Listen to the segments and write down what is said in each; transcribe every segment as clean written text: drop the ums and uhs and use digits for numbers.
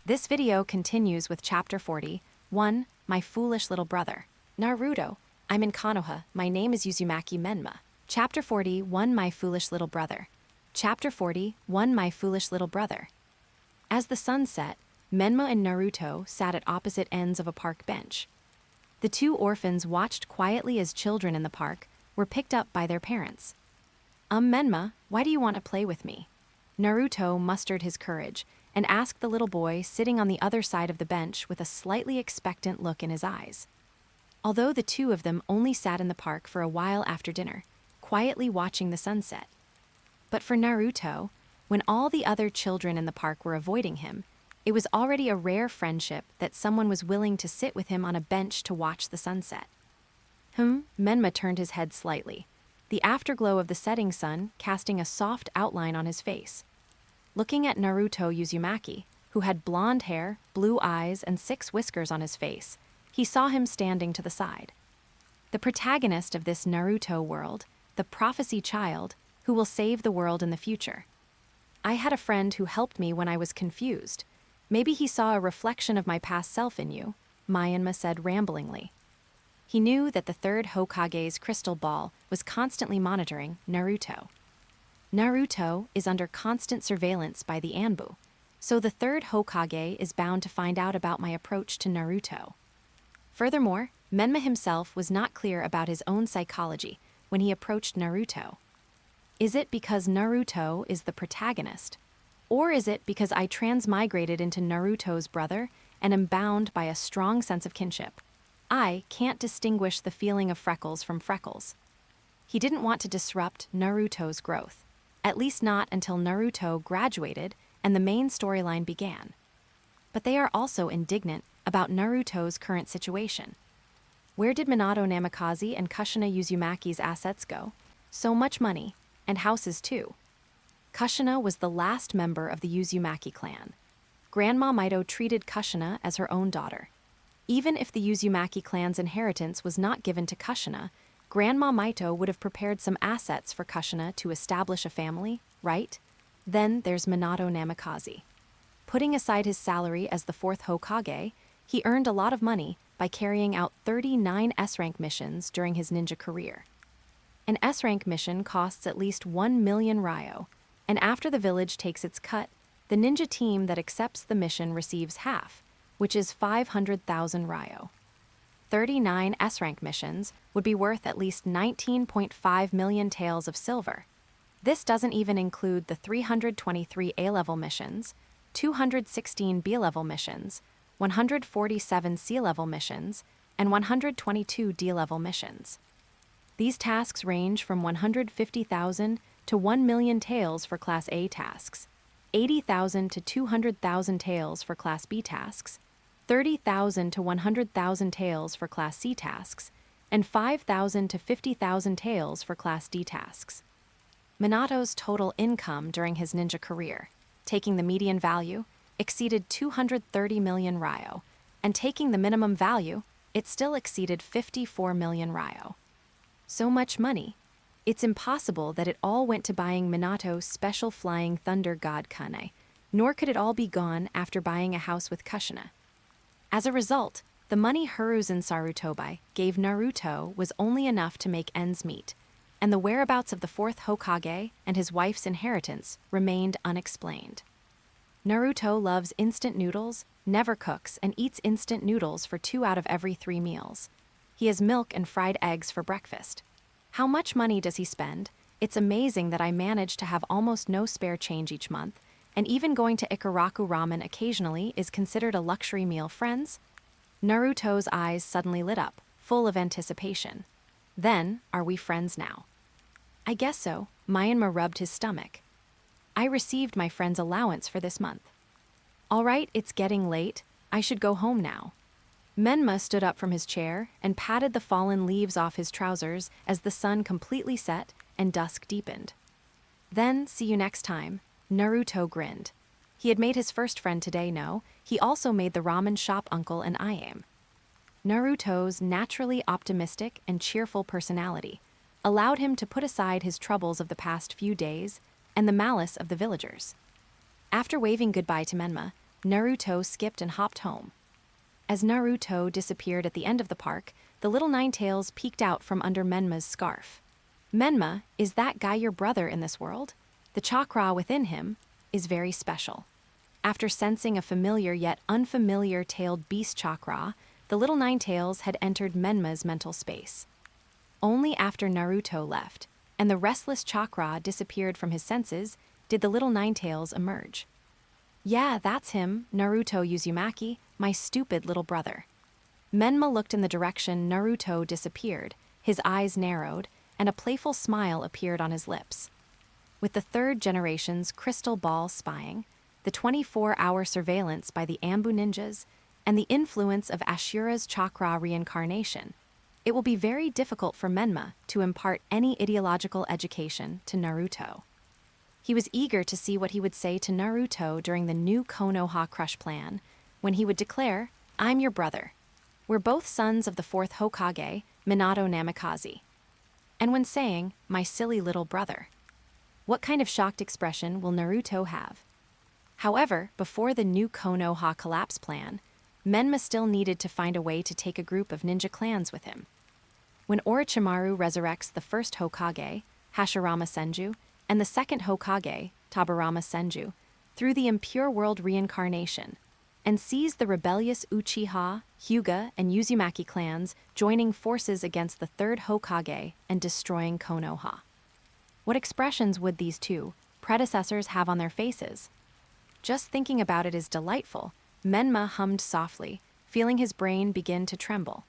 This video continues with Chapter 40, 1, My Foolish Little Brother. Naruto, I'm in Konoha, my name is Uzumaki Menma. Chapter 40, 1, My Foolish Little Brother. Chapter 40, 1, My Foolish Little Brother. As the sun set, Menma and Naruto sat at opposite ends of a park bench. The two orphans watched quietly as children in the park were picked up by their parents. Menma, why do you want to play with me? Naruto mustered his courage and asked the little boy sitting on the other side of the bench with a slightly expectant look in his eyes. Although the two of them only sat in the park for a while after dinner, quietly watching the sunset. But for Naruto, when all the other children in the park were avoiding him, it was already a rare friendship that someone was willing to sit with him on a bench to watch the sunset. Menma turned his head slightly, the afterglow of the setting sun casting a soft outline on his face. Looking at Naruto Uzumaki, who had blonde hair, blue eyes, and 6 whiskers on his face, he saw him standing to the side. The protagonist of this Naruto world, the prophecy child, who will save the world in the future. I had a friend who helped me when I was confused. Maybe he saw a reflection of my past self in you, Menma said ramblingly. He knew that the third Hokage's crystal ball was constantly monitoring Naruto. Naruto is under constant surveillance by the Anbu, so the third Hokage is bound to find out about my approach to Naruto. Furthermore, Menma himself was not clear about his own psychology when he approached Naruto. Is it because Naruto is the protagonist? Or is it because I transmigrated into Naruto's brother and am bound by a strong sense of kinship? I can't distinguish the feeling of freckles from freckles. He didn't want to disrupt Naruto's growth, at least not until Naruto graduated and the main storyline began. But they are also indignant about Naruto's current situation. Where did Minato Namikaze and Kushina Uzumaki's assets go? So much money, and houses too. Kushina was the last member of the Uzumaki clan. Grandma Mito treated Kushina as her own daughter. Even if the Uzumaki clan's inheritance was not given to Kushina, Grandma Mito would have prepared some assets for Kushina to establish a family, right? Then there's Minato Namikaze. Putting aside his salary as the 4th Hokage, he earned a lot of money by carrying out 39 S-rank missions during his ninja career. An S-rank mission costs at least 1 million ryo, and after the village takes its cut, the ninja team that accepts the mission receives half, which is 500,000 ryo. 39 S-rank missions would be worth at least 19.5 million taels of silver. This doesn't even include the 323 A-level missions, 216 B-level missions, 147 C-level missions, and 122 D-level missions. These tasks range from 150,000 to 1 million taels for Class A tasks, 80,000 to 200,000 taels for Class B tasks, 30,000 to 100,000 taels for Class C tasks, and 5,000 to 50,000 taels for Class D tasks. Minato's total income during his ninja career, taking the median value, exceeded 230 million ryo, and taking the minimum value, it still exceeded 54 million ryo. So much money. It's impossible that it all went to buying Minato's special flying thunder god Kane, nor could it all be gone after buying a house with Kushina. As a result, the money Hiruzen Sarutobi gave Naruto was only enough to make ends meet, and the whereabouts of the 4th Hokage and his wife's inheritance remained unexplained. Naruto loves instant noodles, never cooks, and eats instant noodles for 2 out of every 3 meals. He has milk and fried eggs for breakfast. How much money does he spend? It's amazing that I manage to have almost no spare change each month, and even going to Ikaraku ramen occasionally is considered a luxury meal, friends? Naruto's eyes suddenly lit up, full of anticipation. Then, are we friends now? I guess so, Menma rubbed his stomach. I received my friend's allowance for this month. All right, it's getting late. I should go home now. Menma stood up from his chair and patted the fallen leaves off his trousers as the sun completely set and dusk deepened. Then, see you next time. Naruto grinned. He had made his first friend today, no? He also made the ramen shop uncle an IAM. Naruto's naturally optimistic and cheerful personality allowed him to put aside his troubles of the past few days and the malice of the villagers. After waving goodbye to Menma, Naruto skipped and hopped home. As Naruto disappeared at the end of the park, the little Nine-Tails peeked out from under Menma's scarf. Menma, is that guy your brother in this world? The chakra within him is very special. After sensing a familiar yet unfamiliar tailed beast chakra, the little Nine-Tails had entered Menma's mental space. Only after Naruto left, and the restless chakra disappeared from his senses, did the little Nine-Tails emerge. Yeah, that's him, Naruto Uzumaki, my stupid little brother. Menma looked in the direction Naruto disappeared, his eyes narrowed, and a playful smile appeared on his lips. With the third generation's crystal ball spying, the 24-hour surveillance by the Ambu ninjas, and the influence of Ashura's chakra reincarnation, it will be very difficult for Menma to impart any ideological education to Naruto. He was eager to see what he would say to Naruto during the new Konoha crush plan, when he would declare, "I'm your brother. We're both sons of the fourth Hokage, Minato Namikaze." And when saying, "my silly little brother," what kind of shocked expression will Naruto have? However, before the new Konoha collapse plan, Menma still needed to find a way to take a group of ninja clans with him. When Orochimaru resurrects the first Hokage, Hashirama Senju, and the second Hokage, Tobirama Senju, through the impure world reincarnation, and sees the rebellious Uchiha, Hyuga, and Uzumaki clans joining forces against the third Hokage and destroying Konoha. What expressions would these two predecessors have on their faces? Just thinking about it is delightful, Menma hummed softly, feeling his brain begin to tremble.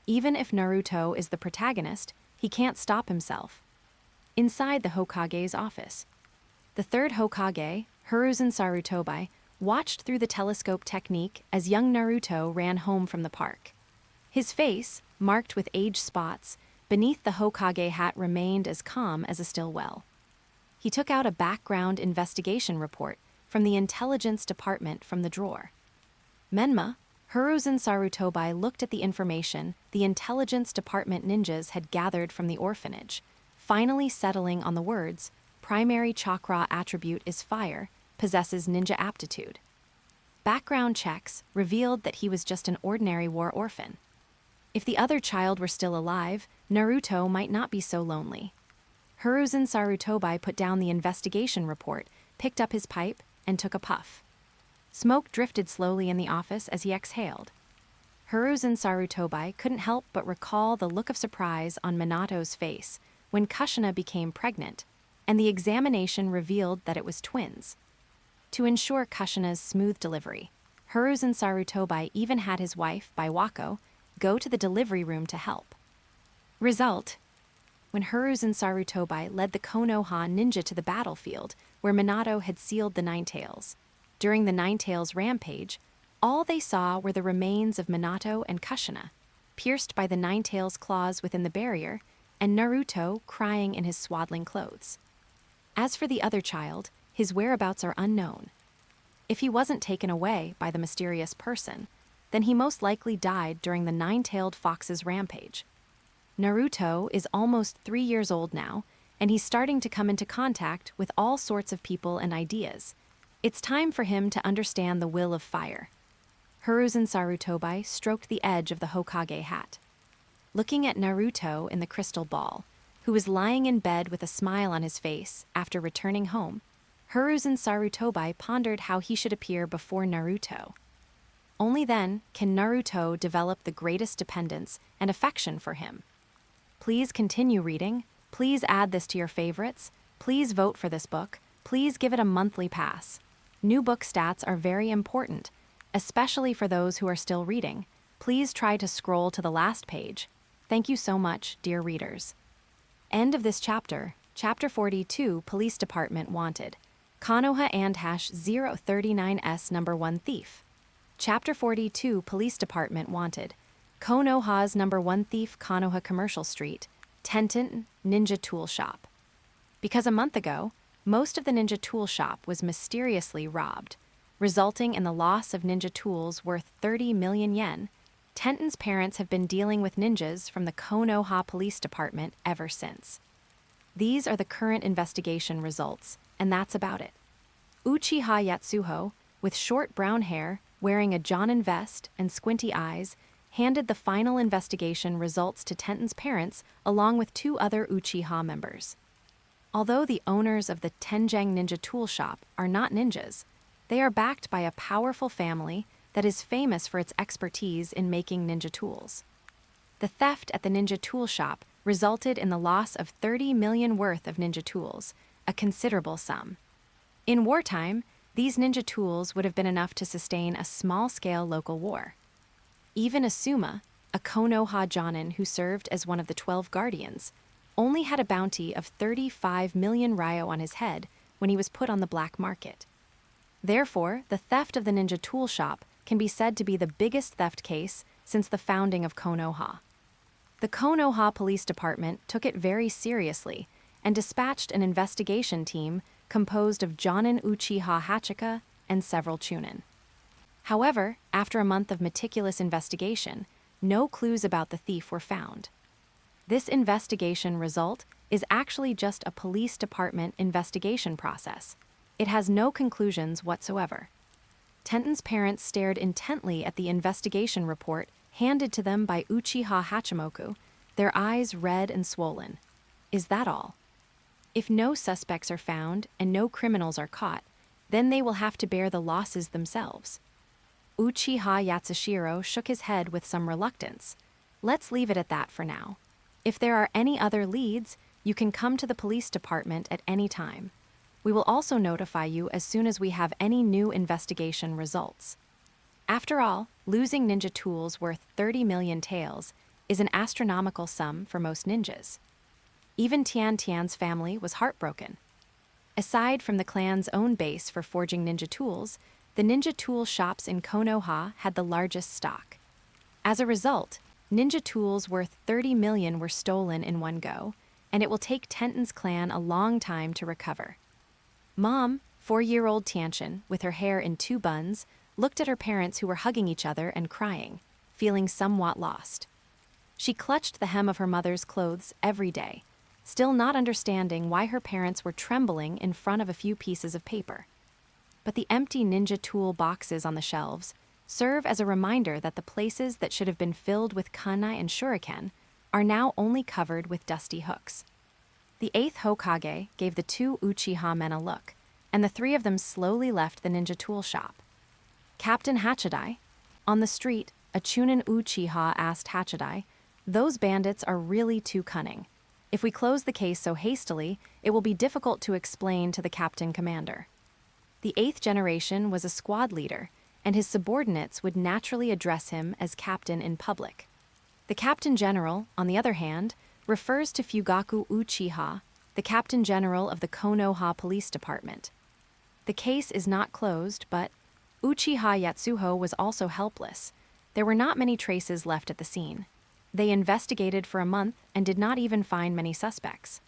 Even if Naruto is the protagonist, he can't stop himself. Inside the Hokage's office, the third Hokage, Hiruzen Sarutobi, watched through the telescope technique as young Naruto ran home from the park. His face, marked with age spots, beneath the Hokage hat remained as calm as a still well. He took out a background investigation report from the intelligence department from the drawer. Menma, Hiruzen Sarutobi looked at the information the intelligence department ninjas had gathered from the orphanage, finally settling on the words, "primary chakra attribute is fire, possesses ninja aptitude." Background checks revealed that he was just an ordinary war orphan. If the other child were still alive, Naruto might not be so lonely. Hiruzen Sarutobi put down the investigation report, picked up his pipe, and took a puff. Smoke drifted slowly in the office as he exhaled. Hiruzen Sarutobi couldn't help but recall the look of surprise on Minato's face when Kushina became pregnant, and the examination revealed that it was twins. To ensure Kushina's smooth delivery, Hiruzen Sarutobi even had his wife, Baiwako, go to the delivery room to help. Result: when Hiruzen Sarutobi led the Konoha ninja to the battlefield where Minato had sealed the Nine-Tails. During the Nine-Tails rampage, all they saw were the remains of Minato and Kushina, pierced by the Nine-Tails claws within the barrier, and Naruto crying in his swaddling clothes. As for the other child, his whereabouts are unknown. If he wasn't taken away by the mysterious person, then he most likely died during the Nine-Tailed Fox's rampage. Naruto is almost 3 years old now, and he's starting to come into contact with all sorts of people and ideas. It's time for him to understand the will of fire. Hiruzen Sarutobi stroked the edge of the Hokage hat. Looking at Naruto in the crystal ball, who was lying in bed with a smile on his face after returning home, Hiruzen Sarutobi pondered how he should appear before Naruto. Only then can Naruto develop the greatest dependence and affection for him. Please continue reading. Please add this to your favorites. Please vote for this book. Please give it a monthly pass. New book stats are very important, especially for those who are still reading. Please try to scroll to the last page. Thank you so much, dear readers. End of this chapter. Chapter 42, Police Department Wanted. Konoha and #039S number 1 thief. Chapter 42, Police Department Wanted. Konoha's number 1 thief, Konoha Commercial Street, Tenten Ninja Tool Shop. Because a month ago, most of the ninja tool shop was mysteriously robbed, resulting in the loss of ninja tools worth 30 million yen. Tenten's parents have been dealing with ninjas from the Konoha Police Department ever since. These are the current investigation results, and that's about it. Uchiha Yatsuho, with short brown hair, wearing a Jonin vest and squinty eyes, handed the final investigation results to Tenten's parents along with 2 other Uchiha members. Although the owners of the Tenjang Ninja Tool Shop are not ninjas, they are backed by a powerful family that is famous for its expertise in making ninja tools. The theft at the ninja tool shop resulted in the loss of 30 million worth of ninja tools, a considerable sum. In wartime, these ninja tools would have been enough to sustain a small-scale local war. Even Asuma, a Konoha Jonin who served as one of the 12 guardians, only had a bounty of 35 million ryo on his head when he was put on the black market. Therefore, the theft of the ninja tool shop can be said to be the biggest theft case since the founding of Konoha. The Konoha Police Department took it very seriously and dispatched an investigation team composed of Jonin Uchiha Hachika and several Chunin. However, after a month of meticulous investigation, no clues about the thief were found. This investigation result is actually just a police department investigation process. It has no conclusions whatsoever. Tenten's parents stared intently at the investigation report handed to them by Uchiha Hachimoku, their eyes red and swollen. Is that all? If no suspects are found and no criminals are caught, then they will have to bear the losses themselves. Uchiha Yatsushiro shook his head with some reluctance. Let's leave it at that for now. If there are any other leads, you can come to the police department at any time. We will also notify you as soon as we have any new investigation results. After all, losing ninja tools worth 30 million taels is an astronomical sum for most ninjas. Even Tian Tian's family was heartbroken. Aside from the clan's own base for forging ninja tools, the ninja tool shops in Konoha had the largest stock. As a result, ninja tools worth 30 million were stolen in one go, and it will take Tenten's clan a long time to recover. Mom, 4-year-old Tianchen, with her hair in 2 buns, looked at her parents who were hugging each other and crying, feeling somewhat lost. She clutched the hem of her mother's clothes every day, still not understanding why her parents were trembling in front of a few pieces of paper. But the empty ninja tool boxes on the shelves serve as a reminder that the places that should have been filled with kunai and shuriken are now only covered with dusty hooks. The 8th Hokage gave the 2 Uchiha men a look, and the 3 of them slowly left the ninja tool shop. Captain Hachidai? On the street, a Chunin Uchiha asked Hachidai, "Those bandits are really too cunning. If we close the case so hastily, it will be difficult to explain to the captain commander." The 8th generation was a squad leader, and his subordinates would naturally address him as captain in public. The captain general, on the other hand, refers to Fugaku Uchiha, the captain general of the Konoha Police Department. The case is not closed, but Uchiha Yatsuho was also helpless. There were not many traces left at the scene. They investigated for a month and did not even find many suspects.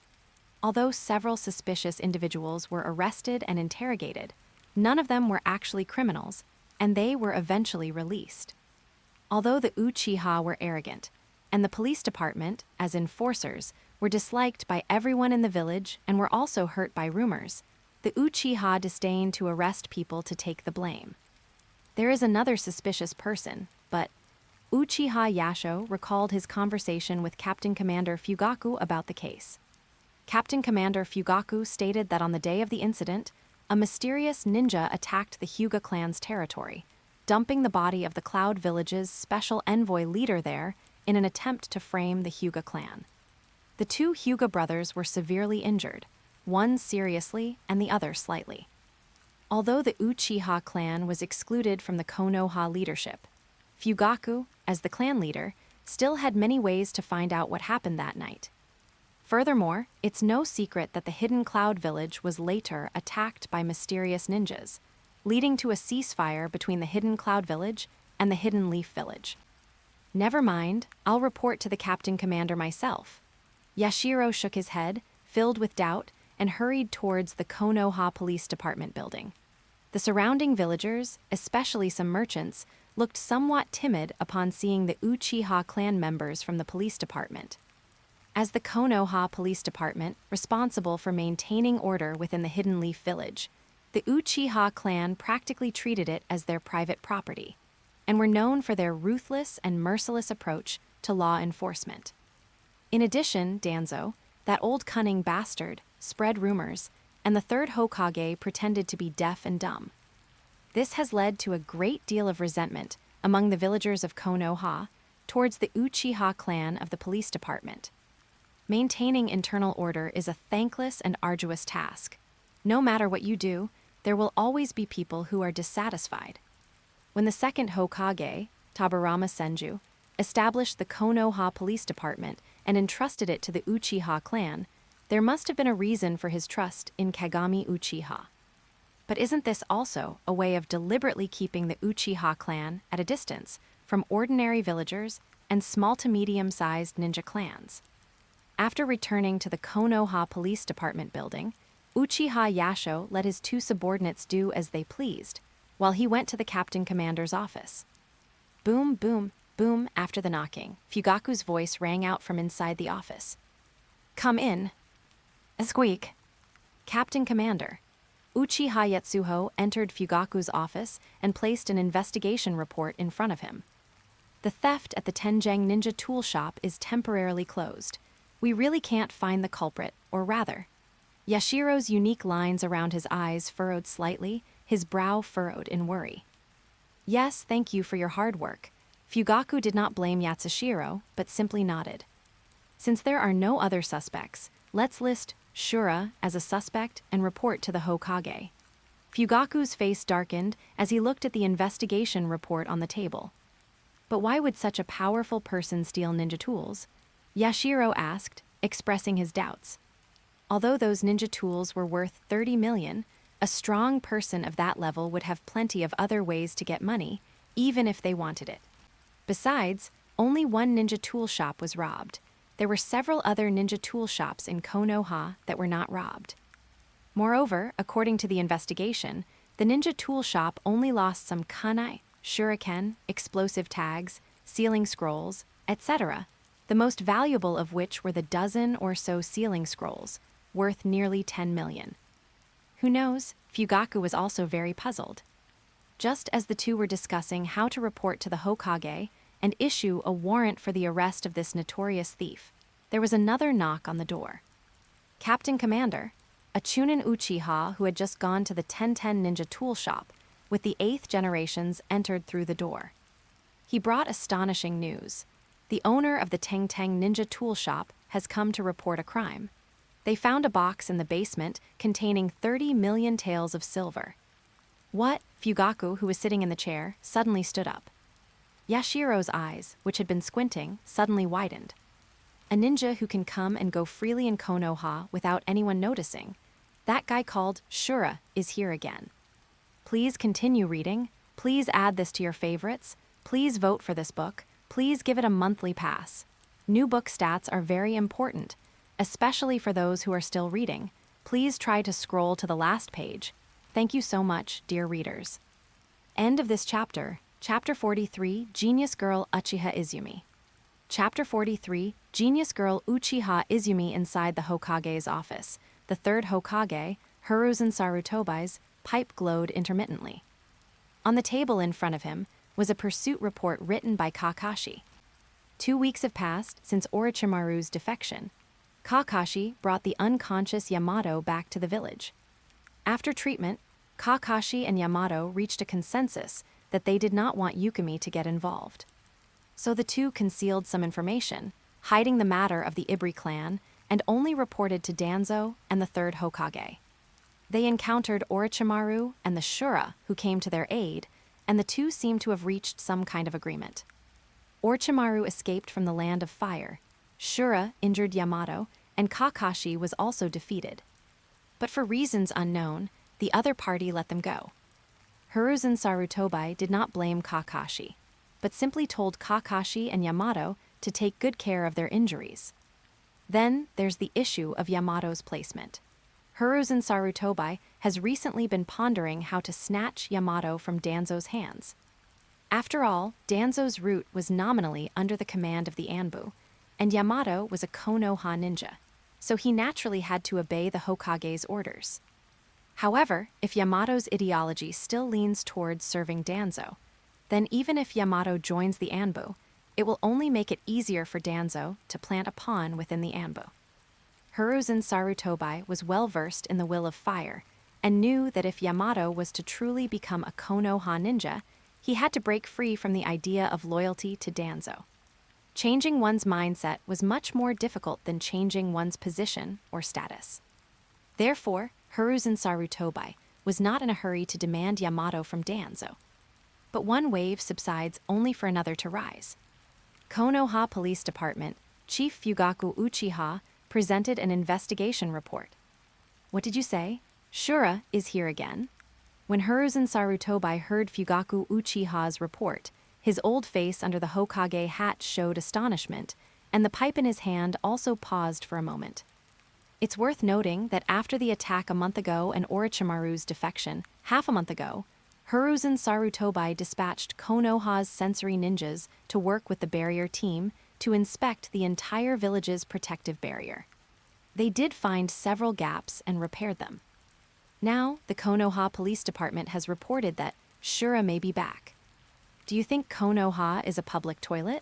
Although several suspicious individuals were arrested and interrogated, none of them were actually criminals, and they were eventually released. Although the Uchiha were arrogant, and the police department, as enforcers, were disliked by everyone in the village and were also hurt by rumors, the Uchiha disdained to arrest people to take the blame. There is another suspicious person, but Uchiha Yasho recalled his conversation with Captain Commander Fugaku about the case. Captain Commander Fugaku stated that on the day of the incident, a mysterious ninja attacked the Hyuga clan's territory, dumping the body of the Cloud Village's special envoy leader there in an attempt to frame the Hyuga clan. The 2 Hyuga brothers were severely injured, one seriously and the other slightly. Although the Uchiha clan was excluded from the Konoha leadership, Fugaku, as the clan leader, still had many ways to find out what happened that night. Furthermore, it's no secret that the Hidden Cloud Village was later attacked by mysterious ninjas, leading to a ceasefire between the Hidden Cloud Village and the Hidden Leaf Village. Never mind, I'll report to the captain commander myself. Yashiro shook his head, filled with doubt, and hurried towards the Konoha Police Department building. The surrounding villagers, especially some merchants, looked somewhat timid upon seeing the Uchiha clan members from the police department. As the Konoha Police Department, responsible for maintaining order within the Hidden Leaf Village, The Uchiha clan practically treated it as their private property, and were known for their ruthless and merciless approach to law enforcement. In addition, Danzo, that old cunning bastard, spread rumors, and the third Hokage pretended to be deaf and dumb. This has led to a great deal of resentment among the villagers of Konoha towards the Uchiha clan of the police department. Maintaining internal order is a thankless and arduous task. No matter what you do, there will always be people who are dissatisfied. When the second Hokage, Tabarama Senju, established the Konoha police department and entrusted it to the Uchiha clan, there must have been a reason for his trust in Kagami Uchiha. But isn't this also a way of deliberately keeping the Uchiha clan at a distance from ordinary villagers and small to medium-sized ninja clans? After returning to the Konoha police department building, Uchiha Yasho let his two subordinates do as they pleased, while he went to the captain commander's office. Boom, boom, boom. After the knocking, Fugaku's voice rang out from inside the office. "Come in." A squeak. "Captain Commander." Uchiha Yetsuho entered Fugaku's office and placed an investigation report in front of him. "The theft at the Tenjang Ninja Tool Shop is temporarily closed. We really can't find the culprit, or rather." Yashiro's unique lines around his eyes furrowed slightly, his brow furrowed in worry. "Yes, thank you for your hard work." Fugaku did not blame Yatsushiro, but simply nodded. "Since there are no other suspects, let's list Shura as a suspect and report to the Hokage." Fugaku's face darkened as he looked at the investigation report on the table. "But why would such a powerful person steal ninja tools?" Yashiro asked, expressing his doubts. Although those ninja tools were worth 30 million, a strong person of that level would have plenty of other ways to get money, even if they wanted it. Besides, only one ninja tool shop was robbed. There were several other ninja tool shops in Konoha that were not robbed. Moreover, according to the investigation, the ninja tool shop only lost some kunai, shuriken, explosive tags, sealing scrolls, etc., the most valuable of which were the dozen or so sealing scrolls, worth nearly 10 million. Who knows? Fugaku was also very puzzled. Just as the two were discussing how to report to the Hokage and issue a warrant for the arrest of this notorious thief, there was another knock on the door. Captain Commander, a Chunin Uchiha who had just gone to the Ten-Ten Ninja Tool Shop, with the 8th generations, entered through the door. He brought astonishing news. The owner of the Teng-Teng Ninja Tool Shop has come to report a crime. They found a box in the basement containing 30 million taels of silver. "What?" Fugaku, who was sitting in the chair, suddenly stood up. Yashiro's eyes, which had been squinting, suddenly widened. "A ninja who can come and go freely in Konoha without anyone noticing. That guy called Shura is here again." Please continue reading. Please add this to your favorites. Please vote for this book. Please give it a monthly pass. New book stats are very important, especially for those who are still reading. Please try to scroll to the last page. Thank you so much, dear readers. End of this chapter. Chapter 43, Genius Girl Uchiha Izumi. Chapter 43, Genius Girl Uchiha Izumi inside the Hokage's office. The third Hokage, Hiruzen Sarutobai's, pipe glowed intermittently. On the table in front of him was a pursuit report written by Kakashi. 2 weeks have passed since Orochimaru's defection. Kakashi brought the unconscious Yamato back to the village. After treatment, Kakashi and Yamato reached a consensus that they did not want Yukimi to get involved. So the two concealed some information, hiding the matter of the Ibri clan, and only reported to Danzo and the third Hokage. They encountered Orochimaru and the Shura, who came to their aid, and the two seemed to have reached some kind of agreement. Orochimaru escaped from the land of fire, Shura injured Yamato, and Kakashi was also defeated. But for reasons unknown, the other party let them go. Hiruzen Sarutobai did not blame Kakashi, but simply told Kakashi and Yamato to take good care of their injuries. Then there's the issue of Yamato's placement. Hiruzen Sarutobai has recently been pondering how to snatch Yamato from Danzo's hands. After all, Danzo's route was nominally under the command of the Anbu, and Yamato was a Konoha ninja, so he naturally had to obey the Hokage's orders. However, if Yamato's ideology still leans towards serving Danzo, then even if Yamato joins the Anbu, it will only make it easier for Danzo to plant a pawn within the Anbu. Hiruzen Sarutobi was well versed in the will of fire, and knew that if Yamato was to truly become a Konoha ninja, he had to break free from the idea of loyalty to Danzo. Changing one's mindset was much more difficult than changing one's position or status. Therefore, Hiruzen Sarutobi was not in a hurry to demand Yamato from Danzo. But one wave subsides only for another to rise. Konoha Police Department Chief Fugaku Uchiha presented an investigation report. What did you say? Shura is here again? When Hiruzen Sarutobi heard Fugaku Uchiha's report, his old face under the Hokage hat showed astonishment, and the pipe in his hand also paused for a moment. It's worth noting that after the attack a month ago and Orochimaru's defection, half a month ago, Hiruzen Sarutobi dispatched Konoha's sensory ninjas to work with the barrier team to inspect the entire village's protective barrier. They did find several gaps and repaired them. Now, the Konoha Police Department has reported that Shura may be back. Do you think Konoha is a public toilet?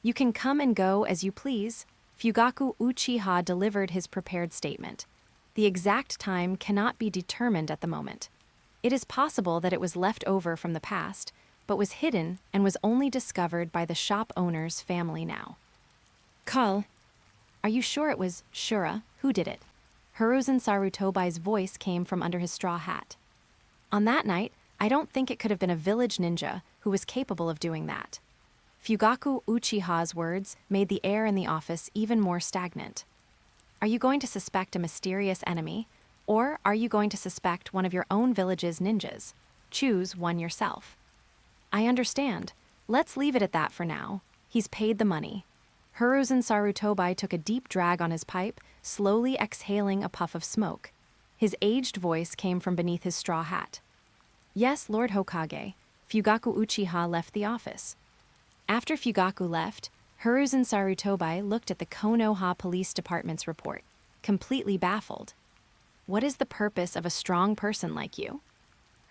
You can come and go as you please. Fugaku Uchiha delivered his prepared statement. The exact time cannot be determined at the moment. It is possible that it was left over from the past, but was hidden and was only discovered by the shop owner's family now. Kal, are you sure it was Shura who did it? Hiruzen Sarutobi's voice came from under his straw hat. On that night, I don't think it could have been a village ninja who was capable of doing that. Fugaku Uchiha's words made the air in the office even more stagnant. Are you going to suspect a mysterious enemy, or are you going to suspect one of your own village's ninjas? Choose one yourself. I understand. Let's leave it at that for now. He's paid the money. Hiruzen Sarutobi took a deep drag on his pipe, slowly exhaling a puff of smoke. His aged voice came from beneath his straw hat. Yes, Lord Hokage. Fugaku Uchiha left the office. After Fugaku left, Hiruzen Sarutobi looked at the Konoha Police Department's report, completely baffled. What is the purpose of a strong person like you?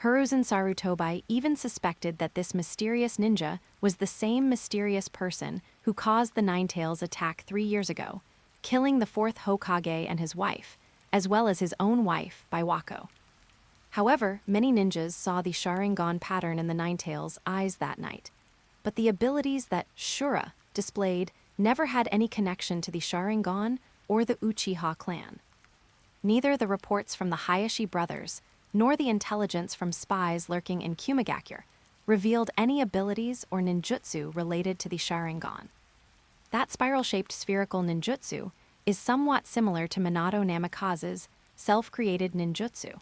Hiruzen Sarutobi even suspected that this mysterious ninja was the same mysterious person who caused the Nine-Tails attack 3 years ago, killing the fourth Hokage and his wife, as well as his own wife by Wako. However, many ninjas saw the Sharingan pattern in the Nine-Tails' eyes that night, but the abilities that Shura displayed never had any connection to the Sharingan or the Uchiha clan. Neither the reports from the Hayashi brothers nor the intelligence from spies lurking in Kusagakure revealed any abilities or ninjutsu related to the Sharingan. That spiral-shaped spherical ninjutsu is somewhat similar to Minato Namikaze's self-created ninjutsu.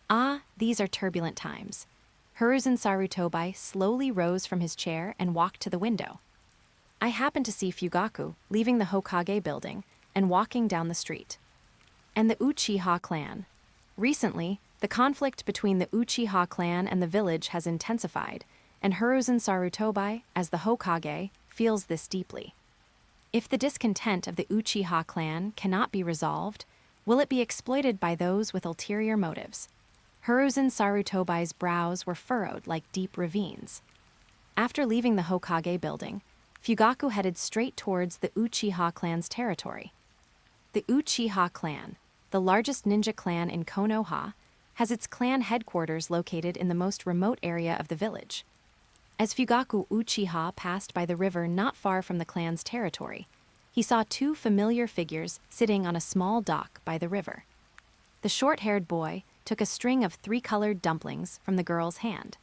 Ah, these are turbulent times. Hiruzen Sarutobi slowly rose from his chair and walked to the window. I happened to see Fugaku leaving the Hokage building and walking down the street. And the Uchiha clan. Recently, the conflict between the Uchiha clan and the village has intensified, and Hiruzen Sarutobi, as the Hokage, feels this deeply. If the discontent of the Uchiha clan cannot be resolved, will it be exploited by those with ulterior motives? Hiruzen Sarutobi's brows were furrowed like deep ravines. After leaving the Hokage building, Fugaku headed straight towards the Uchiha clan's territory. The Uchiha clan, the largest ninja clan in Konoha, has its clan headquarters located in the most remote area of the village. As Fugaku Uchiha passed by the river not far from the clan's territory, he saw 2 familiar figures sitting on a small dock by the river. The short-haired boy took a string of 3-colored dumplings from the girl's hand.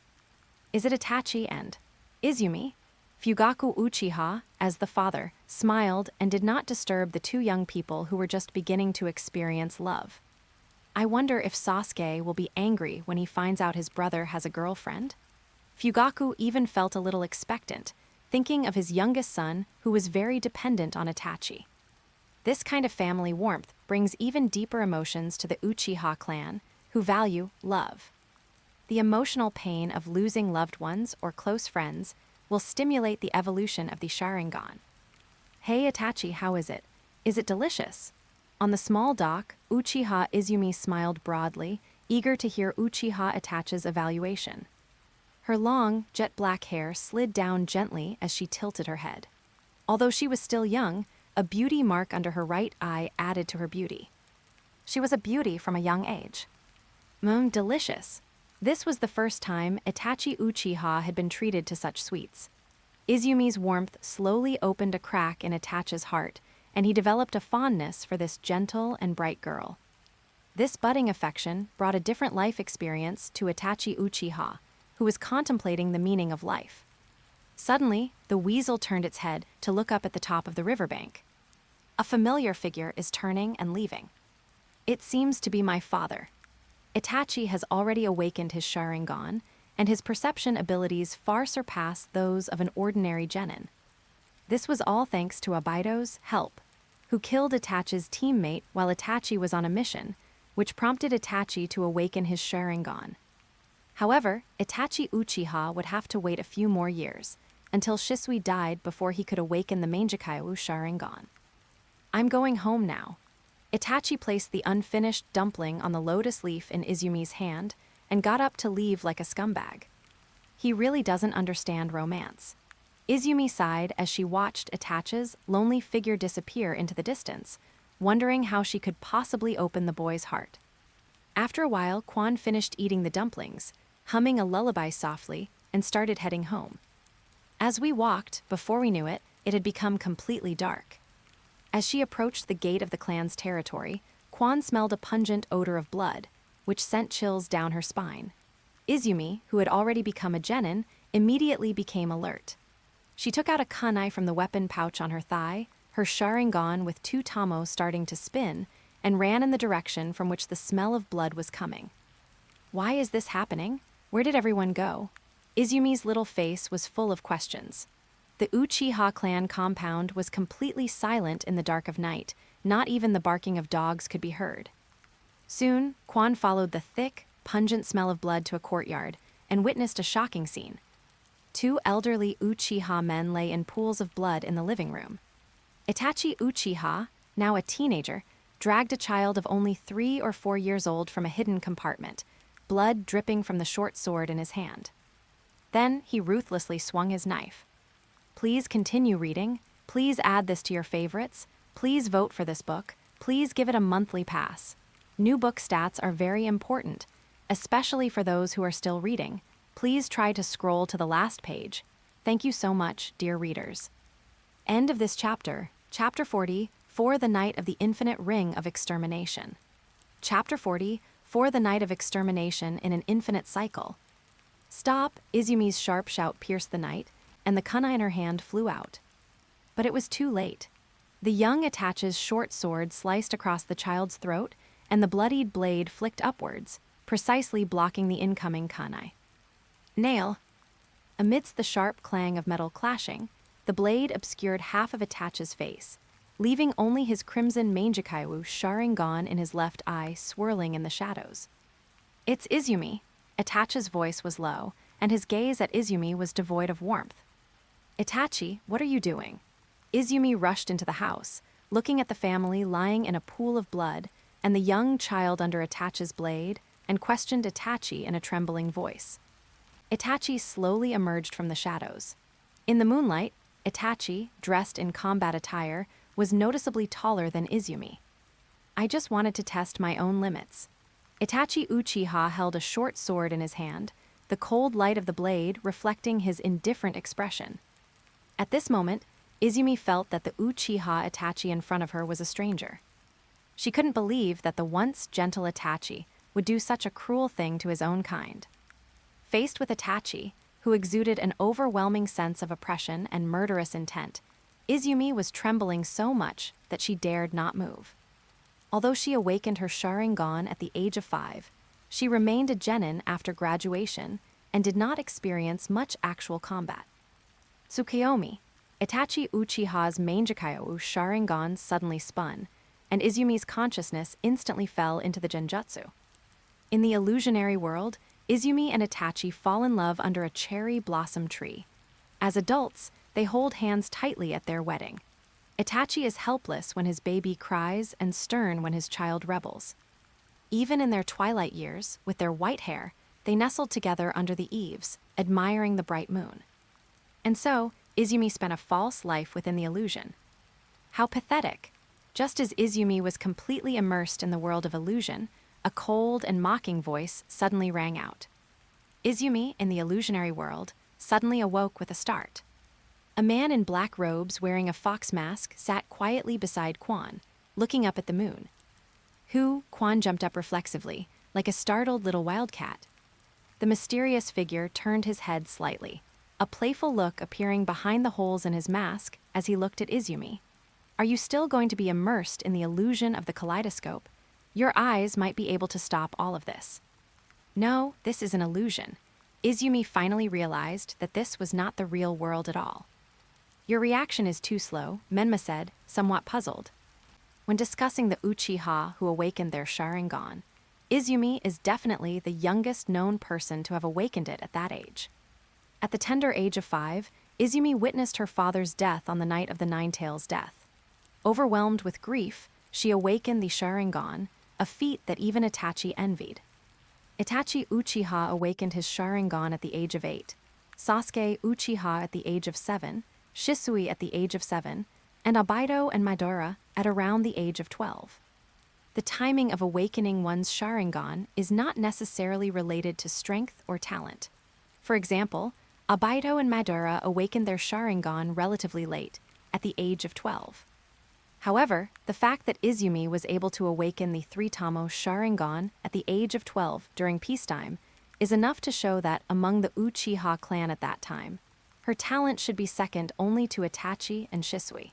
Is it Itachi and Izumi? Fugaku Uchiha, as the father, smiled and did not disturb the 2 young people who were just beginning to experience love. I wonder if Sasuke will be angry when he finds out his brother has a girlfriend? Fugaku even felt a little expectant, thinking of his youngest son who was very dependent on Itachi. This kind of family warmth brings even deeper emotions to the Uchiha clan, who value love. The emotional pain of losing loved ones or close friends will stimulate the evolution of the Sharingan. Hey Itachi, how is it? Is it delicious? On the small dock, Uchiha Izumi smiled broadly, eager to hear Uchiha Itachi's evaluation. Her long, jet-black hair slid down gently as she tilted her head. Although she was still young, a beauty mark under her right eye added to her beauty. She was a beauty from a young age. Delicious. This was the first time Itachi Uchiha had been treated to such sweets. Izumi's warmth slowly opened a crack in Itachi's heart, and he developed a fondness for this gentle and bright girl. This budding affection brought a different life experience to Itachi Uchiha, who was contemplating the meaning of life. Suddenly, the weasel turned its head to look up at the top of the riverbank. A familiar figure is turning and leaving. It seems to be my father. Itachi has already awakened his Sharingan, and his perception abilities far surpass those of an ordinary genin. This was all thanks to Abido's help, who killed Itachi's teammate while Itachi was on a mission, which prompted Itachi to awaken his Sharingan. However, Itachi Uchiha would have to wait a few more years, until Shisui died before he could awaken the Mangekyo Sharingan. I'm going home now. Itachi placed the unfinished dumpling on the lotus leaf in Izumi's hand and got up to leave like a scumbag. He really doesn't understand romance. Izumi sighed as she watched Itachi's lonely figure disappear into the distance, wondering how she could possibly open the boy's heart. After a while, Quan finished eating the dumplings, humming a lullaby softly, and started heading home. As we walked, before we knew it, it had become completely dark. As she approached the gate of the clan's territory, Quan smelled a pungent odor of blood, which sent chills down her spine. Izumi, who had already become a genin, immediately became alert. She took out a kunai from the weapon pouch on her thigh, her Sharingan with 2 tamo starting to spin, and ran in the direction from which the smell of blood was coming. Why is this happening? Where did everyone go? Izumi's little face was full of questions. The Uchiha clan compound was completely silent in the dark of night. Not even the barking of dogs could be heard. Soon, Quan followed the thick, pungent smell of blood to a courtyard and witnessed a shocking scene. 2 elderly Uchiha men lay in pools of blood in the living room. Itachi Uchiha, now a teenager, dragged a child of only 3 or 4 years old from a hidden compartment, blood dripping from the short sword in his hand. Then he ruthlessly swung his knife. Please continue reading. Please add this to your favorites. Please vote for this book. Please give it a monthly pass. New book stats are very important, especially for those who are still reading. Please try to scroll to the last page. Thank you so much, dear readers. End of this chapter, Chapter 40, For the Night of the Infinite Ring of Extermination. Chapter 40, For the Night of Extermination in an Infinite Cycle. Stop! Izumi's sharp shout pierced the night, and the kunai in her hand flew out. But it was too late. The young Itachi's short sword sliced across the child's throat, and the bloodied blade flicked upwards, precisely blocking the incoming kunai. Nail! Amidst the sharp clang of metal clashing, the blade obscured half of Itachi's face, leaving only his crimson Mangekyo Sharingan in his left eye swirling in the shadows. It's Izumi. Itachi's voice was low, and his gaze at Izumi was devoid of warmth. Itachi, what are you doing? Izumi rushed into the house, looking at the family lying in a pool of blood and the young child under Itachi's blade, and questioned Itachi in a trembling voice. Itachi slowly emerged from the shadows. In the moonlight, Itachi, dressed in combat attire, was noticeably taller than Izumi. I just wanted to test my own limits. Itachi Uchiha held a short sword in his hand, the cold light of the blade reflecting his indifferent expression. At this moment, Izumi felt that the Uchiha Itachi in front of her was a stranger. She couldn't believe that the once gentle Itachi would do such a cruel thing to his own kind. Faced with Itachi, who exuded an overwhelming sense of oppression and murderous intent, Izumi was trembling so much that she dared not move. Although she awakened her Sharingan at the age of 5, she remained a genin after graduation and did not experience much actual combat. Tsukuyomi, Itachi Uchiha's Mangekyo Sharingan suddenly spun, and Izumi's consciousness instantly fell into the genjutsu. In the illusionary world, Izumi and Itachi fall in love under a cherry blossom tree. As adults, they hold hands tightly at their wedding. Itachi is helpless when his baby cries and stern when his child rebels. Even in their twilight years, with their white hair, they nestled together under the eaves, admiring the bright moon. And so, Izumi spent a false life within the illusion. How pathetic! Just as Izumi was completely immersed in the world of illusion, a cold and mocking voice suddenly rang out. Izumi, in the illusionary world, suddenly awoke with a start. A man in black robes wearing a fox mask sat quietly beside Quan, looking up at the moon. Quan jumped up reflexively, like a startled little wildcat. The mysterious figure turned his head slightly, a playful look appearing behind the holes in his mask as he looked at Izumi. Are you still going to be immersed in the illusion of the kaleidoscope? Your eyes might be able to stop all of this. No, this is an illusion. Izumi finally realized that this was not the real world at all. Your reaction is too slow, Menma said, somewhat puzzled. When discussing the Uchiha who awakened their Sharingan, Izumi is definitely the youngest known person to have awakened it at that age. At the tender age of 5, Izumi witnessed her father's death on the night of the Nine-Tailed death. Overwhelmed with grief, she awakened the Sharingan, a feat that even Itachi envied. Itachi Uchiha awakened his Sharingan at the age of 8, Sasuke Uchiha at the age of 7, Shisui at the age of 7, and Obaido and Madara at around the age of 12. The timing of awakening one's Sharingan is not necessarily related to strength or talent. For example, Obaido and Madara awakened their Sharingan relatively late, at the age of 12. However, the fact that Izumi was able to awaken the three-tamo Sharingan at the age of 12 during peacetime is enough to show that among the Uchiha clan at that time, her talent should be second only to Itachi and Shisui.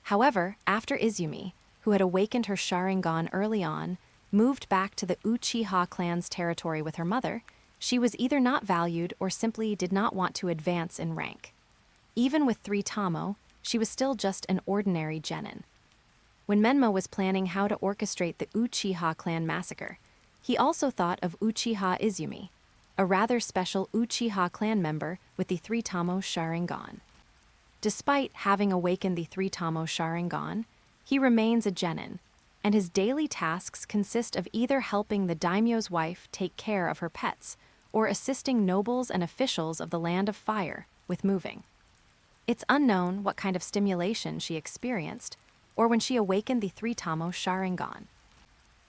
However, after Izumi, who had awakened her Sharingan early on, moved back to the Uchiha clan's territory with her mother, she was either not valued or simply did not want to advance in rank. Even with 3 Tamo, she was still just an ordinary genin. When Menma was planning how to orchestrate the Uchiha clan massacre, he also thought of Uchiha Izumi, a rather special Uchiha clan member with the 3 Tamo Sharingan. Despite having awakened the 3 Tamo Sharingan, he remains a genin, and his daily tasks consist of either helping the daimyo's wife take care of her pets or assisting nobles and officials of the Land of Fire with moving. It's unknown what kind of stimulation she experienced or when she awakened the 3 Tamo Sharingan.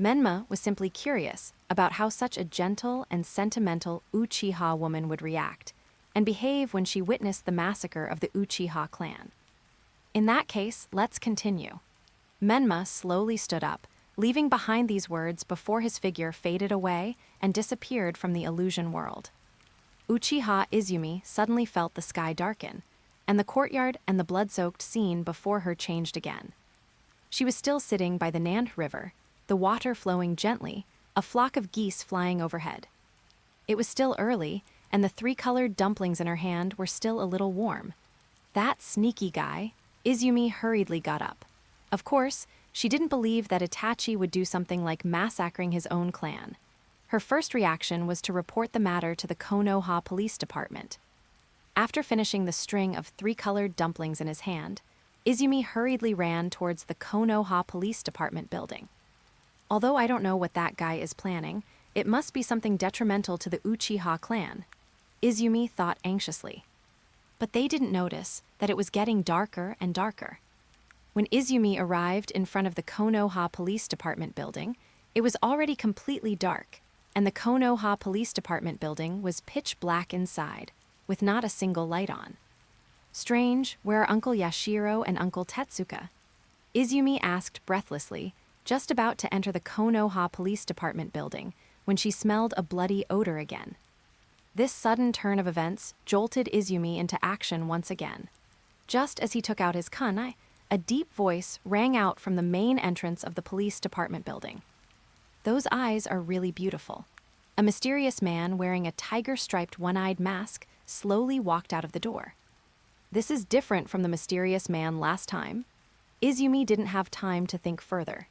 Menma was simply curious about how such a gentle and sentimental Uchiha woman would react and behave when she witnessed the massacre of the Uchiha clan. In that case, let's continue. Menma slowly stood up, leaving behind these words before his figure faded away and disappeared from the illusion world. Uchiha Izumi suddenly felt the sky darken, and the courtyard and the blood-soaked scene before her changed again. She was still sitting by the Nant River, the water flowing gently, a flock of geese flying overhead. It was still early, and the 3-colored dumplings in her hand were still a little warm. That sneaky guy, Izumi hurriedly got up. Of course, she didn't believe that Itachi would do something like massacring his own clan. Her first reaction was to report the matter to the Konoha police department. After finishing the string of 3-colored dumplings in his hand, Izumi hurriedly ran towards the Konoha police department building. Although I don't know what that guy is planning, it must be something detrimental to the Uchiha clan, Izumi thought anxiously. But they didn't notice that it was getting darker and darker. When Izumi arrived in front of the Konoha police department building, it was already completely dark, and the Konoha police department building was pitch black inside, with not a single light on. Strange, where are Uncle Yashiro and Uncle Tetsuka? Izumi asked breathlessly, just about to enter the Konoha police department building, when she smelled a bloody odor again. This sudden turn of events jolted Izumi into action once again. Just as he took out his kunai, a deep voice rang out from the main entrance of the police department building. Those eyes are really beautiful. A mysterious man wearing a tiger-striped one-eyed mask slowly walked out of the door. This is different from the mysterious man last time. Izumi didn't have time to think further.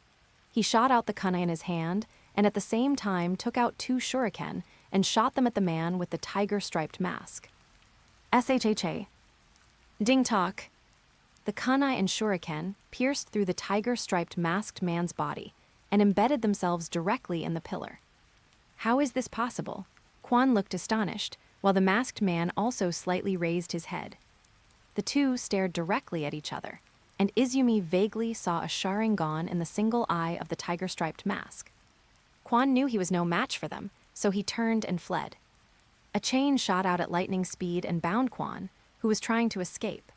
He shot out the kunai in his hand and at the same time took out 2 shuriken and shot them at the man with the tiger-striped mask. SHHA. Ding-talk. The kunai and shuriken pierced through the tiger-striped masked man's body, and embedded themselves directly in the pillar. How is this possible? Quan looked astonished, while the masked man also slightly raised his head. The two stared directly at each other, and Izumi vaguely saw a Sharingan in the single eye of the tiger-striped mask. Quan knew he was no match for them, so he turned and fled. A chain shot out at lightning speed and bound Quan, who was trying to escape.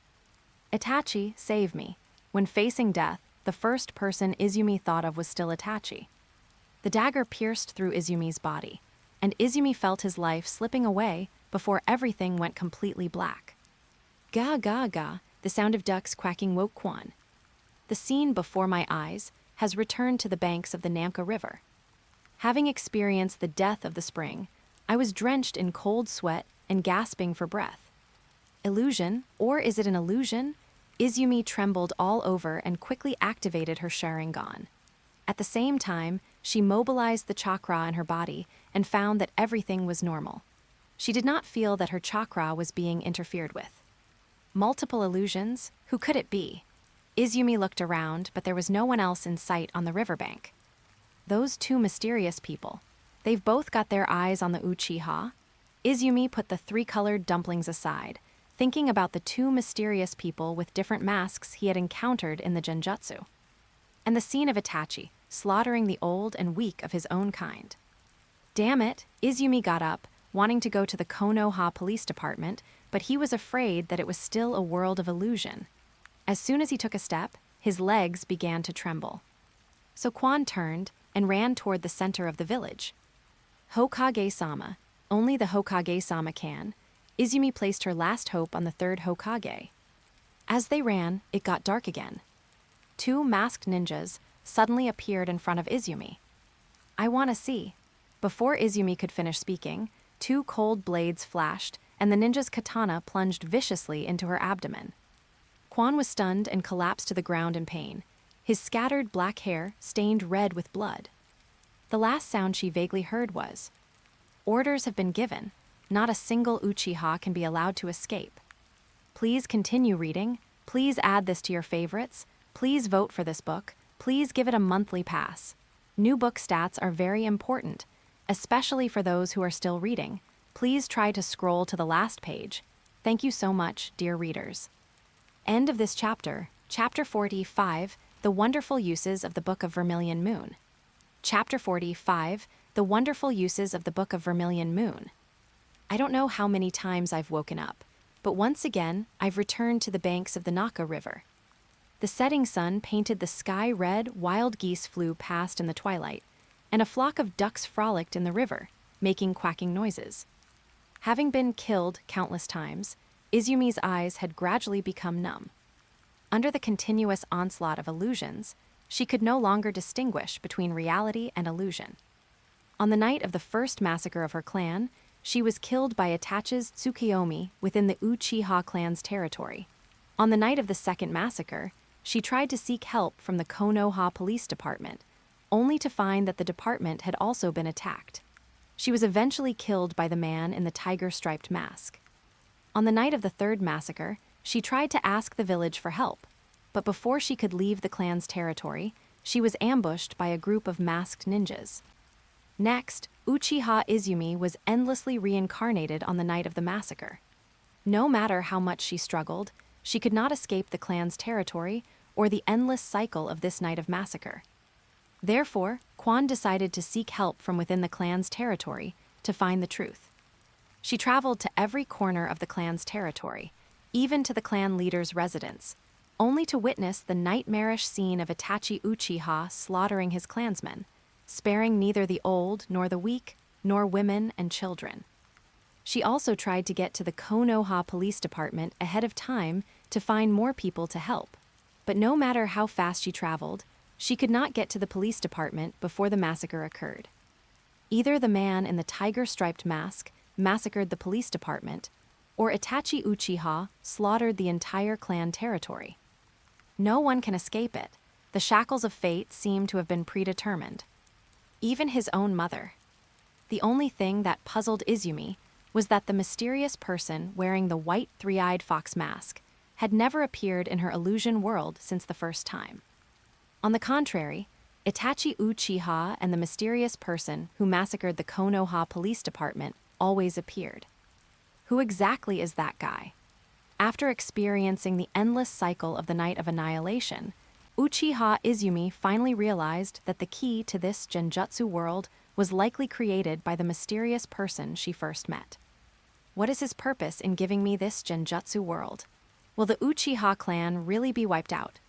Itachi, save me. When facing death, the first person Izumi thought of was still Itachi. The dagger pierced through Izumi's body, and Izumi felt his life slipping away before everything went completely black. Ga ga ga, the sound of ducks quacking woke Quan. The scene before my eyes has returned to the banks of the Namka River. Having experienced the death of the spring, I was drenched in cold sweat and gasping for breath. Illusion, or is it an illusion? Izumi trembled all over and quickly activated her Sharingan. At the same time, she mobilized the chakra in her body and found that everything was normal. She did not feel that her chakra was being interfered with. Multiple illusions? Who could it be? Izumi looked around, but there was no one else in sight on the riverbank. Those two mysterious people. They've both got their eyes on the Uchiha. Izumi put the three-colored dumplings aside, thinking about the two mysterious people with different masks he had encountered in the genjutsu. And the scene of Itachi, slaughtering the old and weak of his own kind. Damn it, Izumi got up, wanting to go to the Konoha police department, but he was afraid that it was still a world of illusion. As soon as he took a step, his legs began to tremble. So Quan turned and ran toward the center of the village. Hokage-sama, only the Hokage-sama can. Izumi placed her last hope on the third Hokage. As they ran, it got dark again. Two masked ninjas suddenly appeared in front of Izumi. I want to see. Before Izumi could finish speaking, two cold blades flashed, and the ninja's katana plunged viciously into her abdomen. Quan was stunned and collapsed to the ground in pain, his scattered black hair stained red with blood. The last sound she vaguely heard was, "Orders have been given. Not a single Uchiha can be allowed to escape. Please continue reading. Please add this to your favorites. Please vote for this book. Please give it a monthly pass. New book stats are very important, especially for those who are still reading. Please try to scroll to the last page. Thank you so much, dear readers." End of this chapter. Chapter 45, The Wonderful Uses of the Book of Vermilion Moon. Chapter 45, The Wonderful Uses of the Book of Vermilion Moon. I don't know how many times I've woken up, but once again, I've returned to the banks of the Naka River. The setting sun painted the sky red, wild geese flew past in the twilight, and a flock of ducks frolicked in the river, making quacking noises. Having been killed countless times, Izumi's eyes had gradually become numb. Under the continuous onslaught of illusions, she could no longer distinguish between reality and illusion. On the night of the first massacre of her clan, she was killed by Itachi's Tsukuyomi within the Uchiha clan's territory. On the night of the second massacre, she tried to seek help from the Konoha police department, only to find that the department had also been attacked. She was eventually killed by the man in the tiger-striped mask. On the night of the third massacre, she tried to ask the village for help, but before she could leave the clan's territory, she was ambushed by a group of masked ninjas. Next, Uchiha Izumi was endlessly reincarnated on the night of the massacre. No matter how much she struggled, she could not escape the clan's territory or the endless cycle of this night of massacre. Therefore, Quan decided to seek help from within the clan's territory to find the truth. She traveled to every corner of the clan's territory, even to the clan leader's residence, only to witness the nightmarish scene of Itachi Uchiha slaughtering his clansmen, sparing neither the old nor the weak, nor women and children. She also tried to get to the Konoha police department ahead of time to find more people to help. But no matter how fast she traveled, she could not get to the police department before the massacre occurred. Either the man in the tiger-striped mask massacred the police department, or Itachi Uchiha slaughtered the entire clan territory. No one can escape it. The shackles of fate seem to have been predetermined. Even his own mother. The only thing that puzzled Izumi was that the mysterious person wearing the white three-eyed fox mask had never appeared in her illusion world since the first time. On the contrary, Itachi Uchiha and the mysterious person who massacred the Konoha police department always appeared. Who exactly is that guy? After experiencing the endless cycle of the Night of Annihilation, Uchiha Izumi finally realized that the key to this genjutsu world was likely created by the mysterious person she first met. What is his purpose in giving me this genjutsu world? Will the Uchiha clan really be wiped out?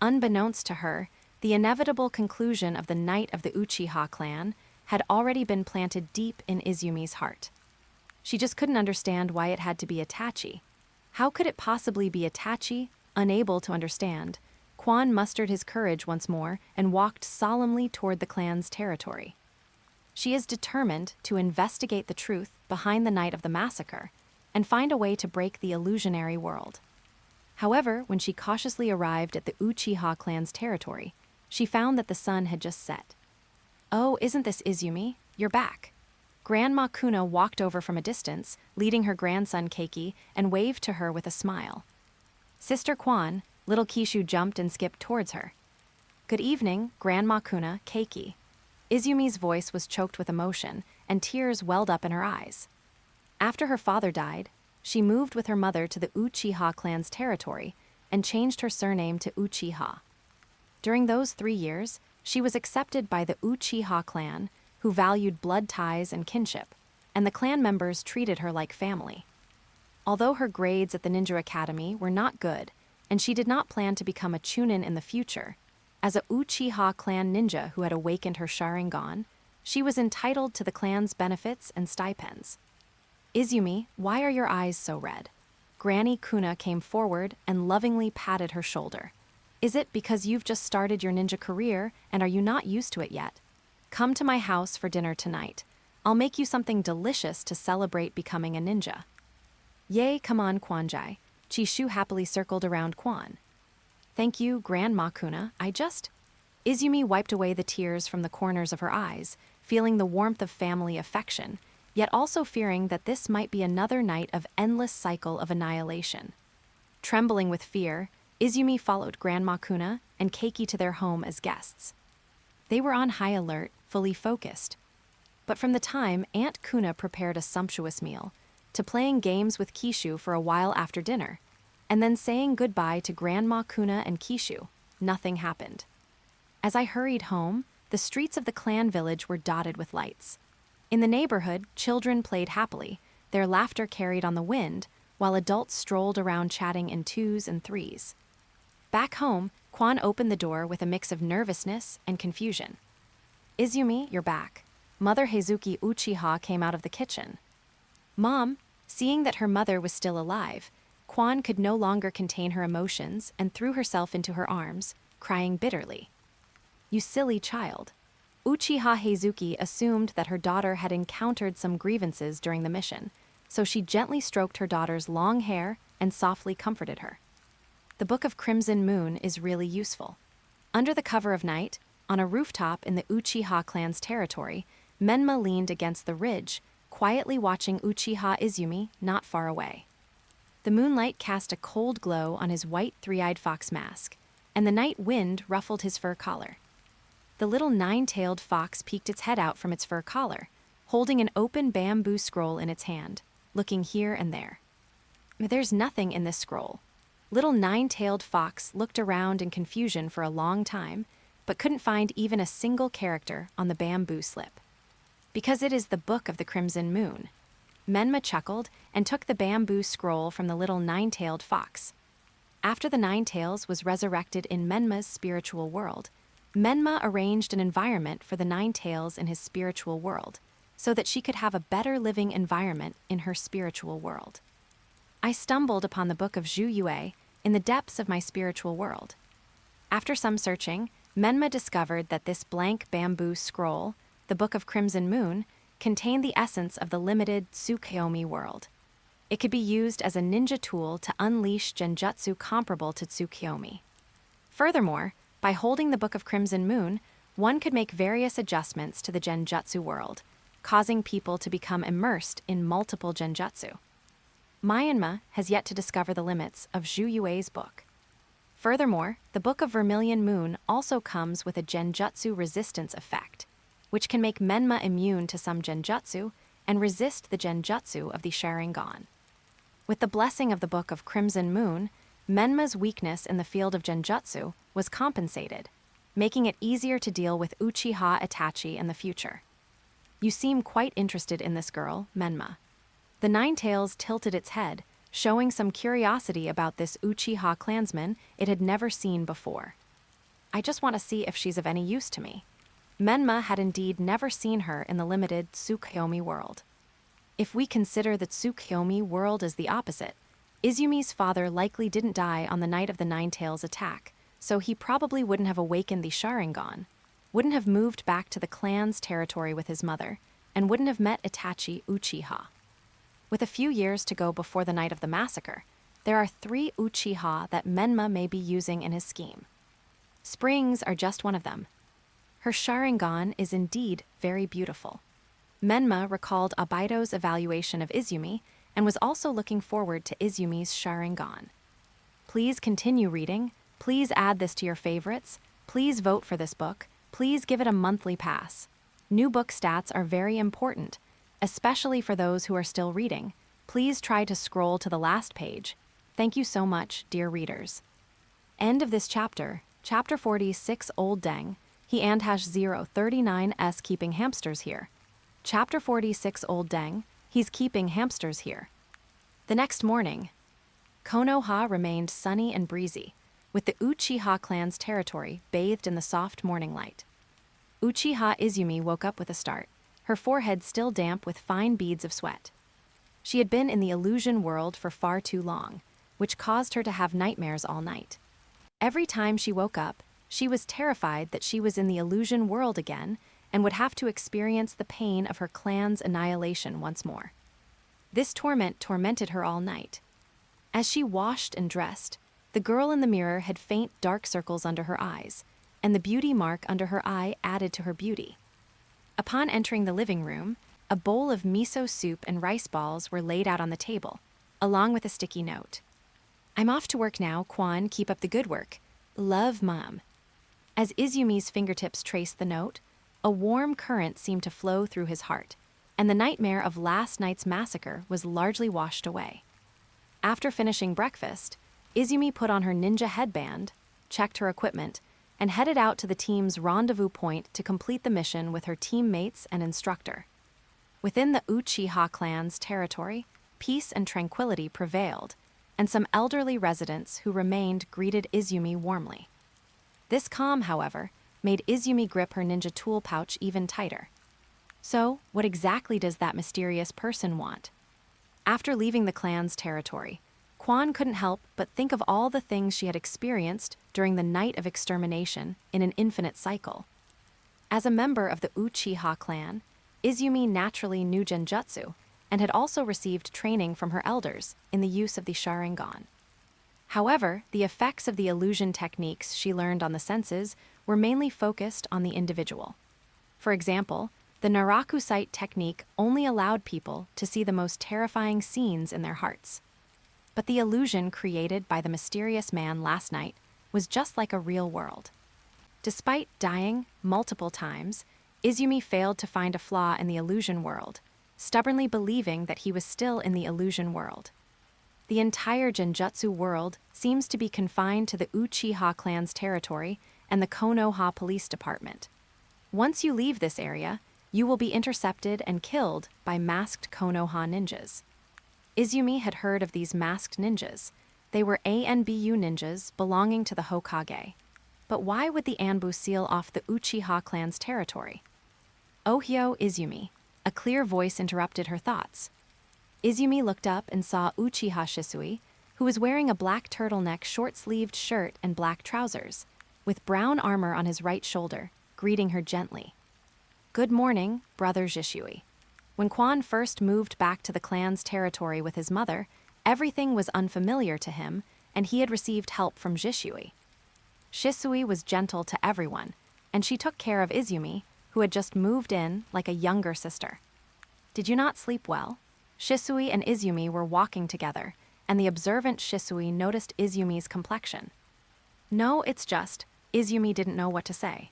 Unbeknownst to her, the inevitable conclusion of the Night of the Uchiha clan had already been planted deep in Izumi's heart. She just couldn't understand why it had to be Itachi. How could it possibly be Itachi? Unable to understand, Quan mustered his courage once more and walked solemnly toward the clan's territory. She is determined to investigate the truth behind the night of the massacre and find a way to break the illusionary world. However, when she cautiously arrived at the Uchiha clan's territory, she found that the sun had just set. "Oh, isn't this Izumi? You're back." Grandma Kuna walked over from a distance, leading her grandson Keiki, and waved to her with a smile. "Sister Quan," little Kishu jumped and skipped towards her. "Good evening, Grandma Kuna, Keiki." Izumi's voice was choked with emotion, and tears welled up in her eyes. After her father died, she moved with her mother to the Uchiha clan's territory and changed her surname to Uchiha. During those 3 years, she was accepted by the Uchiha clan, who valued blood ties and kinship, and the clan members treated her like family. Although her grades at the Ninja Academy were not good, and she did not plan to become a Chunin in the future, as a Uchiha clan ninja who had awakened her Sharingan, she was entitled to the clan's benefits and stipends. "Izumi, why are your eyes so red?" Granny Kuna came forward and lovingly patted her shoulder. "Is it because you've just started your ninja career and are you not used to it yet? Come to my house for dinner tonight. I'll make you something delicious to celebrate becoming a ninja." "Yay, come on, Kwanjai." Chishu happily circled around Quan. "Thank you, Grandma Kuna. Izumi wiped away the tears from the corners of her eyes, feeling the warmth of family affection, yet also fearing that this might be another night of endless cycle of annihilation. Trembling with fear, Izumi followed Grandma Kuna and Keiki to their home as guests. They were on high alert, fully focused. But from the time Aunt Kuna prepared a sumptuous meal, to playing games with Kishu for a while after dinner, and then saying goodbye to Grandma Kuna and Kishu, nothing happened. As I hurried home, the streets of the clan village were dotted with lights. In the neighborhood, children played happily, their laughter carried on the wind, while adults strolled around chatting in 2s and 3s. Back home, Quan opened the door with a mix of nervousness and confusion. "Izumi, you're back." Mother Heizuki Uchiha came out of the kitchen. "Mom," seeing that her mother was still alive, Quan could no longer contain her emotions and threw herself into her arms, crying bitterly. "You silly child." Uchiha Heizuki assumed that her daughter had encountered some grievances during the mission, so she gently stroked her daughter's long hair and softly comforted her. The Book of Crimson Moon is really useful. Under the cover of night, on a rooftop in the Uchiha clan's territory, Menma leaned against the ridge, quietly watching Uchiha Izumi not far away. The moonlight cast a cold glow on his white three-eyed fox mask, and the night wind ruffled his fur collar. The little nine-tailed fox peeked its head out from its fur collar, holding an open bamboo scroll in its hand, looking here and there. "There's nothing in this scroll." Little Nine-Tailed Fox looked around in confusion for a long time, but couldn't find even a single character on the bamboo slip. "Because it is the Book of the Crimson Moon." Menma chuckled and took the bamboo scroll from the little Nine-Tailed Fox. After the Nine Tails was resurrected in Menma's spiritual world, Menma arranged an environment for the Nine Tails in his spiritual world, so that she could have a better living environment in her spiritual world. I stumbled upon the Book of Zhu Yue in the depths of my spiritual world. After some searching, Menma discovered that this blank bamboo scroll, the Book of Crimson Moon, contained the essence of the Limited Tsukuyomi world. It could be used as a ninja tool to unleash genjutsu comparable to Tsukuyomi. Furthermore, by holding the Book of Crimson Moon, one could make various adjustments to the genjutsu world, causing people to become immersed in multiple genjutsu. Myanmar has yet to discover the limits of Zhu Yue's book. Furthermore, the Book of Vermilion Moon also comes with a genjutsu resistance effect, which can make Menma immune to some genjutsu and resist the genjutsu of the Sharingan. With the blessing of the Book of Crimson Moon, Menma's weakness in the field of genjutsu was compensated, making it easier to deal with Uchiha Itachi in the future. You seem quite interested in this girl, Menma. The Nine-Tails tilted its head, showing some curiosity about this Uchiha clansman it had never seen before. I just want to see if she's of any use to me. Menma had indeed never seen her in the limited Tsukuyomi world. If we consider the Tsukuyomi world as the opposite, Izumi's father likely didn't die on the night of the Nine-Tails attack, so he probably wouldn't have awakened the Sharingan, wouldn't have moved back to the clan's territory with his mother, and wouldn't have met Itachi Uchiha. With a few years to go before the night of the massacre, there are 3 Uchiha that Menma may be using in his scheme. Springs are just one of them. Her Sharingan is indeed very beautiful. Menma recalled Abaido's evaluation of Izumi and was also looking forward to Izumi's Sharingan. Please continue reading, please add this to your favorites, please vote for this book, please give it a monthly pass. New book stats are very important, especially for those who are still reading. Please try to scroll to the last page. Thank you so much, dear readers. End of this chapter, Chapter 46 Old Deng, he and #039s keeping hamsters here. Chapter 46 Old Deng, he's keeping hamsters here. The next morning, Konoha remained sunny and breezy, with the Uchiha clan's territory bathed in the soft morning light. Uchiha Izumi woke up with a start, her forehead still damp with fine beads of sweat. She had been in the illusion world for far too long, which caused her to have nightmares all night. Every time she woke up, she was terrified that she was in the illusion world again and would have to experience the pain of her clan's annihilation once more. This torment tormented her all night. As she washed and dressed, the girl in the mirror had faint dark circles under her eyes, and the beauty mark under her eye added to her beauty. Upon entering the living room, a bowl of miso soup and rice balls were laid out on the table, along with a sticky note. "I'm off to work now, Kwan, keep up the good work. Love, Mom." As Izumi's fingertips traced the note, a warm current seemed to flow through his heart, and the nightmare of last night's massacre was largely washed away. After finishing breakfast, Izumi put on her ninja headband, checked her equipment, and headed out to the team's rendezvous point to complete the mission with her teammates and instructor. Within the Uchiha clan's territory, peace and tranquility prevailed, and some elderly residents who remained greeted Izumi warmly. This calm, however, made Izumi grip her ninja tool pouch even tighter. So, what exactly does that mysterious person want? After leaving the clan's territory, Kwan couldn't help but think of all the things she had experienced during the night of extermination in an infinite cycle. As a member of the Uchiha clan, Izumi naturally knew genjutsu and had also received training from her elders in the use of the Sharingan. However, the effects of the illusion techniques she learned on the senses were mainly focused on the individual. For example, the Naraku sight technique only allowed people to see the most terrifying scenes in their hearts. But the illusion created by the mysterious man last night was just like a real world. Despite dying multiple times, Izumi failed to find a flaw in the illusion world, stubbornly believing that he was still in the illusion world. The entire genjutsu world seems to be confined to the Uchiha clan's territory and the Konoha police department. Once you leave this area, you will be intercepted and killed by masked Konoha ninjas. Izumi had heard of these masked ninjas. They were ANBU ninjas belonging to the Hokage. But why would the Anbu seal off the Uchiha clan's territory? "Ohio, Izumi," a clear voice interrupted her thoughts. Izumi looked up and saw Uchiha Shisui, who was wearing a black turtleneck short-sleeved shirt and black trousers, with brown armor on his right shoulder, greeting her gently. "Good morning, Brother Shisui." When Kwan first moved back to the clan's territory with his mother, everything was unfamiliar to him, and he had received help from Shisui. Shisui was gentle to everyone, and she took care of Izumi, who had just moved in like a younger sister. "Did you not sleep well?" Shisui and Izumi were walking together, and the observant Shisui noticed Izumi's complexion. No, it's just, Izumi didn't know what to say.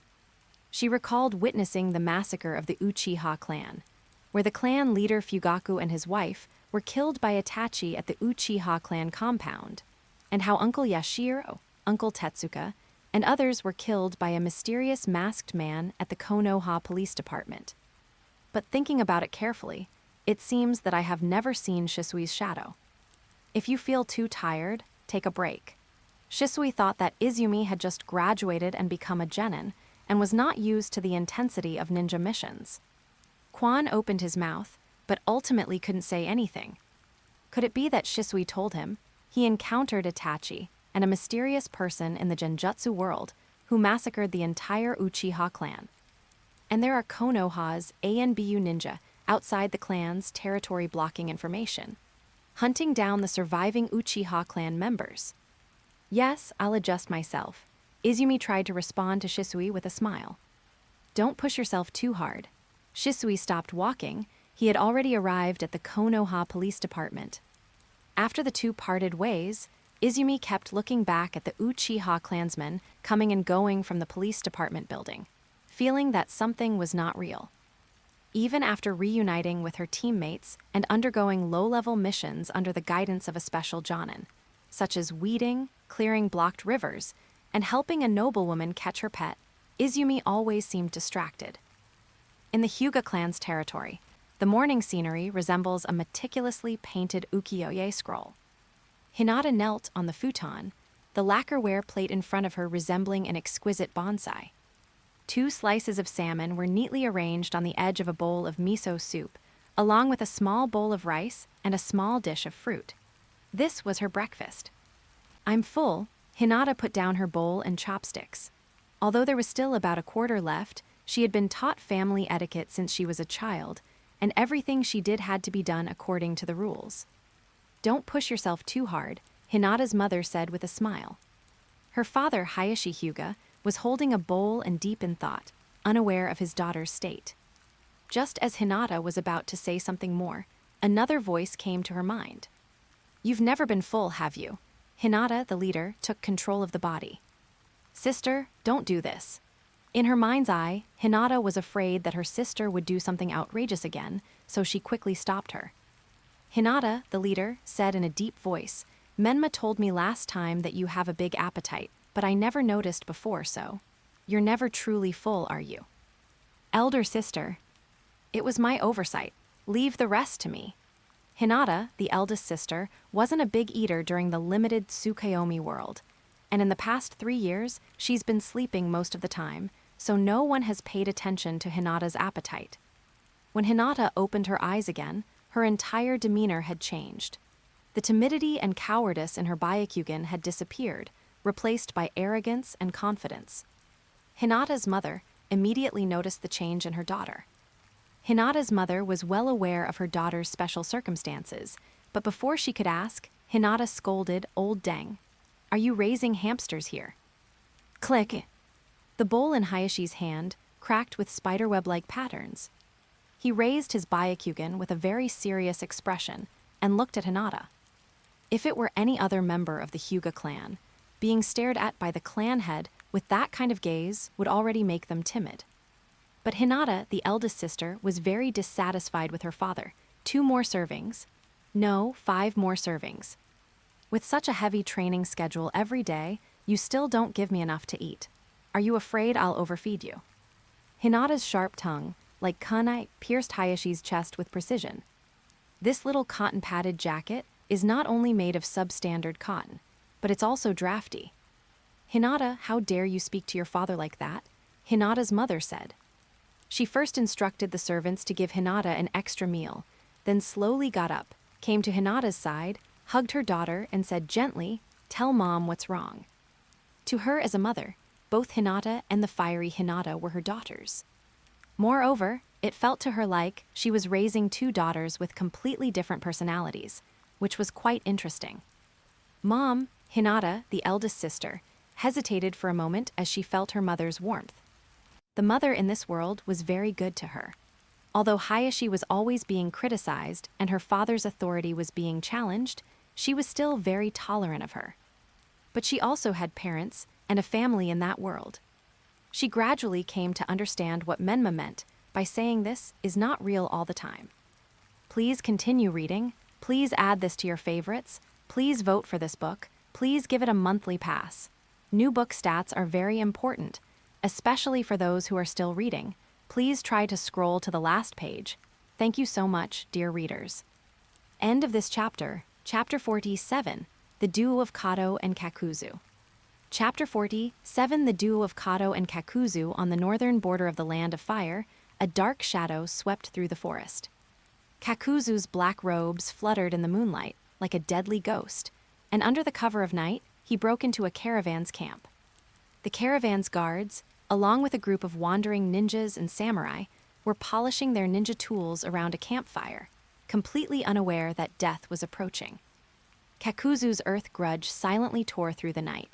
She recalled witnessing the massacre of the Uchiha clan, where the clan leader Fugaku and his wife were killed by Itachi at the Uchiha clan compound, and how Uncle Yashiro, Uncle Tetsuka, and others were killed by a mysterious masked man at the Konoha police department. But thinking about it carefully, it seems that I have never seen Shisui's shadow. If you feel too tired, take a break. Shisui thought that Izumi had just graduated and become a genin, and was not used to the intensity of ninja missions. Quan opened his mouth, but ultimately couldn't say anything. Could it be that Shisui told him he encountered Itachi and a mysterious person in the Genjutsu world who massacred the entire Uchiha clan? And there are Konoha's ANBU ninja outside the clan's territory blocking information, hunting down the surviving Uchiha clan members. Yes, I'll adjust myself. Izumi tried to respond to Shisui with a smile. Don't push yourself too hard. Shisui stopped walking. He had already arrived at the Konoha police department. After the two parted ways, Izumi kept looking back at the Uchiha clansmen coming and going from the police department building, feeling that something was not real. Even after reuniting with her teammates and undergoing low-level missions under the guidance of a special jonin, such as weeding, clearing blocked rivers, and helping a noblewoman catch her pet, Izumi always seemed distracted. In the Hyuga clan's territory, the morning scenery resembles a meticulously painted ukiyo-e scroll. Hinata knelt on the futon, the lacquerware plate in front of her resembling an exquisite bonsai. 2 slices of salmon were neatly arranged on the edge of a bowl of miso soup, along with a small bowl of rice and a small dish of fruit. This was her breakfast. I'm full. Hinata put down her bowl and chopsticks. Although there was still about a quarter left, she had been taught family etiquette since she was a child, and everything she did had to be done according to the rules. Don't push yourself too hard, Hinata's mother said with a smile. Her father, Hayashi Hyuga, was holding a bowl and deep in thought, unaware of his daughter's state. Just as Hinata was about to say something more, another voice came to her mind. You've never been full, have you? Hinata, the leader, took control of the body. Sister, don't do this. In her mind's eye, Hinata was afraid that her sister would do something outrageous again, so she quickly stopped her. Hinata, the leader, said in a deep voice, Menma told me last time that you have a big appetite, but I never noticed before, so you're never truly full, are you? Elder sister. It was my oversight. Leave the rest to me. Hinata, the eldest sister, wasn't a big eater during the Limited Tsukuyomi world, and in the past 3 years, she's been sleeping most of the time, so no one has paid attention to Hinata's appetite. When Hinata opened her eyes again, her entire demeanor had changed. The timidity and cowardice in her Byakugan had disappeared, replaced by arrogance and confidence. Hinata's mother immediately noticed the change in her daughter. Hinata's mother was well aware of her daughter's special circumstances, but before she could ask, Hinata scolded Old Deng. Are you raising hamsters here? Click. The bowl in Hayashi's hand cracked with spiderweb-like patterns. He raised his Byakugan with a very serious expression and looked at Hinata. If it were any other member of the Hyuga clan, being stared at by the clan head with that kind of gaze would already make them timid. But Hinata, the eldest sister, was very dissatisfied with her father. 2 more servings. No, 5 more servings. With such a heavy training schedule every day, you still don't give me enough to eat. Are you afraid I'll overfeed you? Hinata's sharp tongue, like kunai, pierced Hayashi's chest with precision. This little cotton-padded jacket is not only made of substandard cotton, but it's also drafty. Hinata, how dare you speak to your father like that? Hinata's mother said. She first instructed the servants to give Hinata an extra meal, then slowly got up, came to Hinata's side, hugged her daughter, and said gently, "Tell Mom what's wrong." To her as a mother, both Hinata and the fiery Hinata were her daughters. Moreover, it felt to her like she was raising 2 daughters with completely different personalities, which was quite interesting. Mom, Hinata, the eldest sister, hesitated for a moment as she felt her mother's warmth. The mother in this world was very good to her. Although Hayashi was always being criticized and her father's authority was being challenged, she was still very tolerant of her. But she also had parents and a family in that world. She gradually came to understand what Menma meant by saying this is not real all the time. Please continue reading. Please add this to your favorites. Please vote for this book. Please give it a monthly pass. New book stats are very important, especially for those who are still reading. Please try to scroll to the last page. Thank you so much, dear readers. End of this chapter, Chapter 47, The Duo of Kado and Kakuzu. Chapter 47, The Duo of Kado and Kakuzu. On the northern border of the Land of Fire, a dark shadow swept through the forest. Kakuzu's black robes fluttered in the moonlight like a deadly ghost, and under the cover of night, he broke into a caravan's camp. The caravan's guards, along with a group of wandering ninjas and samurai, were polishing their ninja tools around a campfire, completely unaware that death was approaching. Kakuzu's earth grudge silently tore through the night,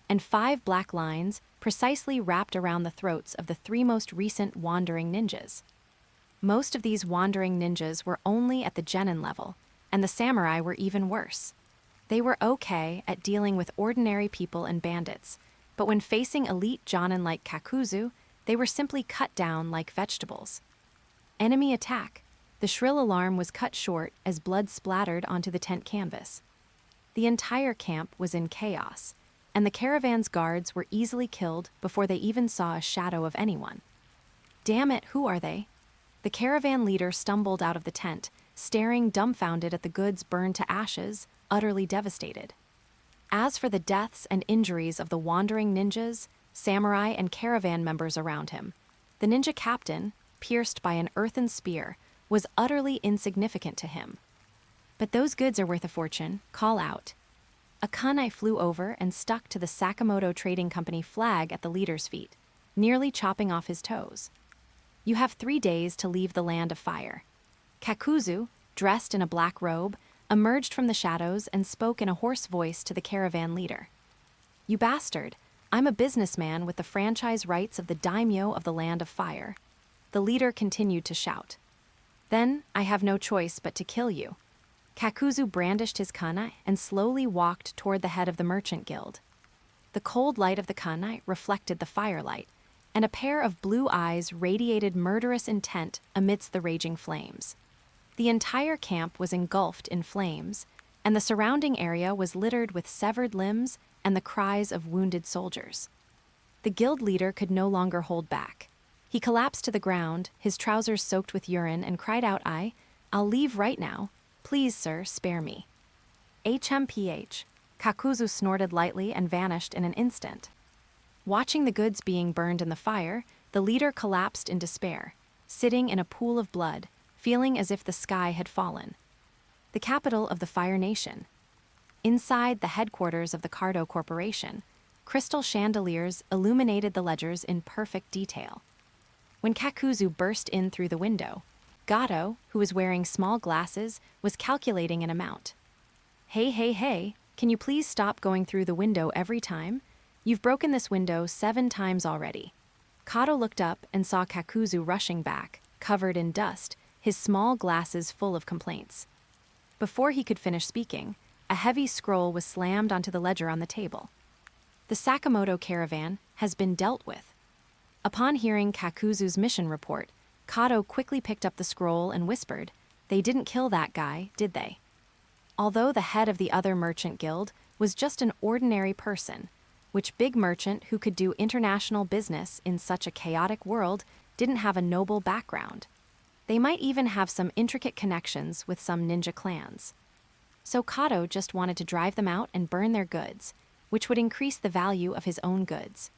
and 5 black lines precisely wrapped around the throats of the 3 most recent wandering ninjas. Most of these wandering ninjas were only at the genin level, and the samurai were even worse. They were okay at dealing with ordinary people and bandits, but when facing elite jonin like Kakuzu, they were simply cut down like vegetables. Enemy attack! The shrill alarm was cut short as blood splattered onto the tent canvas. The entire camp was in chaos, and the caravan's guards were easily killed before they even saw a shadow of anyone. Damn it, who are they? The caravan leader stumbled out of the tent, staring dumbfounded at the goods burned to ashes, utterly devastated. As for the deaths and injuries of the wandering ninjas, samurai, and caravan members around him, the ninja captain, pierced by an earthen spear, was utterly insignificant to him. But those goods are worth a fortune. Call out. A kunai flew over and stuck to the Sakamoto Trading Company flag at the leader's feet, nearly chopping off his toes. You have 3 days to leave the Land of Fire. Kakuzu, dressed in a black robe, emerged from the shadows and spoke in a hoarse voice to the caravan leader. You bastard, I'm a businessman with the franchise rights of the daimyo of the Land of Fire. The leader continued to shout. Then I have no choice but to kill you. Kakuzu brandished his kunai and slowly walked toward the head of the merchant guild. The cold light of the kunai reflected the firelight, and a pair of blue eyes radiated murderous intent amidst the raging flames. The entire camp was engulfed in flames, and the surrounding area was littered with severed limbs and the cries of wounded soldiers. The guild leader could no longer hold back. He collapsed to the ground, his trousers soaked with urine, and cried out, I'll leave right now. Please, sir, spare me. HMPH. Kakuzu snorted lightly and vanished in an instant. Watching the goods being burned in the fire, the leader collapsed in despair, sitting in a pool of blood, feeling as if the sky had fallen. The capital of the Fire Nation. Inside the headquarters of the Kado Corporation, crystal chandeliers illuminated the ledgers in perfect detail. When Kakuzu burst in through the window, Kado, who was wearing small glasses, was calculating an amount. Hey, can you please stop going through the window every time? You've broken this window 7 times already. Kado looked up and saw Kakuzu rushing back, covered in dust, his small glasses full of complaints. Before he could finish speaking, a heavy scroll was slammed onto the ledger on the table. The Sakamoto caravan has been dealt with. Upon hearing Kakuzu's mission report, Kado quickly picked up the scroll and whispered, They didn't kill that guy, did they? Although the head of the other merchant guild was just an ordinary person, which big merchant who could do international business in such a chaotic world didn't have a noble background. They might even have some intricate connections with some ninja clans. So Kado just wanted to drive them out and burn their goods, which would increase the value of his own goods.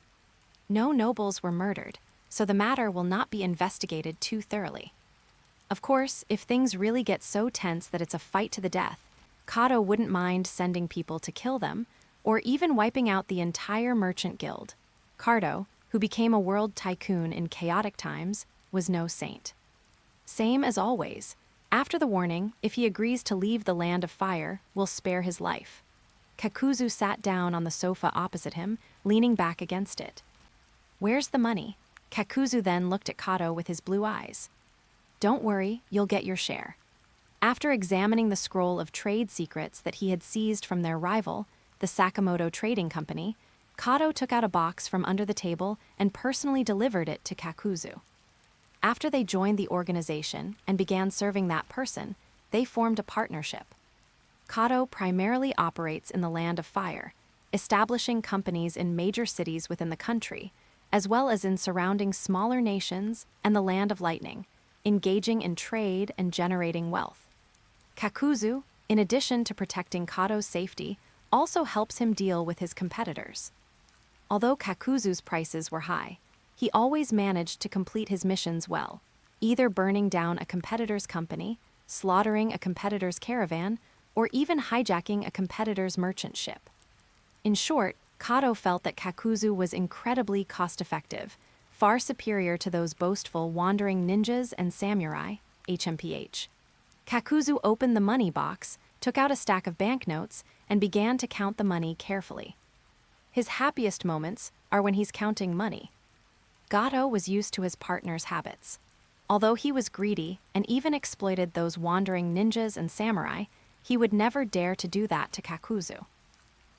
No nobles were murdered, so the matter will not be investigated too thoroughly. Of course, if things really get so tense that it's a fight to the death, Kado wouldn't mind sending people to kill them, or even wiping out the entire merchant guild. Kado, who became a world tycoon in chaotic times, was no saint. Same as always, after the warning, if he agrees to leave the Land of Fire, we'll spare his life. Kakuzu sat down on the sofa opposite him, leaning back against it. Where's the money? Kakuzu then looked at Kado with his blue eyes. Don't worry, you'll get your share. After examining the scroll of trade secrets that he had seized from their rival, the Sakamoto Trading Company, Kado took out a box from under the table and personally delivered it to Kakuzu. After they joined the organization and began serving that person, they formed a partnership. Kado primarily operates in the Land of Fire, establishing companies in major cities within the country, as well as in surrounding smaller nations and the Land of Lightning, engaging in trade and generating wealth. Kakuzu, in addition to protecting Kado's safety, also helps him deal with his competitors. Although Kakuzu's prices were high, he always managed to complete his missions well, either burning down a competitor's company, slaughtering a competitor's caravan, or even hijacking a competitor's merchant ship. In short, Kado felt that Kakuzu was incredibly cost-effective, far superior to those boastful wandering ninjas and samurai, HMPH. Kakuzu opened the money box, took out a stack of banknotes, and began to count the money carefully. His happiest moments are when he's counting money. Kado was used to his partner's habits. Although he was greedy and even exploited those wandering ninjas and samurai, he would never dare to do that to Kakuzu.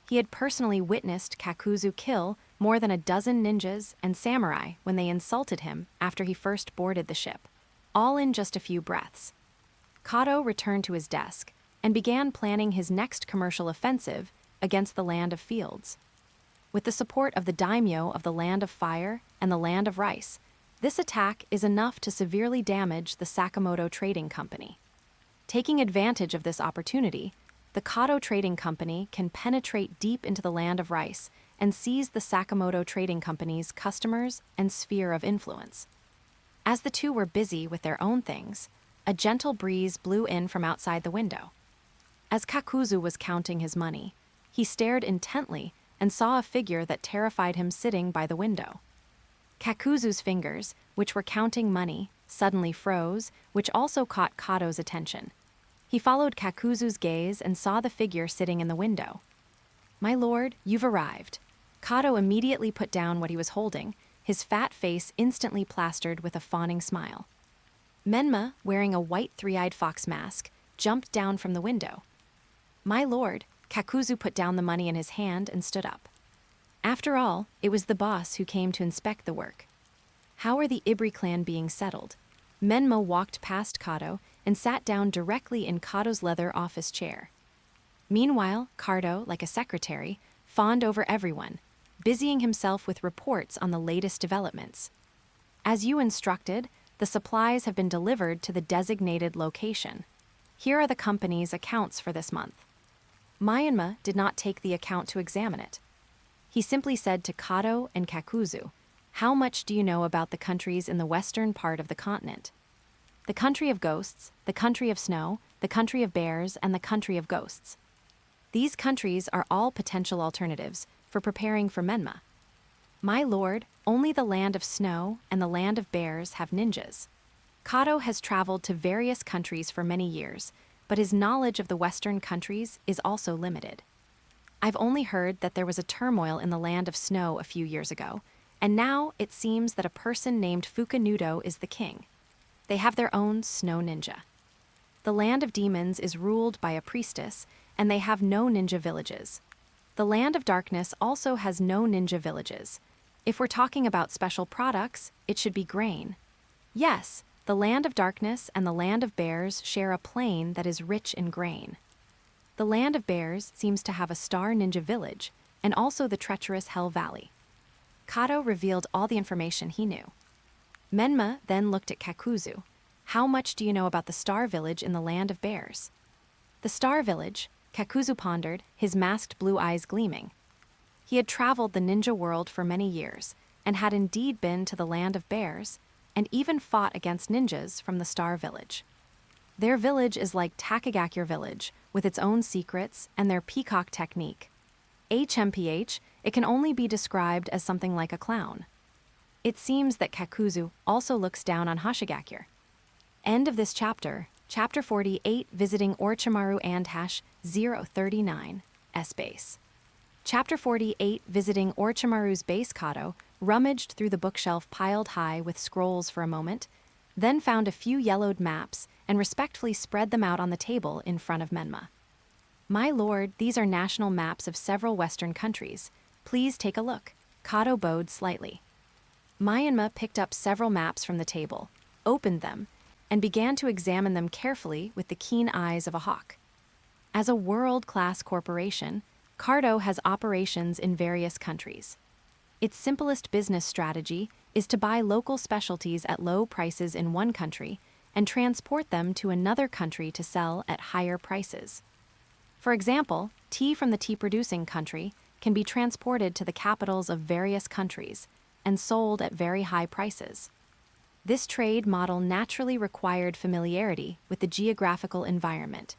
He had personally witnessed Kakuzu kill more than a dozen ninjas and samurai when they insulted him after he first boarded the ship, all in just a few breaths. Kado returned to his desk and began planning his next commercial offensive against the Land of Fields. With the support of the daimyo of the Land of Fire and the Land of Rice, this attack is enough to severely damage the Sakamoto Trading Company. Taking advantage of this opportunity, the Kado Trading Company can penetrate deep into the Land of Rice and seize the Sakamoto Trading Company's customers and sphere of influence. As the two were busy with their own things, a gentle breeze blew in from outside the window. As Kakuzu was counting his money, he stared intently and saw a figure that terrified him sitting by the window. Kakuzu's fingers, which were counting money, suddenly froze, which also caught Kado's attention. He followed Kakuzu's gaze and saw the figure sitting in the window. "My lord, you've arrived." Kado immediately put down what he was holding, his fat face instantly plastered with a fawning smile. Menma, wearing a white three-eyed fox mask, jumped down from the window. "My lord," Kakuzu put down the money in his hand and stood up. After all, it was the boss who came to inspect the work. "How are the Ibri clan being settled?" Menma walked past Kado and sat down directly in Kado's leather office chair. Meanwhile, Kado, like a secretary, fawned over everyone, busying himself with reports on the latest developments. "As you instructed, the supplies have been delivered to the designated location. Here are the company's accounts for this month." Menma did not take the account to examine it. He simply said to Kado and Kakuzu, "How much do you know about the countries in the western part of the continent? The country of ghosts, the country of snow, the country of bears, and the country of ghosts. These countries are all potential alternatives for preparing for Menma. My lord, only the land of snow and the land of bears have ninjas." Kado has traveled to various countries for many years, but his knowledge of the Western countries is also limited. "I've only heard that there was a turmoil in the land of snow a few years ago, and now it seems that a person named Fukanudo is the king. They have their own snow ninja. The land of demons is ruled by a priestess, and they have no ninja villages. The land of darkness also has no ninja villages. If we're talking about special products, it should be grain. Yes, the land of darkness and the land of bears share a plain that is rich in grain. The land of bears seems to have a star ninja village, and also the treacherous Hell Valley." Kado revealed all the information he knew. Menma then looked at Kakuzu. "How much do you know about the star village in the land of bears?" "The star village," Kakuzu pondered, his masked blue eyes gleaming. He had traveled the ninja world for many years, and had indeed been to the land of bears, and even fought against ninjas from the Star Village. Their village is like Takagakure Village, with its own secrets and their peacock technique. HMPH, it can only be described as something like a clown. It seems that Kakuzu also looks down on Hoshigakure. End of this chapter, Chapter 48, Visiting Orochimaru and -039, S-Base. Chapter 48, Visiting Orochimaru's base Kado, rummaged through the bookshelf piled high with scrolls for a moment, then found a few yellowed maps and respectfully spread them out on the table in front of Menma. My lord, these are national maps of several Western countries. Please take a look. Kado bowed slightly. Menma picked up several maps from the table, opened them, and began to examine them carefully with the keen eyes of a hawk. As a world-class corporation, Kado has operations in various countries. Its simplest business strategy is to buy local specialties at low prices in one country and transport them to another country to sell at higher prices. For example, tea from the tea-producing country can be transported to the capitals of various countries and sold at very high prices. This trade model naturally required familiarity with the geographical environment.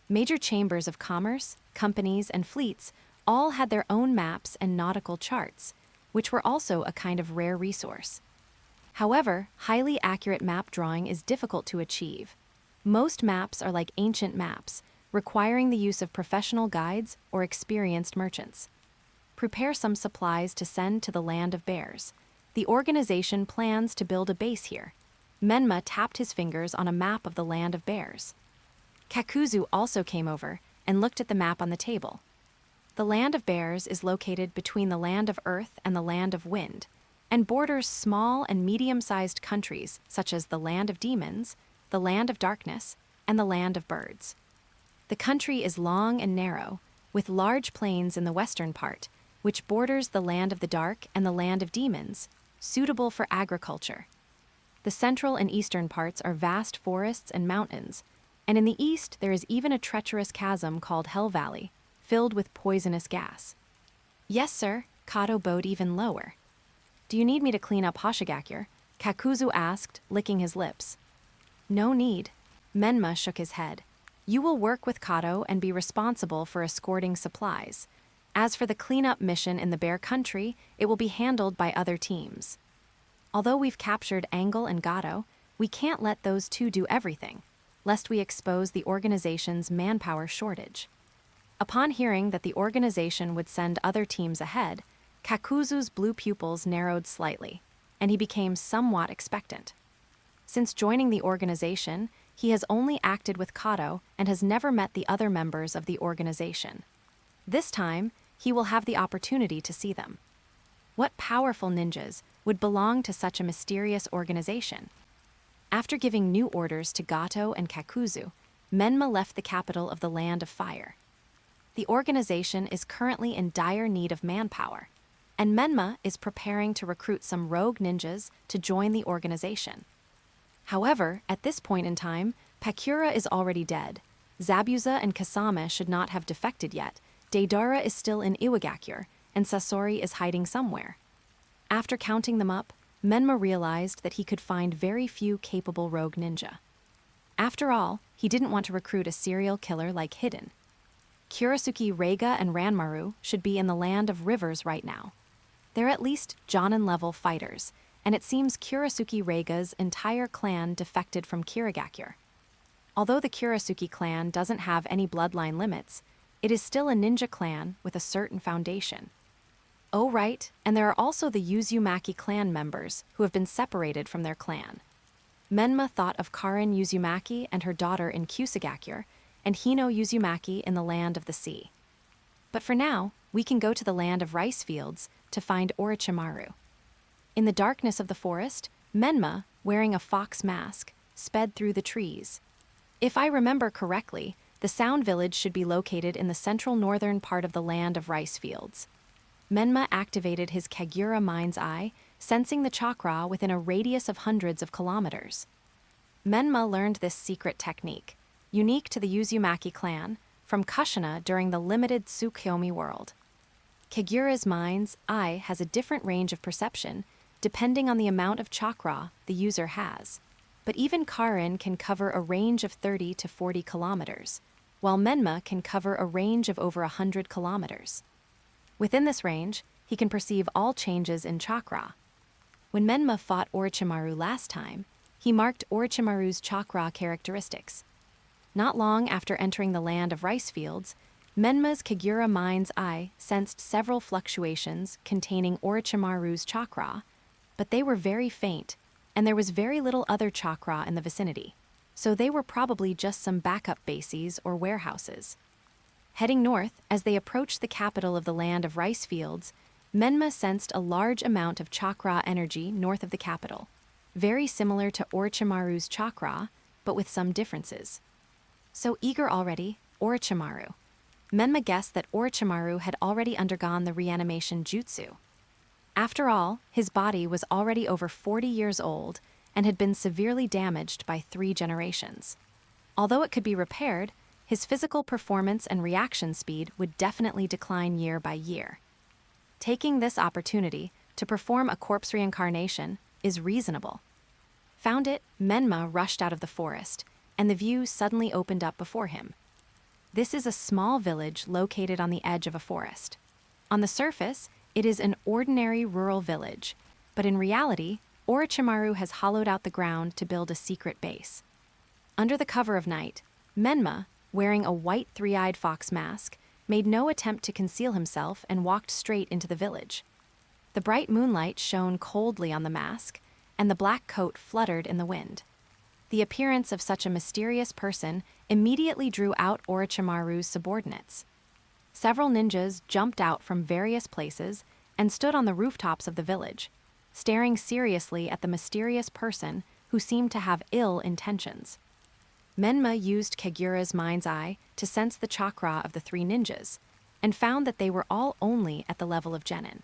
Major chambers of commerce, companies, and fleets all had their own maps and nautical charts, which were also a kind of rare resource. However, highly accurate map drawing is difficult to achieve. Most maps are like ancient maps, requiring the use of professional guides or experienced merchants. Prepare some supplies to send to the Land of Bears. The organization plans to build a base here. Menma tapped his fingers on a map of the Land of Bears. Kakuzu also came over and looked at the map on the table. The Land of Bears is located between the Land of Earth and the Land of Wind, and borders small and medium-sized countries such as the Land of Demons, the Land of Darkness, and the Land of Birds. The country is long and narrow, with large plains in the western part, which borders the Land of the Dark and the Land of Demons, suitable for agriculture. The central and eastern parts are vast forests and mountains, and in the east there is even a treacherous chasm called Hell Valley, filled with poisonous gas. Yes, sir, Kado bowed even lower. Do you need me to clean up Kusagakure? Kakuzu asked, licking his lips. No need. Menma shook his head. You will work with Kado and be responsible for escorting supplies. As for the cleanup mission in the Bear Country, it will be handled by other teams. Although we've captured Angle and Kado, we can't let those two do everything, lest we expose the organization's manpower shortage. Upon hearing that the organization would send other teams ahead, Kakuzu's blue pupils narrowed slightly, and he became somewhat expectant. Since joining the organization, he has only acted with Kado and has never met the other members of the organization. This time, he will have the opportunity to see them. What powerful ninjas would belong to such a mysterious organization? After giving new orders to Gato and Kakuzu, Menma left the capital of the Land of Fire. The organization is currently in dire need of manpower, and Menma is preparing to recruit some rogue ninjas to join the organization. However, at this point in time, Pakura is already dead. Zabuza and Kasame should not have defected yet. Deidara is still in Iwagakure, and Sasori is hiding somewhere. After counting them up, Menma realized that he could find very few capable rogue ninja. After all, he didn't want to recruit a serial killer like Hidden. Kurasuke Reiga and Ranmaru should be in the Land of Rivers right now. They're at least Jonin-level fighters, and it seems Kurasuke Reiga's entire clan defected from Kirigakure. Although the Kurasuke clan doesn't have any bloodline limits, it is still a ninja clan with a certain foundation. Oh right, and there are also the Uzumaki clan members who have been separated from their clan. Menma thought of Karin Uzumaki and her daughter in Kusagakure, and Hino Uzumaki in the Land of the Sea. But for now, we can go to the Land of Rice Fields to find Orochimaru. In the darkness of the forest, Menma, wearing a fox mask, sped through the trees. If I remember correctly, the Sound Village should be located in the central northern part of the Land of Rice Fields. Menma activated his Kagura mind's eye, sensing the chakra within a radius of hundreds of kilometers. Menma learned this secret technique, unique to the Uzumaki clan, from Kushina during the Limited Tsukuyomi World. Kagura's mind's eye has a different range of perception, depending on the amount of chakra the user has. But even Karin can cover a range of 30 to 40 kilometers, while Menma can cover a range of over 100 kilometers. Within this range, he can perceive all changes in chakra. When Menma fought Orochimaru last time, he marked Orochimaru's chakra characteristics. Not long after entering the Land of Rice Fields, Menma's Kagura mind's eye sensed several fluctuations containing Orochimaru's chakra, but they were very faint, and there was very little other chakra in the vicinity, so they were probably just some backup bases or warehouses. Heading north, as they approached the capital of the land of rice fields, Menma sensed a large amount of chakra energy north of the capital, very similar to Orochimaru's chakra, but with some differences. So eager already, Orochimaru. Menma guessed that Orochimaru had already undergone the reanimation jutsu. After all, his body was already over 40 years old and had been severely damaged by 3 generations. Although it could be repaired, his physical performance and reaction speed would definitely decline year by year. Taking this opportunity to perform a corpse reincarnation is reasonable. Found it, Menma rushed out of the forest, and the view suddenly opened up before him. This is a small village located on the edge of a forest. On the surface, it is an ordinary rural village, but in reality, Orochimaru has hollowed out the ground to build a secret base. Under the cover of night, Menma, wearing a white three-eyed fox mask, made no attempt to conceal himself and walked straight into the village. The bright moonlight shone coldly on the mask, and the black coat fluttered in the wind. The appearance of such a mysterious person immediately drew out Orochimaru's subordinates. Several ninjas jumped out from various places and stood on the rooftops of the village, staring seriously at the mysterious person who seemed to have ill intentions. Menma used Kagura's mind's eye to sense the chakra of the 3 ninjas, and found that they were all only at the level of genin.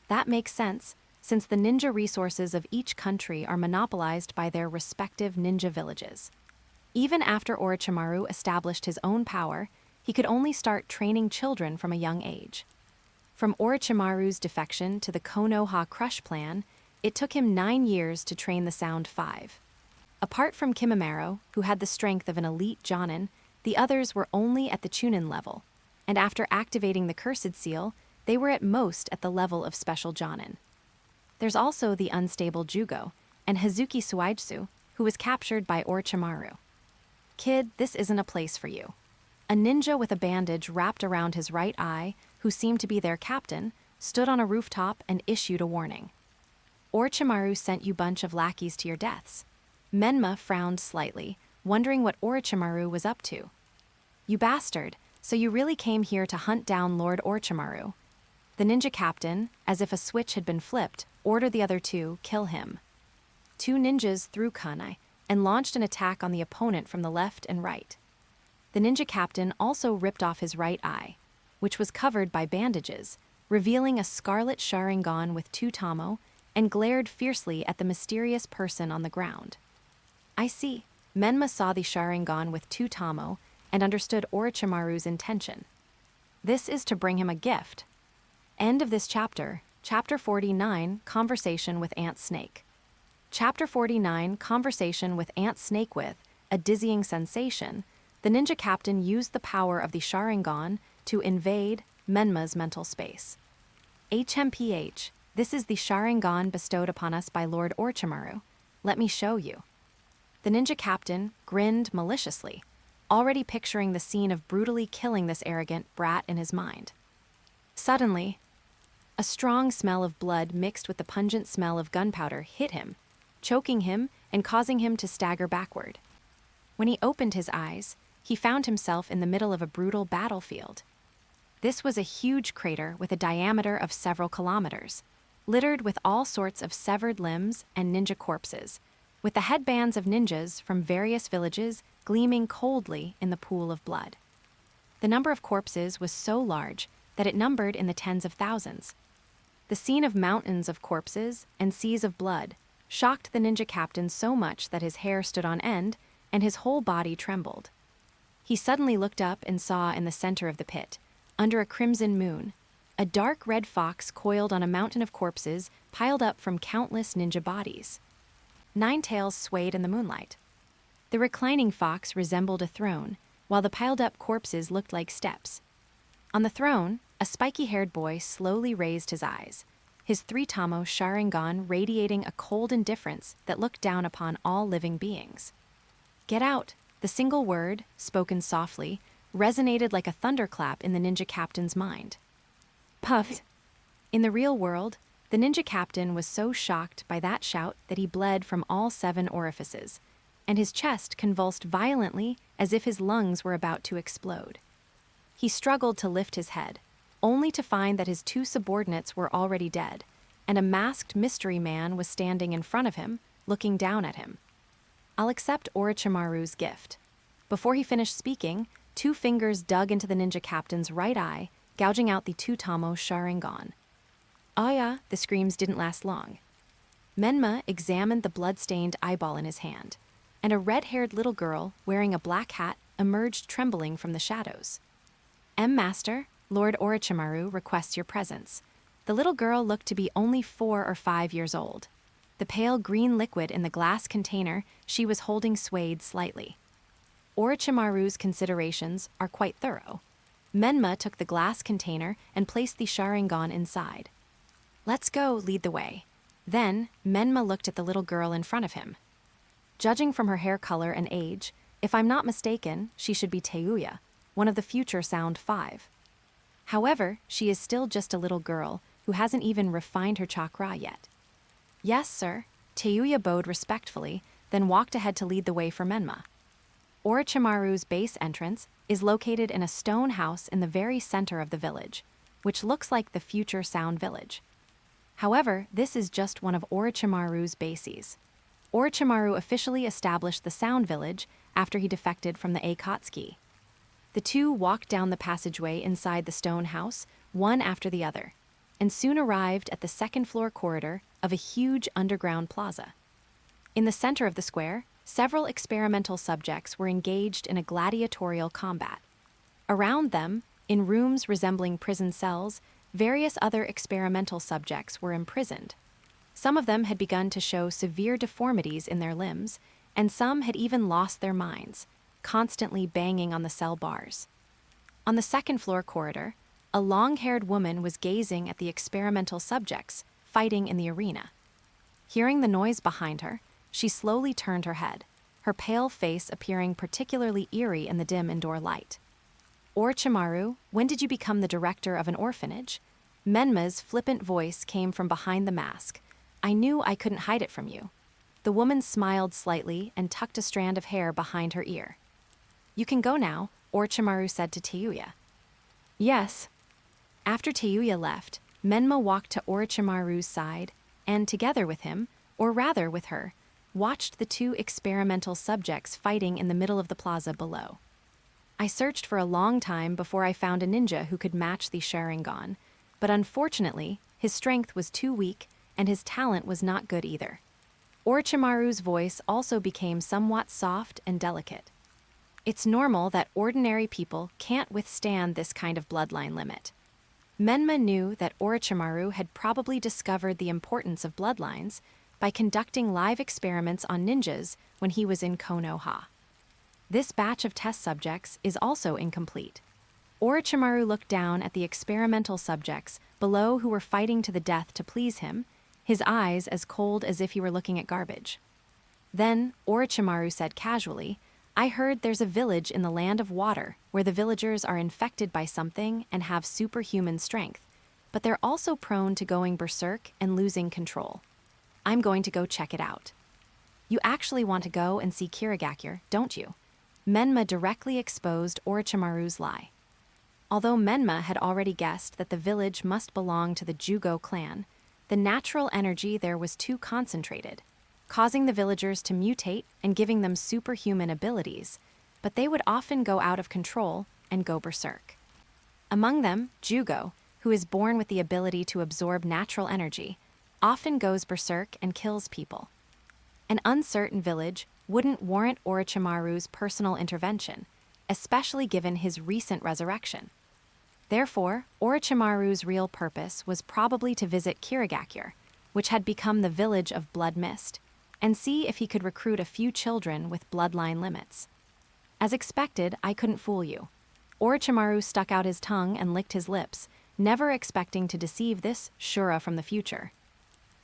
That makes sense, since the ninja resources of each country are monopolized by their respective ninja villages. Even after Orochimaru established his own power, he could only start training children from a young age. From Orochimaru's defection to the Konoha crush plan, it took him 9 years to train the Sound 5. Apart from Kimimaro, who had the strength of an elite Jonin, the others were only at the Chunin level, and after activating the Cursed Seal, they were at most at the level of Special Jonin. There's also the unstable Jugo, and Hazuki Suijutsu, who was captured by Orochimaru. Kid, this isn't a place for you. A ninja with a bandage wrapped around his right eye, who seemed to be their captain, stood on a rooftop and issued a warning. Orochimaru sent you bunch of lackeys to your deaths. Menma frowned slightly, wondering what Orochimaru was up to. You bastard, so you really came here to hunt down Lord Orochimaru. The ninja captain, as if a switch had been flipped, ordered the other 2 kill him. 2 ninjas threw kunai and launched an attack on the opponent from the left and right. The ninja captain also ripped off his right eye, which was covered by bandages, revealing a scarlet Sharingan with 2 tamo, and glared fiercely at the mysterious person on the ground. I see. Menma saw the Sharingan with 2 tamo and understood Orochimaru's intention. This is to bring him a gift. End of this chapter. Chapter 49, Conversation with Ant Snake. Chapter 49, Conversation with Ant Snake. With a dizzying sensation, the ninja captain used the power of the Sharingan to invade Menma's mental space. HMPH, this is the Sharingan bestowed upon us by Lord Orochimaru. Let me show you. The ninja captain grinned maliciously, already picturing the scene of brutally killing this arrogant brat in his mind. Suddenly, a strong smell of blood mixed with the pungent smell of gunpowder hit him, choking him and causing him to stagger backward. When he opened his eyes, he found himself in the middle of a brutal battlefield. This was a huge crater with a diameter of several kilometers, littered with all sorts of severed limbs and ninja corpses, with the headbands of ninjas from various villages gleaming coldly in the pool of blood. The number of corpses was so large that it numbered in the tens of thousands. The scene of mountains of corpses and seas of blood shocked the ninja captain so much that his hair stood on end and his whole body trembled. He suddenly looked up and saw in the center of the pit, under a crimson moon, a dark red fox coiled on a mountain of corpses piled up from countless ninja bodies. 9 tails swayed in the moonlight. The reclining fox resembled a throne, while the piled-up corpses looked like steps. On the throne, a spiky-haired boy slowly raised his eyes, his 3 tamo Sharingan radiating a cold indifference that looked down upon all living beings. Get out! The single word, spoken softly, resonated like a thunderclap in the ninja captain's mind. Puffed! In the real world, the ninja captain was so shocked by that shout that he bled from all 7 orifices, and his chest convulsed violently as if his lungs were about to explode. He struggled to lift his head, only to find that his two subordinates were already dead, and a masked mystery man was standing in front of him, looking down at him. I'll accept Orochimaru's gift. Before he finished speaking, two fingers dug into the ninja captain's right eye, gouging out the Tutamo Sharingan. Oh yeah, the screams didn't last long. Menma examined the blood-stained eyeball in his hand, and a red-haired little girl wearing a black hat emerged trembling from the shadows. Master, Lord Orochimaru requests your presence. The little girl looked to be only 4 or 5 years old. The pale green liquid in the glass container she was holding swayed slightly. Orochimaru's considerations are quite thorough. Menma took the glass container and placed the Sharingan inside. Let's go, lead the way. Then, Menma looked at the little girl in front of him. Judging from her hair color and age, if I'm not mistaken, she should be Teuya, one of the future Sound 5. However, she is still just a little girl who hasn't even refined her chakra yet. Yes, sir, Teuya bowed respectfully, then walked ahead to lead the way for Menma. Orochimaru's base entrance is located in a stone house in the very center of the village, which looks like the future Sound Village. However, this is just one of Orochimaru's bases. Orochimaru officially established the Sound Village after he defected from the Akatsuki. The two walked down the passageway inside the stone house, one after the other, and soon arrived at the second-floor corridor of a huge underground plaza. In the center of the square, several experimental subjects were engaged in a gladiatorial combat. Around them, in rooms resembling prison cells, various other experimental subjects were imprisoned. Some of them had begun to show severe deformities in their limbs, and some had even lost their minds, constantly banging on the cell bars. On the second-floor corridor, a long-haired woman was gazing at the experimental subjects fighting in the arena. Hearing the noise behind her, she slowly turned her head, her pale face appearing particularly eerie in the dim indoor light. Orochimaru, when did you become the director of an orphanage? Menma's flippant voice came from behind the mask. I knew I couldn't hide it from you. The woman smiled slightly and tucked a strand of hair behind her ear. You can go now, Orochimaru said to Teuya. Yes. After Teuya left, Menma walked to Orochimaru's side and, together with him, or rather with her, watched the two experimental subjects fighting in the middle of the plaza below. I searched for a long time before I found a ninja who could match the Sharingan, but unfortunately, his strength was too weak and his talent was not good either. Orochimaru's voice also became somewhat soft and delicate. It's normal that ordinary people can't withstand this kind of bloodline limit. Menma knew that Orochimaru had probably discovered the importance of bloodlines by conducting live experiments on ninjas when he was in Konoha. This batch of test subjects is also incomplete. Orochimaru looked down at the experimental subjects below who were fighting to the death to please him, his eyes as cold as if he were looking at garbage. Then Orochimaru said casually, I heard there's a village in the land of water where the villagers are infected by something and have superhuman strength, but they're also prone to going berserk and losing control. I'm going to go check it out. You actually want to go and see Kusagakure, don't you? Menma directly exposed Orochimaru's lie. Although Menma had already guessed that the village must belong to the Jugo clan, the natural energy there was too concentrated, causing the villagers to mutate and giving them superhuman abilities, but they would often go out of control and go berserk. Among them, Jugo, who is born with the ability to absorb natural energy, often goes berserk and kills people. An uncertain village wouldn't warrant Orochimaru's personal intervention, especially given his recent resurrection. Therefore, Orochimaru's real purpose was probably to visit Kusagakure, which had become the village of Blood Mist, and see if he could recruit a few children with bloodline limits. As expected, I couldn't fool you. Orochimaru stuck out his tongue and licked his lips, never expecting to deceive this Shura from the future.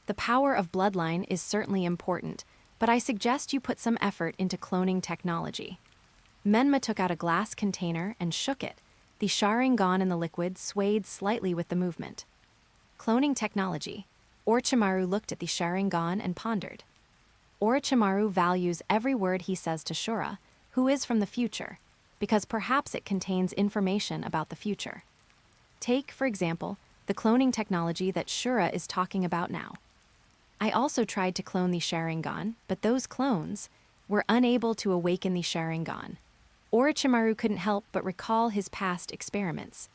The power of bloodline is certainly important, but I suggest you put some effort into cloning technology. Menma took out a glass container and shook it. The Sharingan in the liquid swayed slightly with the movement. Cloning technology. Orochimaru looked at the Sharingan and pondered. Orochimaru values every word he says to Shura, who is from the future, because perhaps it contains information about the future. Take, for example, the cloning technology that Shura is talking about now. I also tried to clone the Sharingan, but those clones were unable to awaken the Sharingan. Orochimaru couldn't help but recall his past experiments.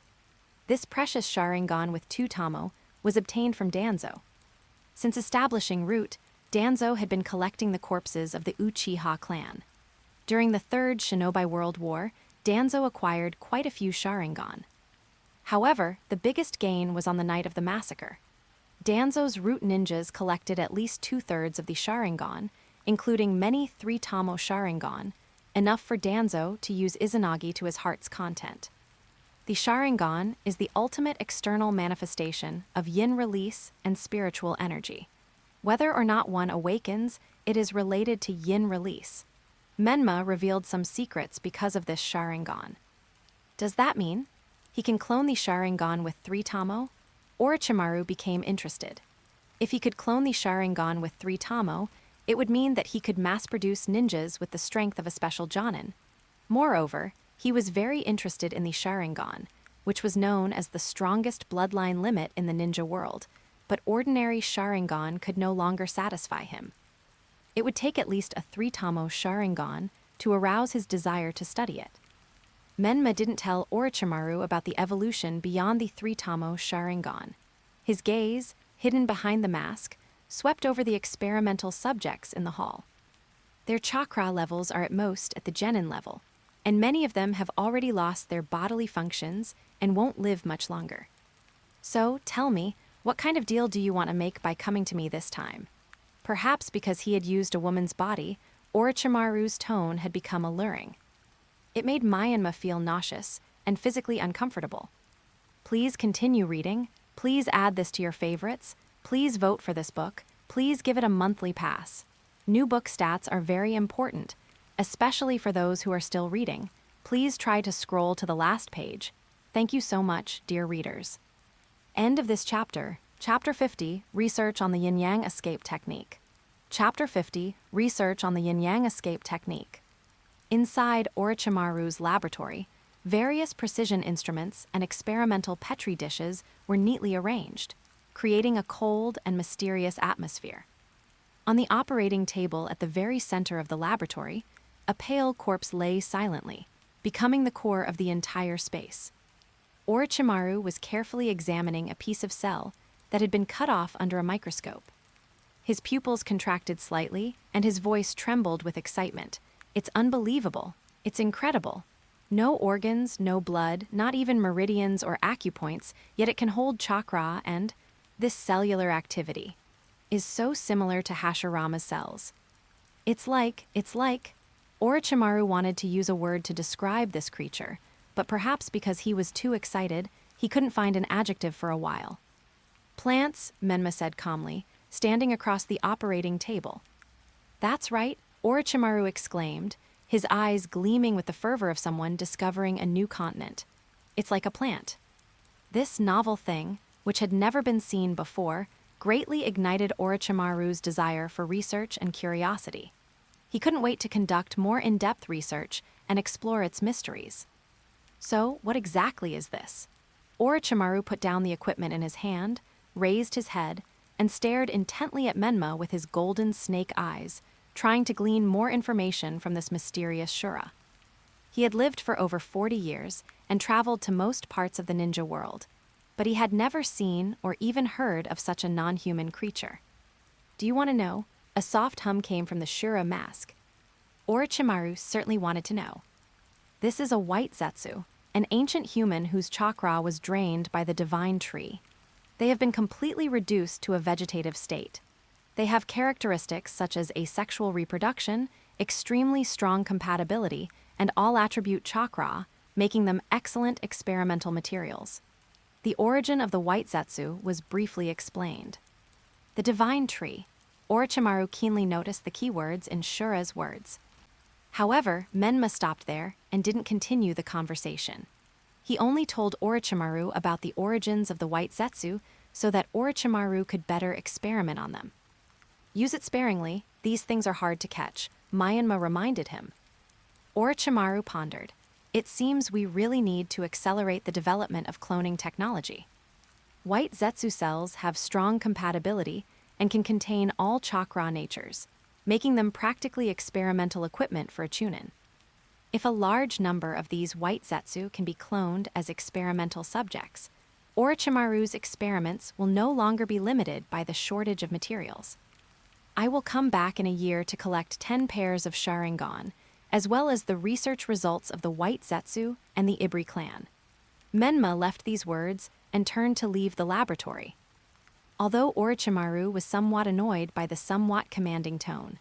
This precious Sharingan with 2 Tamo was obtained from Danzo. Since establishing Root, Danzo had been collecting the corpses of the Uchiha clan. During the Third Shinobi World War, Danzo acquired quite a few Sharingan. However, the biggest gain was on the night of the massacre. Danzo's Root ninjas collected at least 2/3 of the Sharingan, including many 3 Tamo Sharingan, enough for Danzo to use Izanagi to his heart's content. The Sharingan is the ultimate external manifestation of yin release and spiritual energy. Whether or not one awakens, it is related to yin release. Menma revealed some secrets because of this Sharingan. Does that mean he can clone the Sharingan with 3 Tamo? Orochimaru became interested. If he could clone the Sharingan with 3 Tamo, it would mean that he could mass-produce ninjas with the strength of a special Jonin. Moreover, he was very interested in the Sharingan, which was known as the strongest bloodline limit in the ninja world, but ordinary Sharingan could no longer satisfy him. It would take at least a 3 Tamo Sharingan to arouse his desire to study it. Menma didn't tell Orochimaru about the evolution beyond the 3 Tamo Sharingan. His gaze, hidden behind the mask, swept over the experimental subjects in the hall. Their chakra levels are at most at the genin level, and many of them have already lost their bodily functions and won't live much longer. So, tell me, what kind of deal do you want to make by coming to me this time? Perhaps because he had used a woman's body, Orochimaru's tone had become alluring. It made Menma feel nauseous and physically uncomfortable. Please continue reading. Please add this to your favorites. Please vote for this book. Please give it a monthly pass. New book stats are very important, especially for those who are still reading. Please try to scroll to the last page. Thank you so much, dear readers. End of this chapter. Chapter 50, Research on the Yin-Yang Escape Technique. Chapter 50, Research on the Yin-Yang Escape Technique. Inside Orochimaru's laboratory, various precision instruments and experimental Petri dishes were neatly arranged, creating a cold and mysterious atmosphere. On the operating table at the very center of the laboratory, a pale corpse lay silently, becoming the core of the entire space. Orochimaru was carefully examining a piece of cell that had been cut off under a microscope. His pupils contracted slightly, and his voice trembled with excitement. It's unbelievable. It's incredible. No organs, no blood, not even meridians or acupoints, yet it can hold chakra, and this cellular activity is so similar to Hashirama's cells. It's like, Orochimaru wanted to use a word to describe this creature, but perhaps because he was too excited, he couldn't find an adjective for a while. Plants, Menma said calmly, standing across the operating table. That's right, Orochimaru exclaimed, his eyes gleaming with the fervor of someone discovering a new continent. It's like a plant. This novel thing, which had never been seen before, greatly ignited Orochimaru's desire for research and curiosity. He couldn't wait to conduct more in-depth research and explore its mysteries. So, what exactly is this? Orochimaru put down the equipment in his hand, raised his head, and stared intently at Menma with his golden snake eyes, trying to glean more information from this mysterious Shura. He had lived for over 40 years and traveled to most parts of the ninja world, but he had never seen or even heard of such a non-human creature. Do you want to know? A soft hum came from the Shura mask. Orochimaru certainly wanted to know. This is a white Zetsu, an ancient human whose chakra was drained by the divine tree. They have been completely reduced to a vegetative state. They have characteristics such as asexual reproduction, extremely strong compatibility, and all-attribute chakra, making them excellent experimental materials. The origin of the white Zetsu was briefly explained. The divine tree. Orochimaru keenly noticed the keywords in Shura's words. However, Menma stopped there and didn't continue the conversation. He only told Orochimaru about the origins of the white Zetsu so that Orochimaru could better experiment on them. Use it sparingly, these things are hard to catch, Menma reminded him. Orochimaru pondered. It seems we really need to accelerate the development of cloning technology. White Zetsu cells have strong compatibility and can contain all chakra natures, making them practically experimental equipment for a Chunin. If a large number of these white Zetsu can be cloned as experimental subjects, Orochimaru's experiments will no longer be limited by the shortage of materials. I will come back in a year to collect 10 pairs of Sharingan, as well as the research results of the White Zetsu and the Ibri clan. Menma left these words and turned to leave the laboratory. Although Orochimaru was somewhat annoyed by the somewhat commanding tone,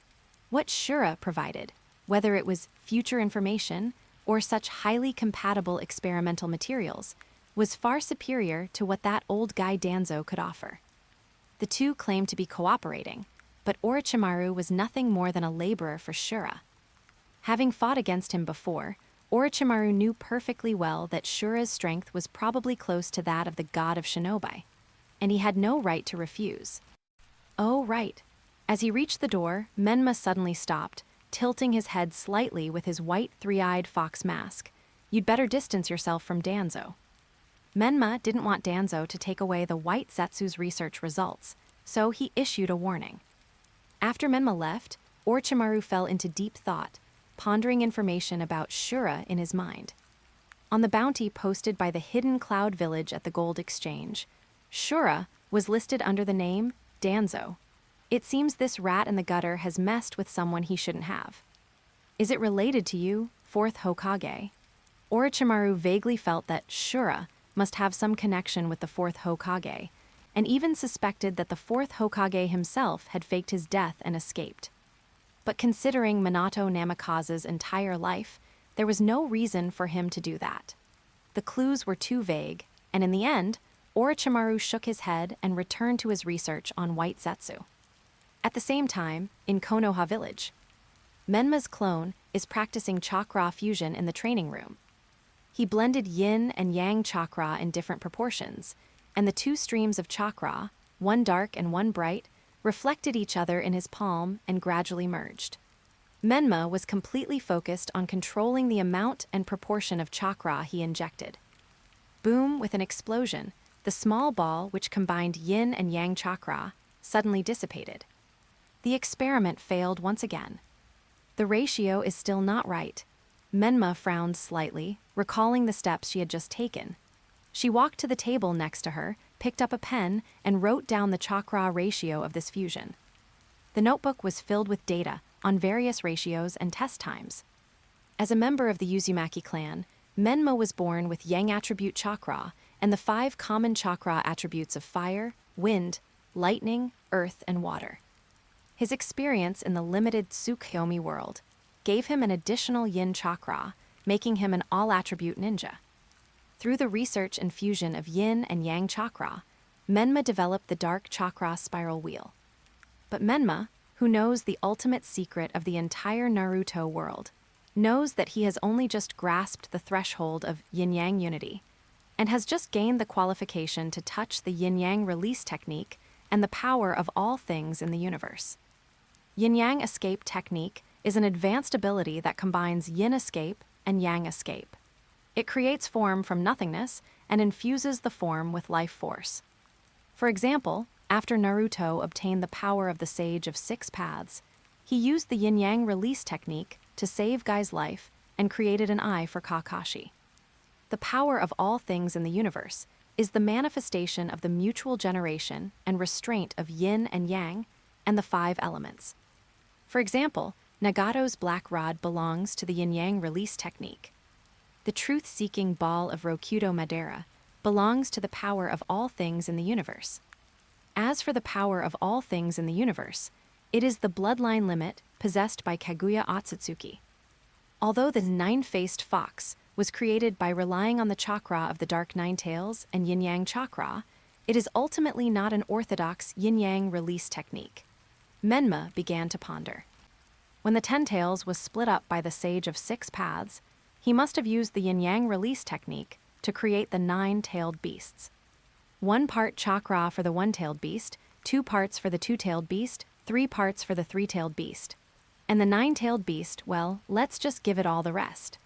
what Shura provided, whether it was future information or such highly compatible experimental materials, was far superior to what that old guy Danzo could offer. The two claimed to be cooperating, but Orochimaru was nothing more than a laborer for Shura. Having fought against him before, Orochimaru knew perfectly well that Shura's strength was probably close to that of the god of shinobi, and he had no right to refuse. Oh, right. As he reached the door, Menma suddenly stopped, tilting his head slightly with his white three-eyed fox mask. You'd better distance yourself from Danzo. Menma didn't want Danzo to take away the White Zetsu's research results, so he issued a warning. After Menma left, Orochimaru fell into deep thought, pondering information about Shura in his mind. On the bounty posted by the hidden cloud village at the gold exchange, Shura was listed under the name Danzo. It seems this rat in the gutter has messed with someone he shouldn't have. Is it related to you, Fourth Hokage? Orochimaru vaguely felt that Shura must have some connection with the Fourth Hokage, and even suspected that the Fourth Hokage himself had faked his death and escaped. But considering Minato Namikaze's entire life, there was no reason for him to do that. The clues were too vague, and in the end, Orochimaru shook his head and returned to his research on White Zetsu. At the same time, in Konoha village, Menma's clone is practicing chakra fusion in the training room. He blended yin and yang chakra in different proportions, and the two streams of chakra, one dark and one bright, reflected each other in his palm and gradually merged. Menma was completely focused on controlling the amount and proportion of chakra he injected. Boom, with an explosion, the small ball which combined yin and yang chakra suddenly dissipated. The experiment failed once again. The ratio is still not right. Menma frowned slightly, recalling the steps she had just taken. She walked to the table next to her, picked up a pen, and wrote down the chakra ratio of this fusion. The notebook was filled with data on various ratios and test times. As a member of the Uzumaki clan, Menma was born with yang attribute chakra and the 5 common chakra attributes of fire, wind, lightning, earth, and water. His experience in the Limited Tsukuyomi world gave him an additional yin chakra, making him an all-attribute ninja. Through the research and fusion of yin and yang chakra, Menma developed the dark chakra spiral wheel. But Menma, who knows the ultimate secret of the entire Naruto world, knows that he has only just grasped the threshold of yin-yang unity, and has just gained the qualification to touch the yin-yang release technique and the power of all things in the universe. Yin-yang escape technique is an advanced ability that combines yin escape and yang escape. It creates form from nothingness and infuses the form with life force. For example, after Naruto obtained the power of the Sage of 6 Paths, he used the yin-yang release technique to save Guy's life and created an eye for Kakashi. The power of all things in the universe is the manifestation of the mutual generation and restraint of yin and yang and the 5 elements. For example, Nagato's black rod belongs to the yin-yang release technique. The truth-seeking ball of Rokudo Madara belongs to the power of all things in the universe. As for the power of all things in the universe, it is the bloodline limit possessed by Kaguya Otsutsuki. Although the 9-faced fox was created by relying on the chakra of the dark 9 tails and yin-yang chakra, it is ultimately not an orthodox yin-yang release technique. Menma began to ponder. When the 10 tails was split up by the Sage of 6 Paths, he must have used the yin-yang release technique to create the 9-tailed beasts. 1 part chakra for the 1-tailed beast, 2 parts for the 2-tailed beast, 3 parts for the 3-tailed beast. And the 9-tailed beast, well, let's just give it all the rest.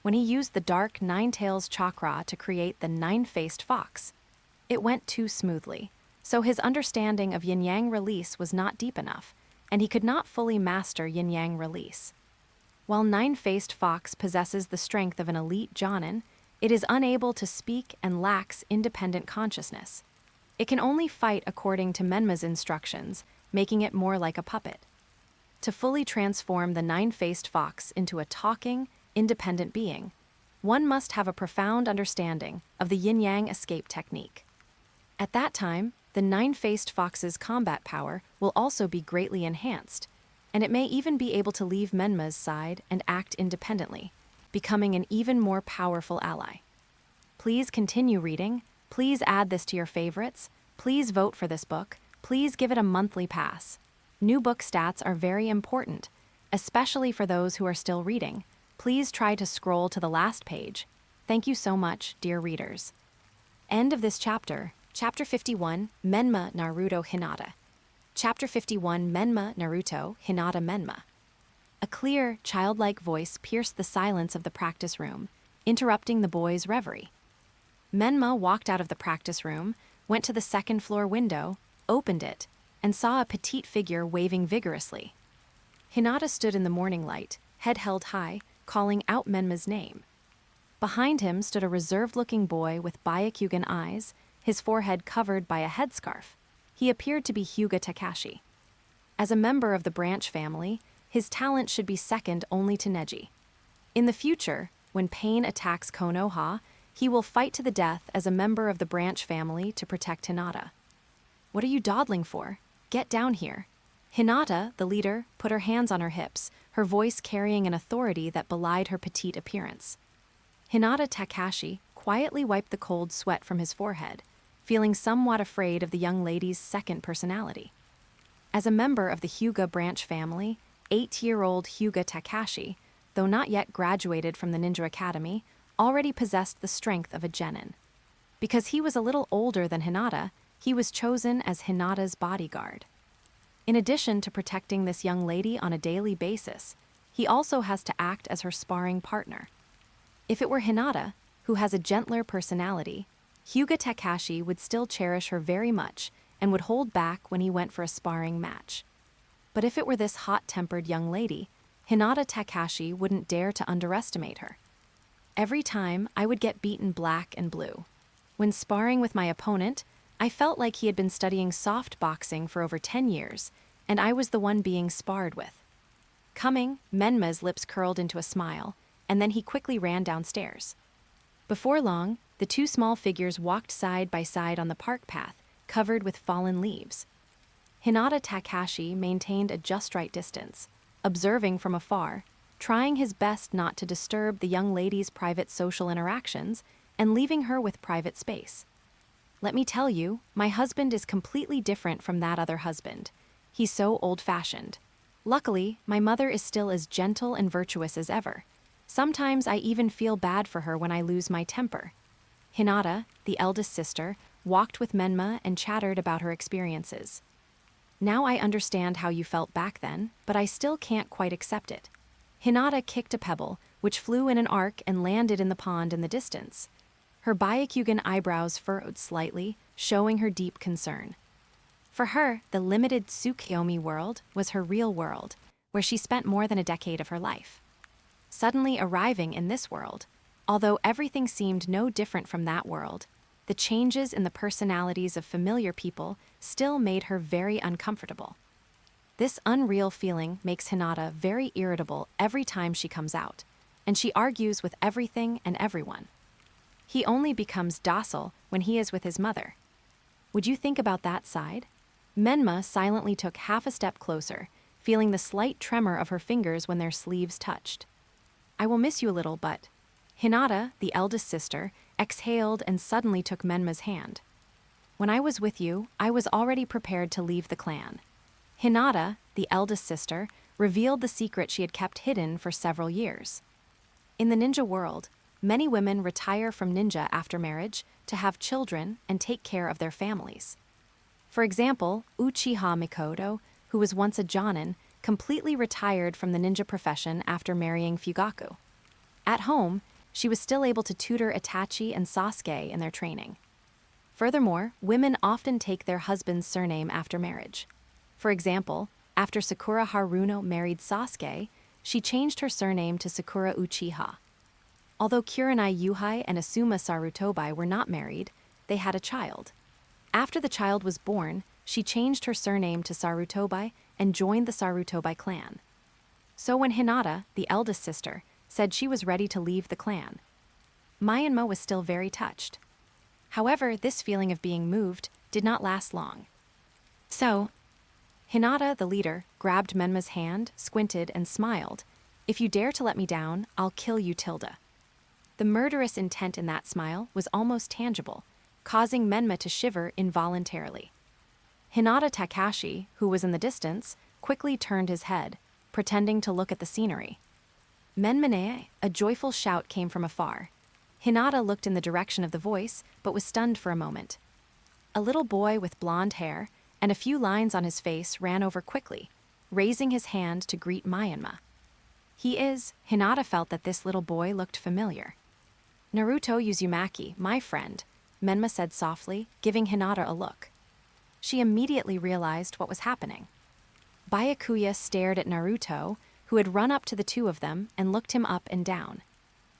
when he used the dark Nine-Tailed chakra to create the Nine-Faced Fox. It went too smoothly, so his understanding of Yin-Yang release was not deep enough, and he could not fully master Yin-Yang release. While Nine-Faced Fox possesses the strength of an elite Jonin, it is unable to speak and lacks independent consciousness. It can only fight according to Menma's instructions, making it more like a puppet. To fully transform the Nine-Faced Fox into a talking, independent being, one must have a profound understanding of the Yin-Yang escape technique. At that time, the Nine-Faced Fox's combat power will also be greatly enhanced, and it may even be able to leave Menma's side and act independently, becoming an even more powerful ally. Please continue reading. Please add this to your favorites. Please vote for this book. Please give it a monthly pass. New book stats are very important, especially for those who are still reading. Please try to scroll to the last page. Thank you so much, dear readers. End of this chapter. Chapter 51, Menma Naruto Hinata. Chapter 51, Menma Naruto Hinata Menma. A clear, childlike voice pierced the silence of the practice room, interrupting the boys' reverie. Menma walked out of the practice room, went to the second-floor window, opened it, and saw a petite figure waving vigorously. Hinata stood in the morning light, head held high, calling out Menma's name. Behind him stood a reserved-looking boy with Byakugan eyes, his forehead covered by a headscarf. He appeared to be Hyuga Takashi. As a member of the branch family, his talent should be second only to Neji. In the future, when pain attacks Konoha, he will fight to the death as a member of the branch family to protect Hinata. What are you dawdling for? Get down here. Hinata, the leader, put her hands on her hips, her voice carrying an authority that belied her petite appearance. Hinata Takashi quietly wiped the cold sweat from his forehead, feeling somewhat afraid of the young lady's second personality. As a member of the Hyuga branch family, 8-year-old Hyuga Takashi, though not yet graduated from the ninja academy, already possessed the strength of a genin. Because he was a little older than Hinata, he was chosen as Hinata's bodyguard. In addition to protecting this young lady on a daily basis, he also has to act as her sparring partner. If it were Hinata, who has a gentler personality, Hyuga Takashi would still cherish her very much and would hold back when he went for a sparring match. But if it were this hot-tempered young lady, Hinata Takashi wouldn't dare to underestimate her. Every time, I would get beaten black and blue. When sparring with my opponent, I felt like he had been studying soft boxing for over 10 years, and I was the one being sparred with. Coming, Menma's lips curled into a smile, and then he quickly ran downstairs. Before long, the two small figures walked side by side on the park path, covered with fallen leaves. Hinata Takashi maintained a just right distance, observing from afar, trying his best not to disturb the young lady's private social interactions and leaving her with private space. Let me tell you, my husband is completely different from that other husband. He's so old-fashioned. Luckily, my mother is still as gentle and virtuous as ever. Sometimes I even feel bad for her when I lose my temper. Hinata, the eldest sister, walked with Menma and chattered about her experiences. Now I understand how you felt back then, but I still can't quite accept it. Hinata kicked a pebble, which flew in an arc and landed in the pond in the distance. Her Byakugan eyebrows furrowed slightly, showing her deep concern. For her, the Limited Tsukuyomi world was her real world, where she spent more than a decade of her life. Suddenly arriving in this world, although everything seemed no different from that world, the changes in the personalities of familiar people still made her very uncomfortable. This unreal feeling makes Hinata very irritable every time she comes out, and she argues with everything and everyone. He only becomes docile when he is with his mother. Would you think about that side? Menma silently took half a step closer, feeling the slight tremor of her fingers when their sleeves touched. I will miss you a little, but... Hinata, the eldest sister, exhaled and suddenly took Menma's hand. When I was with you, I was already prepared to leave the clan. Hinata, the eldest sister, revealed the secret she had kept hidden for several years. In the ninja world, many women retire from ninja after marriage to have children and take care of their families. For example, Uchiha Mikoto, who was once a jonin, completely retired from the ninja profession after marrying Fugaku. At home, she was still able to tutor Itachi and Sasuke in their training. Furthermore, women often take their husband's surname after marriage. For example, after Sakura Haruno married Sasuke, she changed her surname to Sakura Uchiha. Although Kurenai Yuhai and Asuma Sarutobi were not married, they had a child. After the child was born, she changed her surname to Sarutobi and joined the Sarutobi clan. So when Hinata, the eldest sister, said she was ready to leave the clan, Menma was still very touched. However, this feeling of being moved did not last long. So, Hinata, the leader, grabbed Menma's hand, squinted, and smiled. "If you dare to let me down, I'll kill you, Tilda." The murderous intent in that smile was almost tangible, causing Menma to shiver involuntarily. Hinata Takashi, who was in the distance, quickly turned his head, pretending to look at the scenery. "Menmane!" A joyful shout came from afar. Hinata looked in the direction of the voice, but was stunned for a moment. A little boy with blonde hair and a few lines on his face ran over quickly, raising his hand to greet Menma. Hinata felt that this little boy looked familiar. "Naruto Uzumaki, my friend," Menma said softly, giving Hinata a look. She immediately realized what was happening. Byakuya stared at Naruto, who had run up to the two of them and looked him up and down.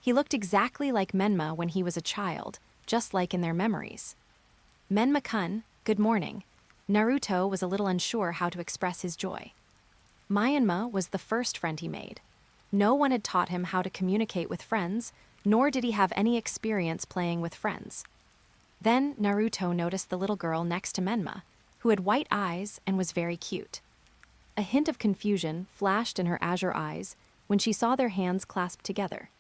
He looked exactly like Menma when he was a child, just like in their memories. "Menma-kun, good morning." Naruto was a little unsure how to express his joy. Menma was the first friend he made. No one had taught him how to communicate with friends, nor did he have any experience playing with friends. Then Naruto noticed the little girl next to Menma, who had white eyes and was very cute. A hint of confusion flashed in her azure eyes when she saw their hands clasped together.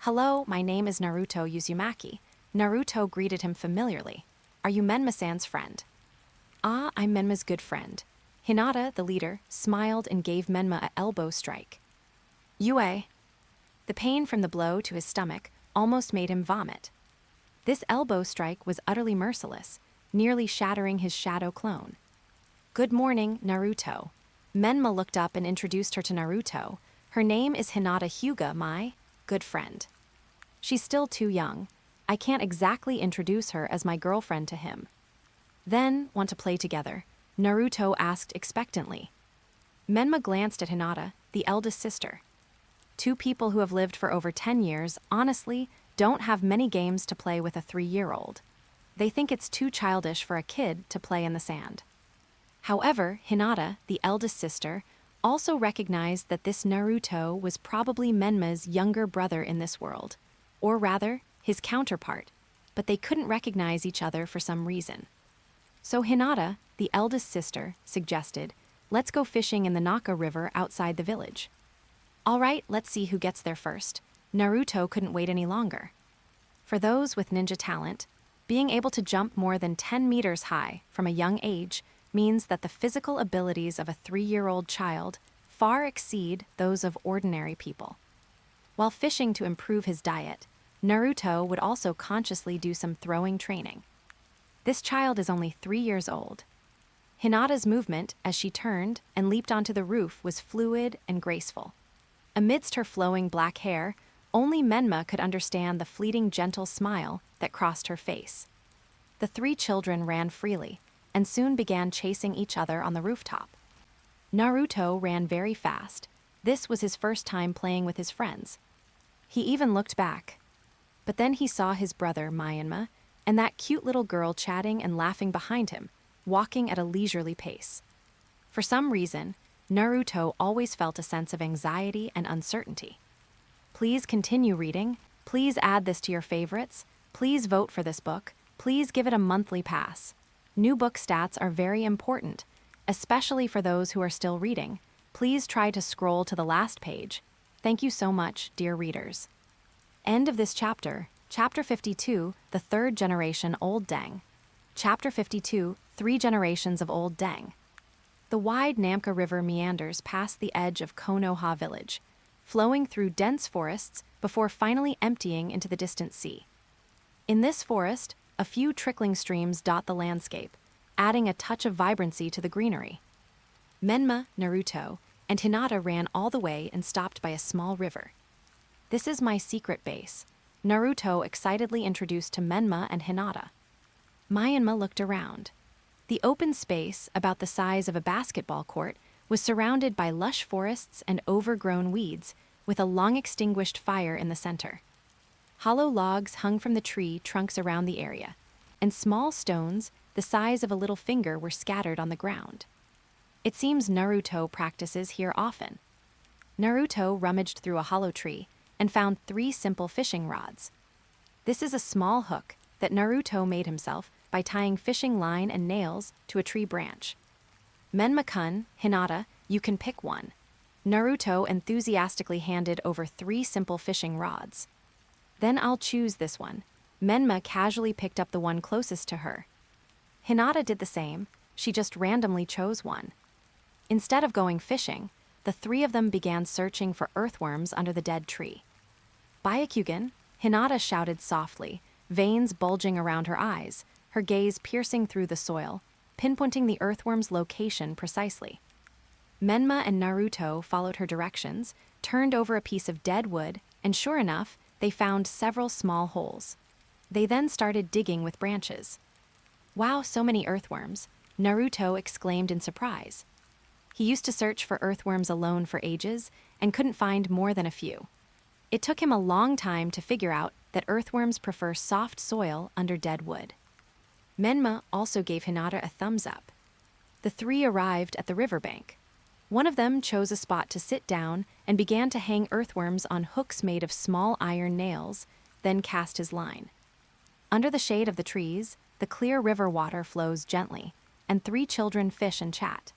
"Hello, my name is Naruto Uzumaki." Naruto greeted him familiarly. "Are you Menma-san's friend?" "Ah, I'm Menma's good friend." Hinata, the leader, smiled and gave Menma an elbow strike. "Yue." The pain from the blow to his stomach almost made him vomit. This elbow strike was utterly merciless, nearly shattering his shadow clone. "Good morning, Naruto." Menma looked up and introduced her to Naruto. "Her name is Hinata Hyuga, my good friend. She's still too young. I can't exactly introduce her as my girlfriend to him." "Then, want to play together?" Naruto asked expectantly. Menma glanced at Hinata, the eldest sister. Two people who have lived for over 10 years, honestly, don't have many games to play with a 3-year-old. They think it's too childish for a kid to play in the sand. However, Hinata, the eldest sister, also recognized that this Naruto was probably Menma's younger brother in this world, or rather, his counterpart, but they couldn't recognize each other for some reason. So Hinata, the eldest sister, suggested, "Let's go fishing in the Naka River outside the village." "All right, let's see who gets there first." Naruto couldn't wait any longer. For those with ninja talent, being able to jump more than 10 meters high from a young age means that the physical abilities of a 3-year-old child far exceed those of ordinary people. While fishing to improve his diet, Naruto would also consciously do some throwing training. This child is only 3 years old. Hinata's movement as she turned and leaped onto the roof was fluid and graceful. Amidst her flowing black hair, only Menma could understand the fleeting gentle smile that crossed her face. The 3 children ran freely and soon began chasing each other on the rooftop. Naruto ran very fast. This was his first time playing with his friends. He even looked back. But then he saw his brother, Menma, and that cute little girl chatting and laughing behind him, walking at a leisurely pace. For some reason, Naruto always felt a sense of anxiety and uncertainty. Please continue reading. Please add this to your favorites. Please vote for this book. Please give it a monthly pass. New book stats are very important, especially for those who are still reading. Please try to scroll to the last page. Thank you so much, dear readers. End of this chapter. Chapter 52, The Third Generation Old Deng. Chapter 52, 3 Generations of Old Deng. The wide Namka River meanders past the edge of Konoha village, flowing through dense forests before finally emptying into the distant sea. In this forest, a few trickling streams dot the landscape, adding a touch of vibrancy to the greenery. Menma, Naruto, and Hinata ran all the way and stopped by a small river. "This is my secret base." Naruto excitedly introduced to Menma and Hinata. Menma looked around. The open space, about the size of a basketball court, was surrounded by lush forests and overgrown weeds, with a long-extinguished fire in the center. Hollow logs hung from the tree trunks around the area, and small stones, the size of a little finger, were scattered on the ground. It seems Naruto practices here often. Naruto rummaged through a hollow tree and found 3 simple fishing rods. This is a small hook that Naruto made himself by tying fishing line and nails to a tree branch. Menma-kun, Hinata, you can pick one. Naruto enthusiastically handed over 3 simple fishing rods. Then I'll choose this one. Menma casually picked up the one closest to her. Hinata did the same, she just randomly chose one. Instead of going fishing, the 3 of them began searching for earthworms under the dead tree. Byakugan, Hinata shouted softly, veins bulging around her eyes, her gaze piercing through the soil, pinpointing the earthworm's location precisely. Menma and Naruto followed her directions, turned over a piece of dead wood, and sure enough, they found several small holes. They then started digging with branches. "Wow, so many earthworms," Naruto exclaimed in surprise. He used to search for earthworms alone for ages and couldn't find more than a few. It took him a long time to figure out that earthworms prefer soft soil under dead wood. Menma also gave Hinata a thumbs up. The 3 arrived at the riverbank. One of them chose a spot to sit down and began to hang earthworms on hooks made of small iron nails, then cast his line. Under the shade of the trees, the clear river water flows gently, and 3 children fish and chat.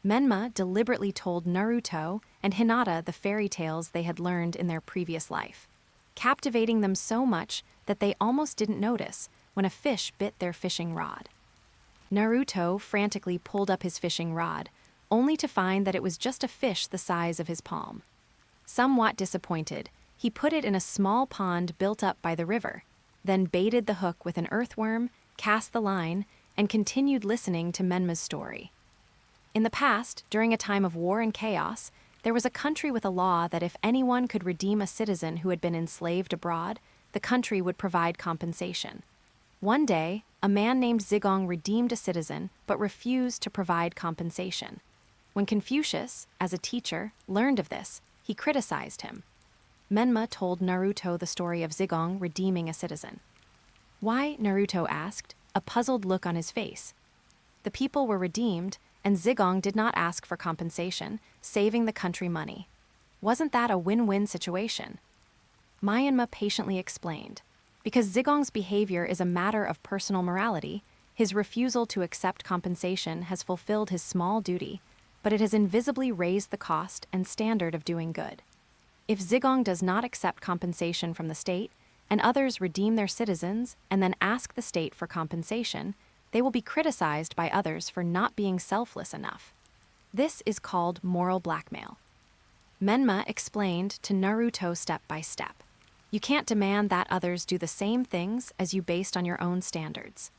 Menma deliberately told Naruto and Hinata the fairy tales they had learned in their previous life, captivating them so much that they almost didn't notice when a fish bit their fishing rod. Naruto frantically pulled up his fishing rod, only to find that it was just a fish the size of his palm. Somewhat disappointed, he put it in a small pond built up by the river, then baited the hook with an earthworm, cast the line, and continued listening to Menma's story. In the past, during a time of war and chaos, there was a country with a law that if anyone could redeem a citizen who had been enslaved abroad, the country would provide compensation. One day, a man named Zigong redeemed a citizen but refused to provide compensation. When Confucius, as a teacher, learned of this, he criticized him. Menma told Naruto the story of Zigong redeeming a citizen. "Why?" Naruto asked, a puzzled look on his face. The people were redeemed, and Zigong did not ask for compensation, saving the country money. Wasn't that a win-win situation? Menma patiently explained. Because Zigong's behavior is a matter of personal morality, his refusal to accept compensation has fulfilled his small duty, but it has invisibly raised the cost and standard of doing good. If Zigong does not accept compensation from the state, and others redeem their citizens and then ask the state for compensation, they will be criticized by others for not being selfless enough. This is called moral blackmail. Menma explained to Naruto step by step. You can't demand that others do the same things as you based on your own standards.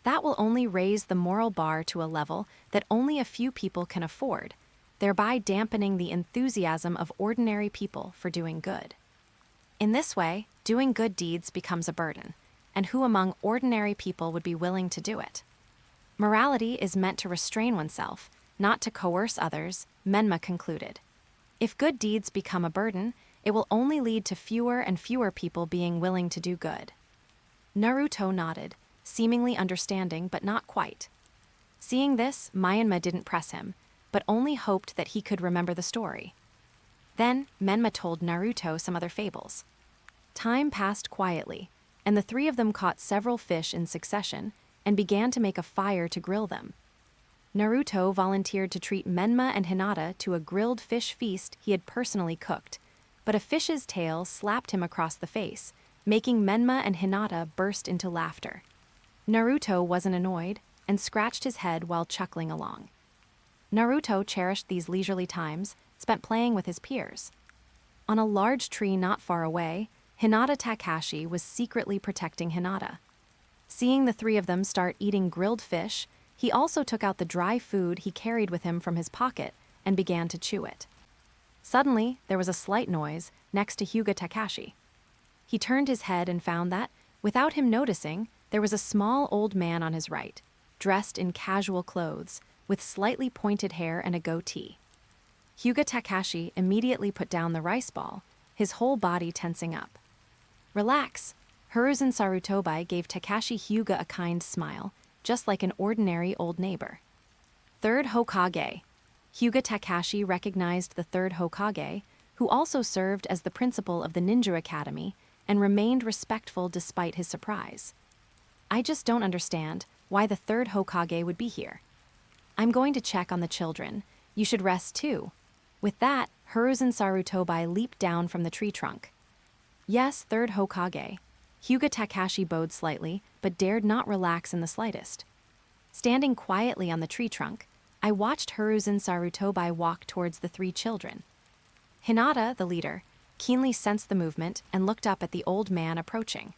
That will only raise the moral bar to a level that only a few people can afford, thereby dampening the enthusiasm of ordinary people for doing good. In this way, doing good deeds becomes a burden, and who among ordinary people would be willing to do it? Morality is meant to restrain oneself, not to coerce others, Menma concluded. If good deeds become a burden, it will only lead to fewer and fewer people being willing to do good. Naruto nodded, seemingly understanding but not quite. Seeing this, Menma didn't press him, but only hoped that he could remember the story. Then, Menma told Naruto some other fables. Time passed quietly, and the 3 of them caught several fish in succession and began to make a fire to grill them. Naruto volunteered to treat Menma and Hinata to a grilled fish feast he had personally cooked, but a fish's tail slapped him across the face, making Menma and Hinata burst into laughter. Naruto wasn't annoyed and scratched his head while chuckling along. Naruto cherished these leisurely times, spent playing with his peers. On a large tree not far away, Hinata Takashi was secretly protecting Hinata. Seeing the 3 of them start eating grilled fish, he also took out the dry food he carried with him from his pocket and began to chew it. Suddenly, there was a slight noise next to Hyuga Takashi. He turned his head and found that, without him noticing, there was a small old man on his right, dressed in casual clothes, with slightly pointed hair and a goatee. Hyuga Takashi immediately put down the rice ball, his whole body tensing up. "Relax." Hiruzen Sarutobi gave Takashi Hyuga a kind smile, just like an ordinary old neighbor. Third Hokage. Hyuga Takashi recognized the third Hokage, who also served as the principal of the Ninja Academy and remained respectful despite his surprise. "I just don't understand why the third Hokage would be here. I'm going to check on the children. You should rest too." With that, Hiruzen Sarutobi leaped down from the tree trunk. "Yes, third Hokage." Hyuga Takashi bowed slightly, but dared not relax in the slightest. Standing quietly on the tree trunk, I watched Hiruzen Sarutobi walk towards the three children. Hinata, the leader, keenly sensed the movement and looked up at the old man approaching.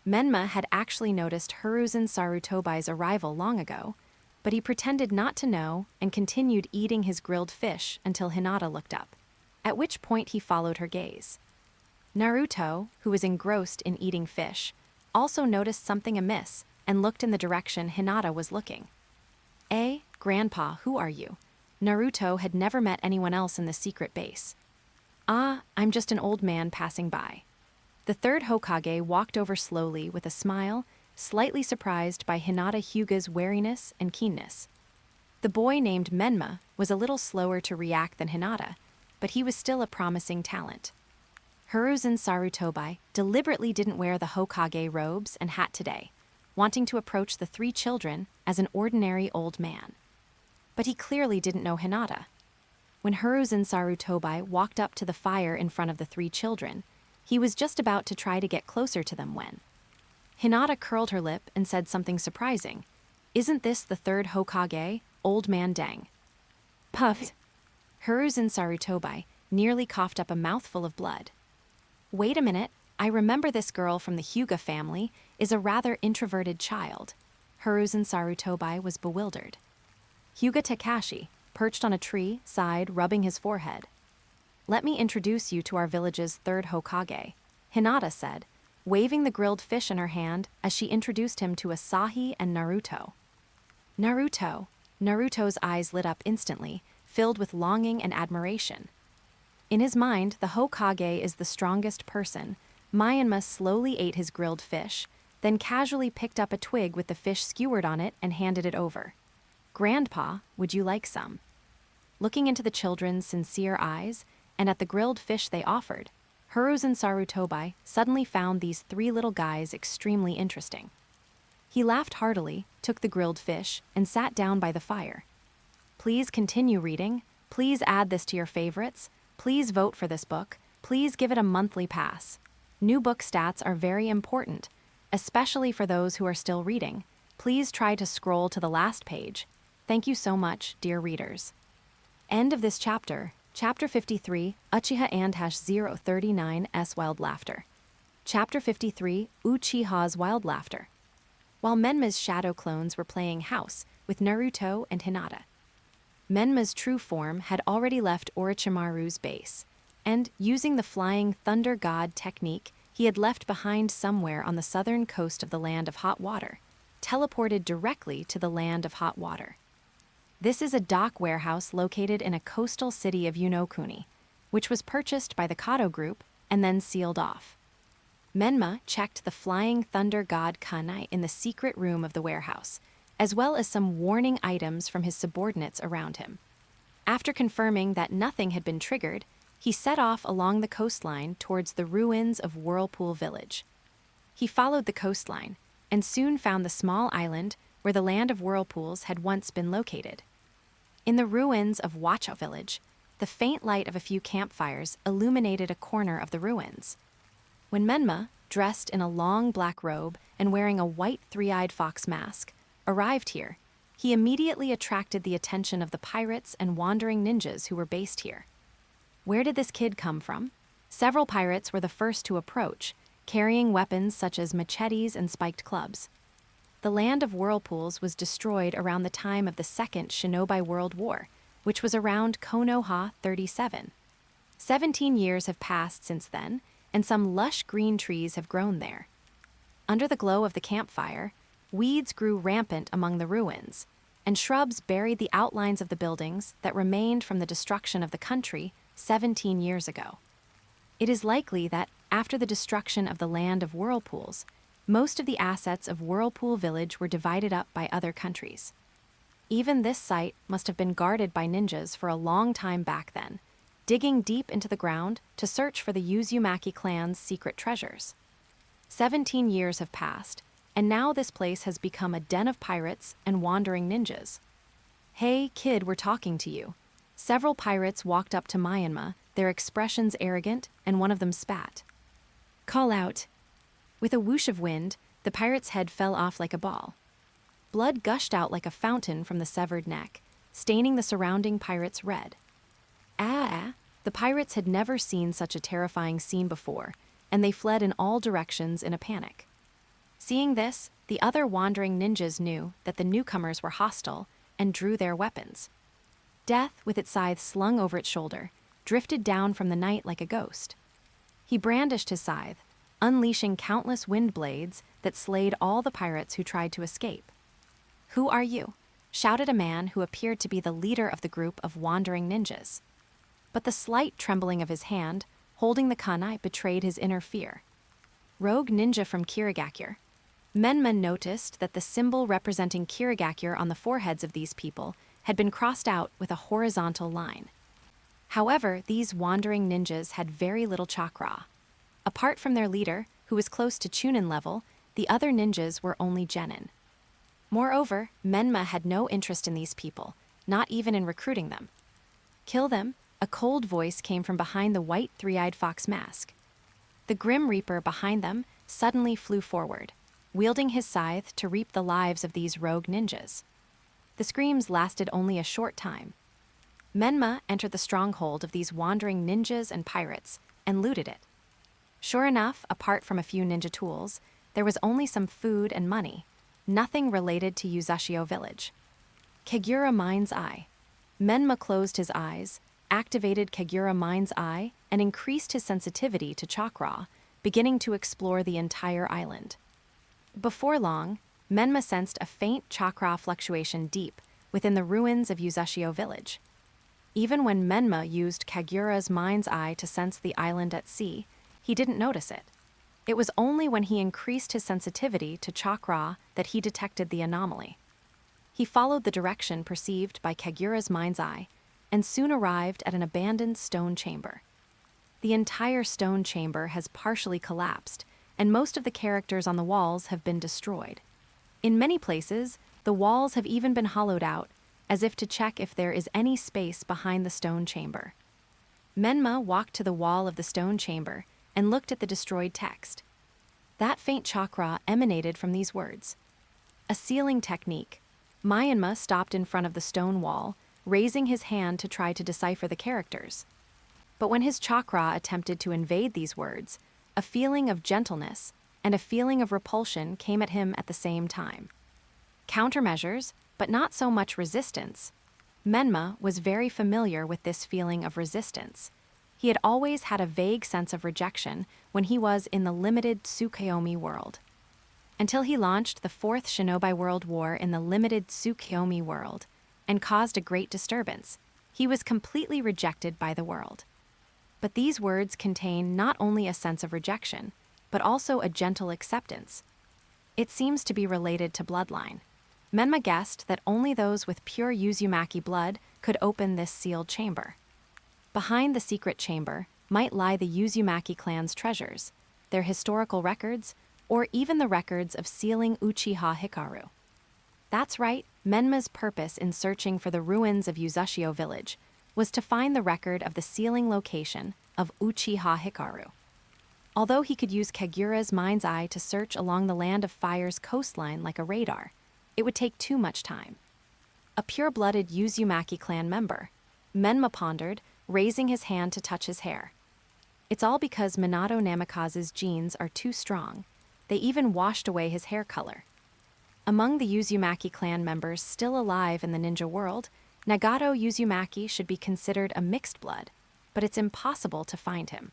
Menma had actually noticed Hiruzen Sarutobi's arrival long ago, but he pretended not to know and continued eating his grilled fish until Hinata looked up, at which point he followed her gaze. Naruto, who was engrossed in eating fish, also noticed something amiss and looked in the direction Hinata was looking. Grandpa, who are you?" Naruto had never met anyone else in the secret base. "Ah, I'm just an old man passing by." The third Hokage walked over slowly with a smile, slightly surprised by Hinata Hyuga's wariness and keenness. The boy named Menma was a little slower to react than Hinata, but he was still a promising talent. Hiruzen Sarutobi deliberately didn't wear the Hokage robes and hat today, wanting to approach the three children as an ordinary old man. But he clearly didn't know Hinata. When Hiruzen Sarutobi walked up to the fire in front of the three children, he was just about to try to get closer to them when Hinata curled her lip and said something surprising. "Isn't this the third Hokage, Old Man Deng?" Puffed. Hiruzen Sarutobi nearly coughed up a mouthful of blood. "Wait a minute, I remember this girl from the Hyuga family is a rather introverted child." Hiruzen Sarutobi was bewildered. Hyuga Takashi, perched on a tree, sighed, rubbing his forehead. "Let me introduce you to our village's third Hokage," Hinata said, waving the grilled fish in her hand as she introduced him to Asahi and Naruto. "Naruto." Naruto's eyes lit up instantly, filled with longing and admiration. In his mind, the Hokage is the strongest person. Menma slowly ate his grilled fish, then casually picked up a twig with the fish skewered on it and handed it over. "Grandpa, would you like some?" Looking into the children's sincere eyes and at the grilled fish they offered, Hiruzen Sarutobi suddenly found these three little guys extremely interesting. He laughed heartily, took the grilled fish, and sat down by the fire. "Please continue reading. Please add this to your favorites. Please vote for this book. Please give it a monthly pass. New book stats are very important, especially for those who are still reading. Please try to scroll to the last page. Thank you so much, dear readers." End of this chapter. Chapter 53, Uchiha and -039's Wild Laughter. Chapter 53, Uchiha's Wild Laughter. While Menma's shadow clones were playing house with Naruto and Hinata, Menma's true form had already left Orochimaru's base, and, using the flying thunder god technique he had left behind somewhere on the southern coast of the Land of Hot Water, teleported directly to the Land of Hot Water. This is a dock warehouse located in a coastal city of Yonokuni, which was purchased by the Kado group and then sealed off. Menma checked the flying thunder god Kanai in the secret room of the warehouse, as well as some warning items from his subordinates around him. After confirming that nothing had been triggered, he set off along the coastline towards the ruins of Whirlpool village. He followed the coastline and soon found the small island where the Land of Whirlpools had once been located. In the ruins of Wacha village, the faint light of a few campfires illuminated a corner of the ruins. When Menma, dressed in a long black robe and wearing a white three-eyed fox mask, arrived here, he immediately attracted the attention of the pirates and wandering ninjas who were based here. Where did this kid come from? Several pirates were the first to approach, carrying weapons such as machetes and spiked clubs. The Land of Whirlpools was destroyed around the time of the Second Shinobi World War, which was around Konoha 37. 17 years have passed since then, and some lush green trees have grown there. Under the glow of the campfire, weeds grew rampant among the ruins, and shrubs buried the outlines of the buildings that remained from the destruction of the country 17 years ago. It is likely that, after the destruction of the land of whirlpools, most of the assets of Whirlpool Village were divided up by other countries. Even this site must have been guarded by ninjas for a long time back then, digging deep into the ground to search for the Uzumaki clan's secret treasures. 17 years have passed, and now this place has become a den of pirates and wandering ninjas. "Hey, kid, we're talking to you." Several pirates walked up to Menma, their expressions arrogant, and one of them spat. "Call out." With a whoosh of wind, the pirate's head fell off like a ball. Blood gushed out like a fountain from the severed neck, staining the surrounding pirates red. The pirates had never seen such a terrifying scene before, and they fled in all directions in a panic. Seeing this, the other wandering ninjas knew that the newcomers were hostile and drew their weapons. Death, with its scythe slung over its shoulder, drifted down from the night like a ghost. He brandished his scythe, unleashing countless wind blades that slayed all the pirates who tried to escape. "Who are you?" shouted a man who appeared to be the leader of the group of wandering ninjas. But the slight trembling of his hand, holding the kunai, betrayed his inner fear. "Rogue ninja from Kusagakure." Menma noticed that the symbol representing Kusagakure on the foreheads of these people had been crossed out with a horizontal line. However, these wandering ninjas had very little chakra. Apart from their leader, who was close to Chunin level, the other ninjas were only genin. Moreover, Menma had no interest in these people, not even in recruiting them. "Kill them," a cold voice came from behind the white three-eyed fox mask. The Grim Reaper behind them suddenly flew forward, wielding his scythe to reap the lives of these rogue ninjas. The screams lasted only a short time. Menma entered the stronghold of these wandering ninjas and pirates and looted it. Sure enough, apart from a few ninja tools, there was only some food and money, nothing related to Uzashio village. Kaguya Mind's Eye. Menma closed his eyes, activated Kaguya Mind's Eye, and increased his sensitivity to chakra, beginning to explore the entire island. Before long, Menma sensed a faint chakra fluctuation deep within the ruins of Uzashio village. Even when Menma used Kaguya's Mind's Eye to sense the island at sea, he didn't notice it. It was only when he increased his sensitivity to chakra that he detected the anomaly. He followed the direction perceived by Kaguya's Mind's Eye and soon arrived at an abandoned stone chamber. The entire stone chamber has partially collapsed, and most of the characters on the walls have been destroyed. In many places, the walls have even been hollowed out, as if to check if there is any space behind the stone chamber. Menma walked to the wall of the stone chamber and looked at the destroyed text. That faint chakra emanated from these words. A sealing technique. Menma stopped in front of the stone wall, raising his hand to try to decipher the characters. But when his chakra attempted to invade these words, a feeling of gentleness and a feeling of repulsion came at him at the same time. Countermeasures, but not so much resistance. Menma was very familiar with this feeling of resistance. He had always had a vague sense of rejection when he was in the Limited Tsukuyomi world. Until he launched the Fourth Shinobi World War in the Limited Tsukuyomi world and caused a great disturbance, he was completely rejected by the world. But these words contain not only a sense of rejection, but also a gentle acceptance. It seems to be related to bloodline. Menma guessed that only those with pure Uzumaki blood could open this sealed chamber. Behind the secret chamber might lie the Uzumaki clan's treasures, their historical records, or even the records of sealing Uchiha Hikaru. That's right, Menma's purpose in searching for the ruins of Uzashio village was to find the record of the sealing location of Uchiha Hikaru. Although he could use Kaguya's Mind's Eye to search along the Land of Fire's coastline like a radar, it would take too much time. A pure-blooded Uzumaki clan member, Menma pondered, raising his hand to touch his hair. It's all because Minato Namikaze's genes are too strong. They even washed away his hair color. Among the Uzumaki clan members still alive in the ninja world, Nagato Uzumaki should be considered a mixed blood, but it's impossible to find him.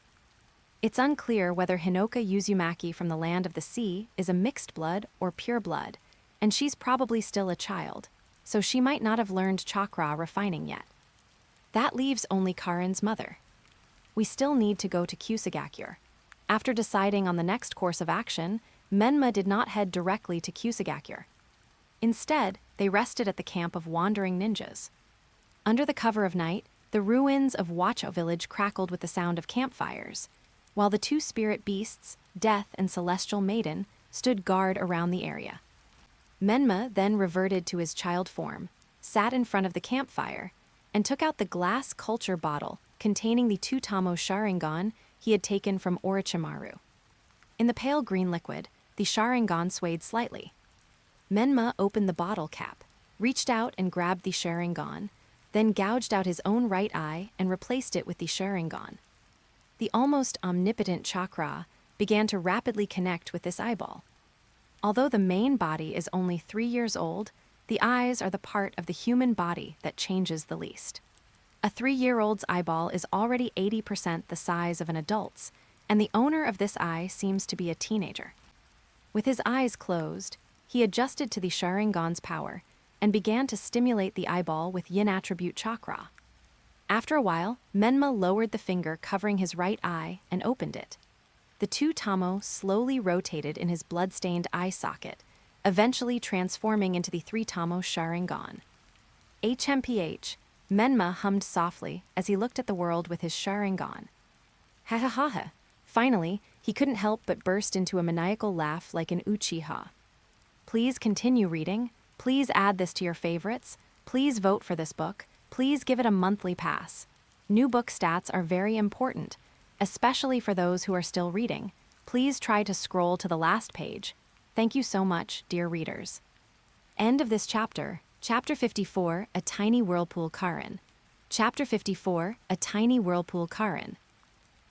It's unclear whether Hinoka Uzumaki from the land of the sea is a mixed blood or pure blood, and she's probably still a child, so she might not have learned chakra refining yet. That leaves only Karin's mother. We still need to go to Kusagakure. After deciding on the next course of action, Menma did not head directly to Kusagakure. Instead, they rested at the camp of wandering ninjas. Under the cover of night, the ruins of Wacho village crackled with the sound of campfires, while the two spirit beasts, Death and Celestial Maiden, stood guard around the area. Menma then reverted to his child form, sat in front of the campfire, and took out the glass culture bottle containing the Tutamo Sharingan he had taken from Orochimaru. In the pale green liquid, the Sharingan swayed slightly. Menma opened the bottle cap, reached out and grabbed the Sharingan, then gouged out his own right eye and replaced it with the Sharingan. The almost omnipotent chakra began to rapidly connect with this eyeball. Although the main body is only 3 years old, the eyes are the part of the human body that changes the least. A 3-year-old's eyeball is already 80% the size of an adult's, and the owner of this eye seems to be a teenager. With his eyes closed, he adjusted to the Sharingan's power and began to stimulate the eyeball with yin attribute chakra. After a while, Menma lowered the finger covering his right eye and opened it. The two tamo slowly rotated in his blood-stained eye socket, eventually transforming into the 3 tamo Sharingan. HMPH, Menma hummed softly as he looked at the world with his Sharingan. Hahaha. Finally, he couldn't help but burst into a maniacal laugh like an Uchiha. Please continue reading. Please add this to your favorites. Please vote for this book. Please give it a monthly pass. New book stats are very important, especially for those who are still reading. Please try to scroll to the last page. Thank you so much, dear readers. End of this chapter. Chapter 54, A Tiny Whirlpool Karin. Chapter 54, A Tiny Whirlpool Karin.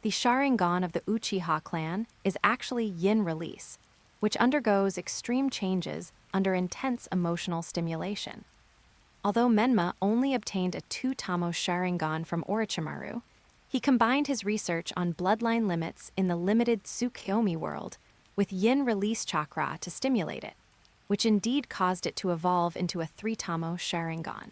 The Sharingan of the Uchiha clan is actually yin release, which undergoes extreme changes under intense emotional stimulation. Although Menma only obtained a 2 tamo Sharingan from Orochimaru, he combined his research on bloodline limits in the Limited Tsukuyomi world with yin release chakra to stimulate it, which indeed caused it to evolve into a 3 tamo Sharingan.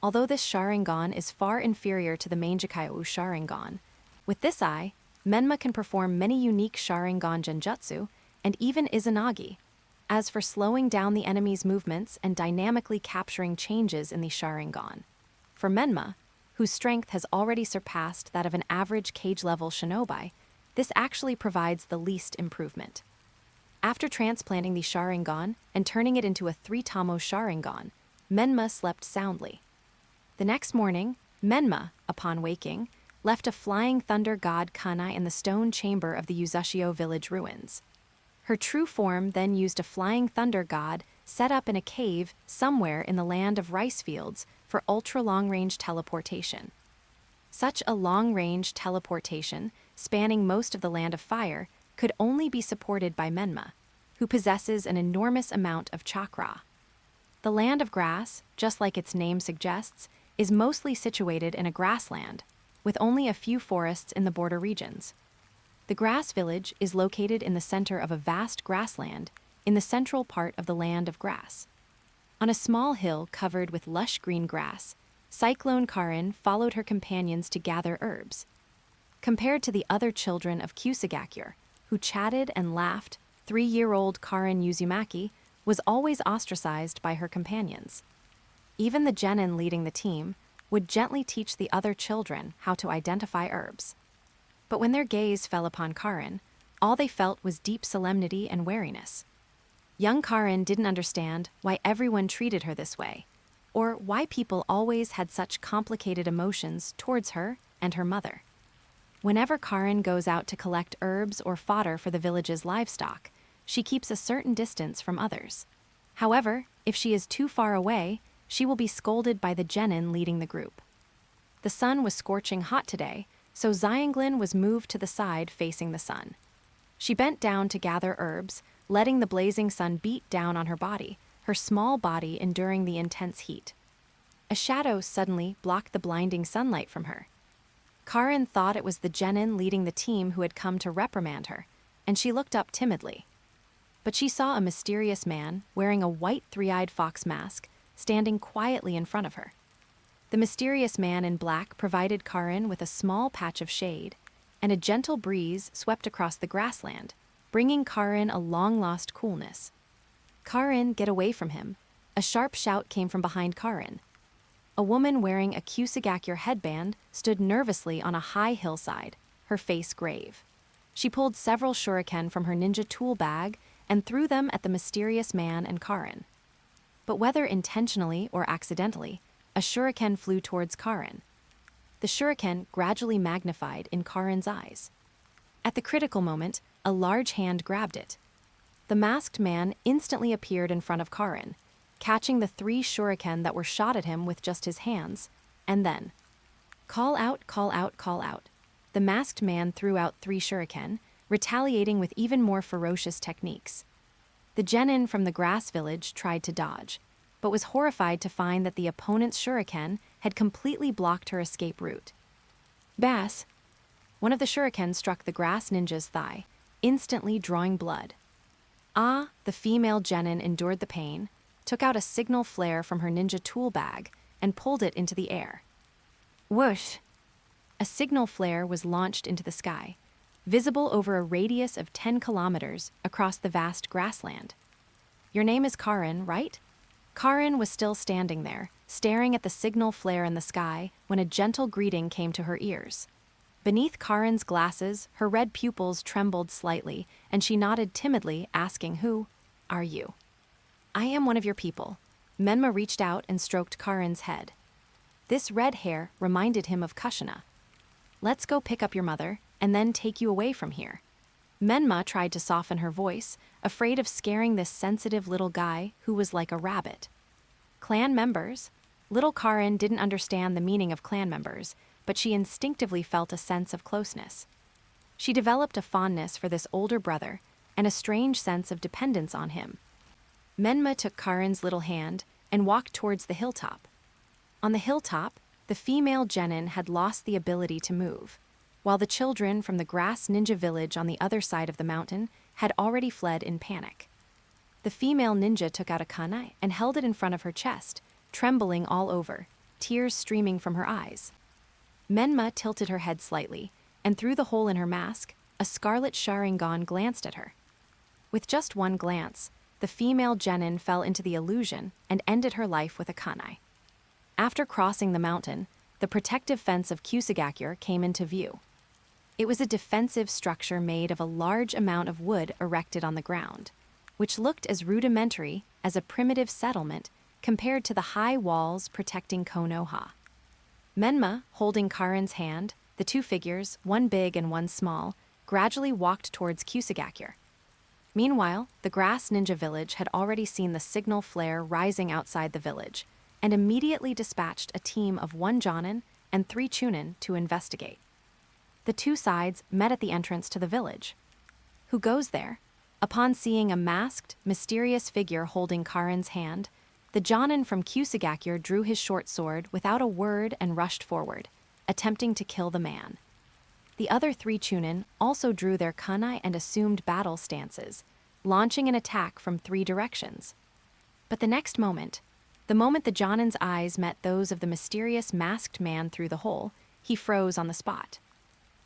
Although this Sharingan is far inferior to the Manjikaiu Sharingan, with this eye, Menma can perform many unique Sharingan genjutsu and even Izanagi. As for slowing down the enemy's movements and dynamically capturing changes in the Sharingan, for Menma, whose strength has already surpassed that of an average cage-level shinobi, this actually provides the least improvement. After transplanting the Sharingan and turning it into a 3 tamo Sharingan, Menma slept soundly. The next morning, Menma, upon waking, left a flying thunder god Kanai in the stone chamber of the Uzashio village ruins. Her true form then used a flying thunder god set up in a cave somewhere in the land of rice fields for ultra-long-range teleportation. Such a long-range teleportation, spanning most of the land of fire, could only be supported by Menma, who possesses an enormous amount of chakra. The land of grass, just like its name suggests, is mostly situated in a grassland, with only a few forests in the border regions. The grass village is located in the center of a vast grassland in the central part of the land of grass. On a small hill covered with lush green grass, Cyclone Karin followed her companions to gather herbs. Compared to the other children of Kusagakure, who chatted and laughed, 3-year-old Karin Uzumaki was always ostracized by her companions. Even the genin leading the team would gently teach the other children how to identify herbs. But when their gaze fell upon Karin, all they felt was deep solemnity and wariness. Young Karin didn't understand why everyone treated her this way, or why people always had such complicated emotions towards her and her mother. Whenever Karin goes out to collect herbs or fodder for the village's livestock, she keeps a certain distance from others. However, if she is too far away, she will be scolded by the genin leading the group. The sun was scorching hot today, so Xianglin was moved to the side facing the sun. She bent down to gather herbs, letting the blazing sun beat down on her small body enduring the intense heat. A shadow suddenly blocked the blinding sunlight from her. Karin thought it was the genin leading the team who had come to reprimand her, and she looked up timidly. But she saw a mysterious man wearing a white three-eyed fox mask standing quietly in front of her. The mysterious man in black provided Karin with a small patch of shade, and a gentle breeze swept across the grassland, bringing Karin a long-lost coolness. "Karin, get away from him!" A sharp shout came from behind Karin. A woman wearing a Kusagakure headband stood nervously on a high hillside, her face grave. She pulled several shuriken from her ninja tool bag and threw them at the mysterious man and Karin. But whether intentionally or accidentally, a shuriken flew towards Karin. The shuriken gradually magnified in Karin's eyes. At the critical moment, a large hand grabbed it. The masked man instantly appeared in front of Karin, catching the 3 shuriken that were shot at him with just his hands, and then, "Call out, call out, call out." The masked man threw out 3 shuriken, retaliating with even more ferocious techniques. The genin from the grass village tried to dodge, but was horrified to find that the opponent's shuriken had completely blocked her escape route. Bass! One of the shuriken struck the grass ninja's thigh, instantly drawing blood. The female genin endured the pain, took out a signal flare from her ninja tool bag, and pulled it into the air. Whoosh! A signal flare was launched into the sky, visible over a radius of 10 kilometers across the vast grassland. "Your name is Karin, right?" Karin was still standing there, staring at the signal flare in the sky when a gentle greeting came to her ears. Beneath Karin's glasses, her red pupils trembled slightly, and she nodded timidly, asking, "Who are you?" "I am one of your people." Menma reached out and stroked Karin's head. This red hair reminded him of Kushina. "Let's go pick up your mother, and then take you away from here." Menma tried to soften her voice, afraid of scaring this sensitive little guy who was like a rabbit. "Clan members?" Little Karin didn't understand the meaning of clan members, but she instinctively felt a sense of closeness. She developed a fondness for this older brother and a strange sense of dependence on him. Menma took Karin's little hand and walked towards the hilltop. On the hilltop, the female genin had lost the ability to move, while the children from the grass ninja village on the other side of the mountain had already fled in panic. The female ninja took out a kunai and held it in front of her chest, trembling all over, tears streaming from her eyes. Menma tilted her head slightly, and through the hole in her mask, a scarlet Sharingan glanced at her. With just one glance, the female genin fell into the illusion and ended her life with a kunai. After crossing the mountain, the protective fence of Kusagakure came into view. It was a defensive structure made of a large amount of wood erected on the ground, which looked as rudimentary as a primitive settlement compared to the high walls protecting Konoha. Menma, holding Karin's hand, the 2 figures, one big and one small, gradually walked towards Kusagakure. Meanwhile, the grass ninja village had already seen the signal flare rising outside the village, and immediately dispatched a team of 1 jonin and 3 chunin to investigate. The 2 sides met at the entrance to the village. "Who goes there?" Upon seeing a masked, mysterious figure holding Karin's hand, the jonin from Kusagakure drew his short sword without a word and rushed forward, attempting to kill the man. The other 3 chunin also drew their kunai and assumed battle stances, launching an attack from 3 directions. But the next moment, the moment the jonin's eyes met those of the mysterious masked man through the hole, he froze on the spot.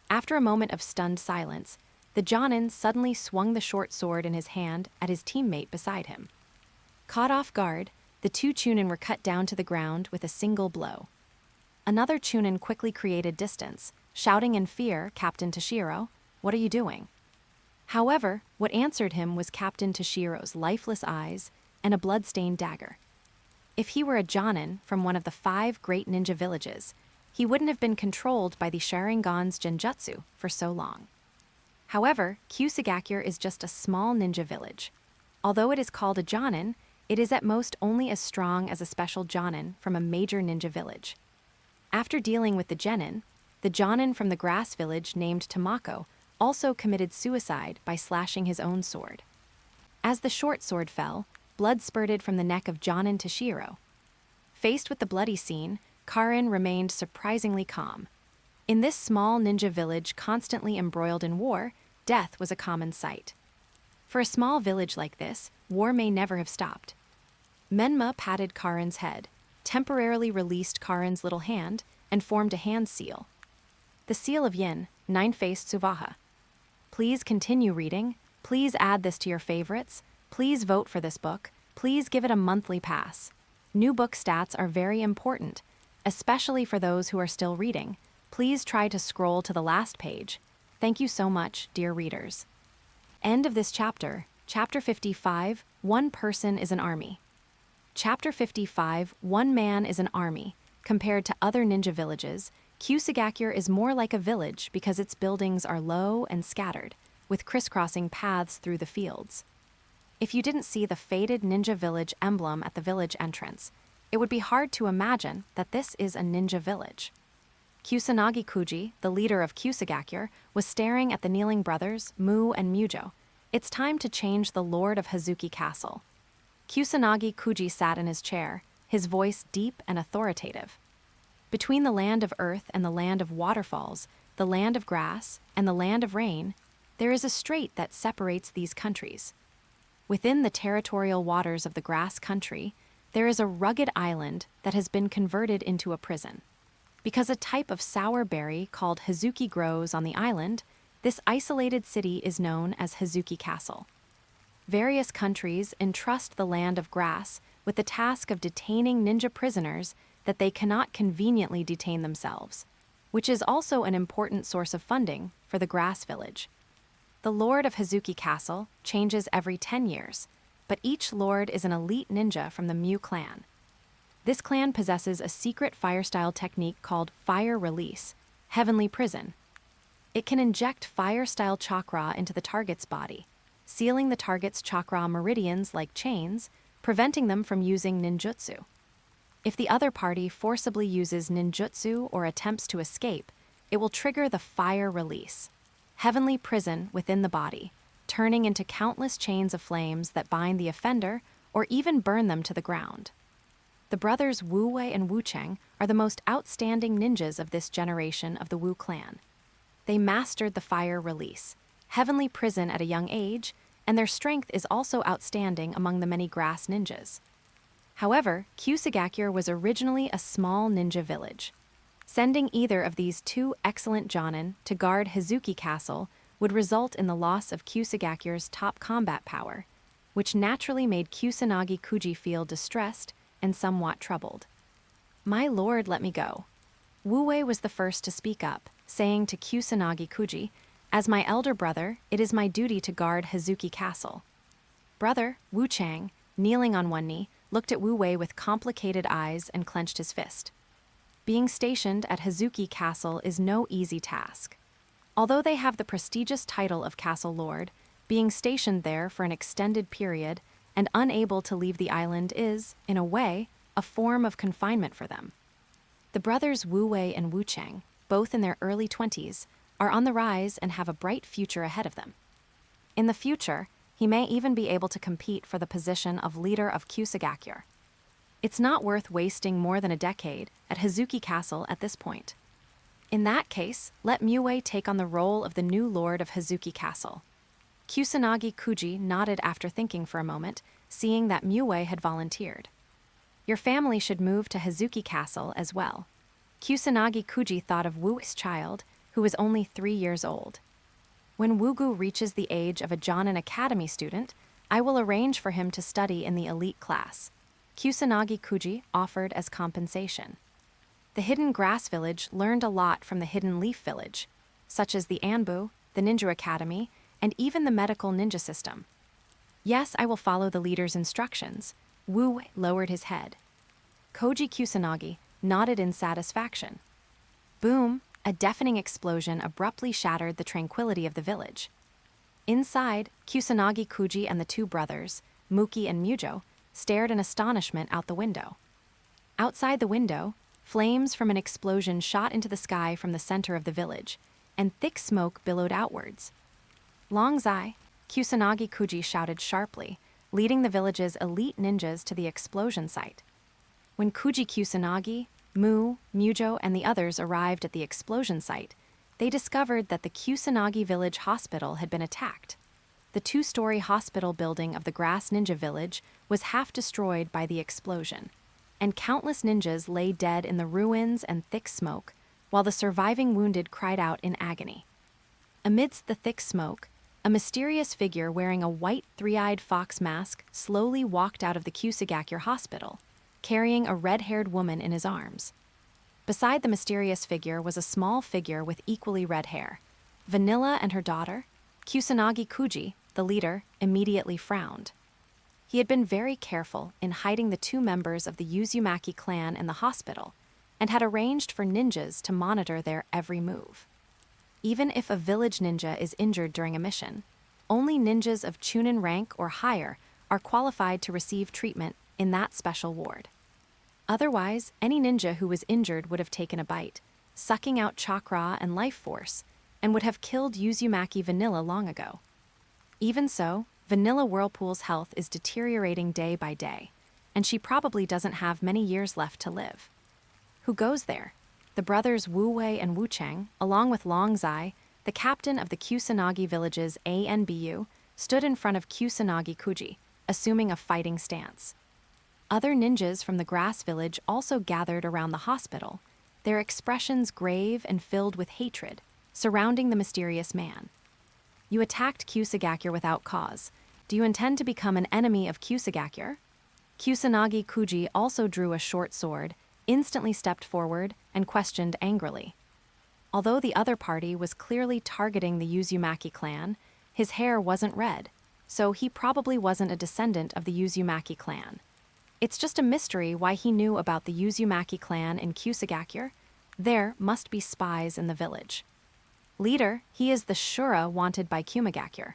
After a moment of stunned silence, the jonin suddenly swung the short sword in his hand at his teammate beside him. Caught off guard, the 2 chunin were cut down to the ground with a single blow. Another chunin quickly created distance, shouting in fear, "Captain Toshiro, what are you doing?" However, what answered him was Captain Toshiro's lifeless eyes and a blood-stained dagger. If he were a jonin from one of the 5 great ninja villages, he wouldn't have been controlled by the Sharingan's genjutsu for so long. However, Kusagakure is just a small ninja village. Although it is called a jonin, it is at most only as strong as a special jonin from a major ninja village. After dealing with the jonin from the grass village named Tamako also committed suicide by slashing his own sword. As the short sword fell, blood spurted from the neck of jonin Toshiro. Faced with the bloody scene, Karin remained surprisingly calm. In this small ninja village constantly embroiled in war, death was a common sight. For a small village like this, war may never have stopped. Menma patted Karin's head, temporarily released Karin's little hand, and formed a hand seal. The seal of Yin, Nine-Faced Suvaha. Please continue reading. Please add this to your favorites. Please vote for this book. Please give it a monthly pass. New book stats are very important, especially for those who are still reading. Please try to scroll to the last page. Thank you so much, dear readers. End of this chapter. Chapter 55, One Person is an Army. Chapter 55, One Man is an Army. Compared to other ninja villages, Kusagakure is more like a village because its buildings are low and scattered, with crisscrossing paths through the fields. If you didn't see the faded ninja village emblem at the village entrance, it would be hard to imagine that this is a ninja village. Kusanagi Kuji, the leader of Kusagakure, was staring at the kneeling brothers, Mu and Mujo. It's time to change the lord of Hazuki Castle. Kusanagi Kuji sat in his chair, his voice deep and authoritative. Between the land of earth and the land of waterfalls, the land of grass and the land of rain, there is a strait that separates these countries. Within the territorial waters of the grass country, there is a rugged island that has been converted into a prison. Because a type of sour berry called Hazuki grows on the island, this isolated city is known as Hazuki Castle. Various countries entrust the land of grass with the task of detaining ninja prisoners that they cannot conveniently detain themselves, which is also an important source of funding for the grass village. The lord of Hazuki Castle changes every 10 years, but each lord is an elite ninja from the Mu clan. This clan possesses a secret fire-style technique called Fire Release, Heavenly Prison. It can inject fire-style chakra into the target's body, sealing the target's chakra meridians like chains, preventing them from using ninjutsu. If the other party forcibly uses ninjutsu or attempts to escape, it will trigger the Fire Release, Heavenly Prison within the body, turning into countless chains of flames that bind the offender or even burn them to the ground. The brothers Wu Wei and Wu Cheng are the most outstanding ninjas of this generation of the Wu clan. They mastered the Fire Release, Heavenly Prison at a young age, and their strength is also outstanding among the many grass ninjas. However, Kusagakure was originally a small ninja village. Sending either of these two excellent jonin to guard Hazuki Castle would result in the loss of Kusagakure's top combat power, which naturally made Kusanagi Kuji feel distressed and somewhat troubled. "My lord, let me go." Wu Wei was the first to speak up, saying to Kusanagi Kuji, "As my elder brother, it is my duty to guard Hazuki Castle." Brother, Wu Chang, kneeling on one knee, looked at Wu Wei with complicated eyes and clenched his fist. Being stationed at Hazuki Castle is no easy task. Although they have the prestigious title of Castle Lord, being stationed there for an extended period and unable to leave the island is, in a way, a form of confinement for them. The brothers Wu Wei and Wu Cheng, both in their early 20s, are on the rise and have a bright future ahead of them. In the future, he may even be able to compete for the position of leader of Kusagakure. It's not worth wasting more than a decade at Hazuki Castle at this point. In that case, let Mue take on the role of the new lord of Hazuki Castle. Kusanagi Kuji nodded after thinking for a moment, seeing that Mue had volunteered. Your family should move to Hazuki Castle as well. Kusanagi Kuji thought of Wu's child, who is only 3 years old. When Wugu reaches the age of a Jonin Academy student, I will arrange for him to study in the elite class. Kusanagi Kuji offered as compensation. The Hidden Grass Village learned a lot from the Hidden Leaf Village, such as the Anbu, the Ninja Academy, and even the medical ninja system. Yes, I will follow the leader's instructions. Wu lowered his head. Koji Kusanagi nodded in satisfaction. Boom! A deafening explosion abruptly shattered the tranquility of the village. Inside, Kusanagi Kuji and the two brothers, Muki and Mujo, stared in astonishment out the window. Outside the window, flames from an explosion shot into the sky from the center of the village, and thick smoke billowed outwards. Long Zai, Kusanagi Kuji shouted sharply, leading the village's elite ninjas to the explosion site. When Kuji Kusanagi, Mujo, and the others arrived at the explosion site, they discovered that the Kusanagi village hospital had been attacked. The two-story hospital building of the Grass Ninja Village was half destroyed by the explosion, and countless ninjas lay dead in the ruins and thick smoke, while the surviving wounded cried out in agony. Amidst the thick smoke, a mysterious figure wearing a white three-eyed fox mask slowly walked out of the Kusagakure hospital, carrying a red-haired woman in his arms. Beside the mysterious figure was a small figure with equally red hair. Vanilla and her daughter, Kusanagi Kuji, the leader, immediately frowned. He had been very careful in hiding the two members of the Uzumaki clan in the hospital and had arranged for ninjas to monitor their every move. Even if a village ninja is injured during a mission, only ninjas of Chunin rank or higher are qualified to receive treatment in that special ward. Otherwise, any ninja who was injured would have taken a bite, sucking out chakra and life force, and would have killed Uzumaki Vanilla long ago. Even so, Vanilla Whirlpool's health is deteriorating day by day, and she probably doesn't have many years left to live. Who goes there? The brothers Wu Wei and Wu Cheng, along with Long Zai, the captain of the Kusanagi village's ANBU, stood in front of Kusanagi Kuji, assuming a fighting stance. Other ninjas from the Grass Village also gathered around the hospital, their expressions grave and filled with hatred, surrounding the mysterious man. You attacked Kusagakure without cause. Do you intend to become an enemy of Kusagakure? Kusanagi Kuji also drew a short sword, instantly stepped forward, and questioned angrily. Although the other party was clearly targeting the Uzumaki clan, his hair wasn't red, so he probably wasn't a descendant of the Uzumaki clan. It's just a mystery why he knew about the Uzumaki clan in Kusagakure. There must be spies in the village. Leader, he is the Shura wanted by Kumagakure.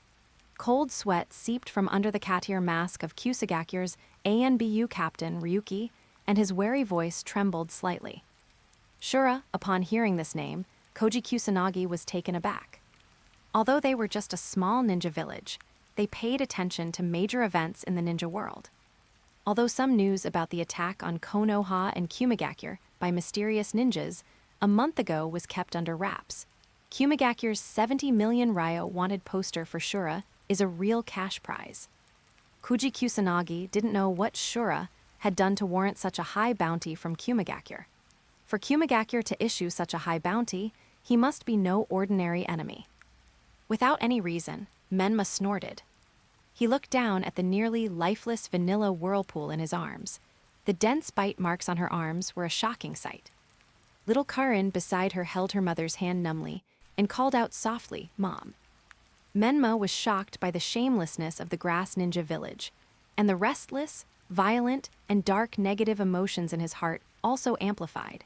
Cold sweat seeped from under the cat-ear mask of Kusagakure's ANBU captain, Ryuki, and his wary voice trembled slightly. Shura, upon hearing this name, Koji Kusanagi was taken aback. Although they were just a small ninja village, they paid attention to major events in the ninja world. Although some news about the attack on Konoha and Kumagakure by mysterious ninjas a month ago was kept under wraps, Kumagakure's 70 million ryo wanted poster for Shura is a real cash prize. Koji Kusanagi didn't know what Shura had done to warrant such a high bounty from Kumagakure. For Kumagakure to issue such a high bounty, he must be no ordinary enemy. Without any reason, Menma snorted. He looked down at the nearly lifeless Vanilla Whirlpool in his arms. The dense bite marks on her arms were a shocking sight. Little Karin beside her held her mother's hand numbly and called out softly, "Mom." Menma was shocked by the shamelessness of the Grass Ninja Village, and the restless, violent, and dark negative emotions in his heart also amplified.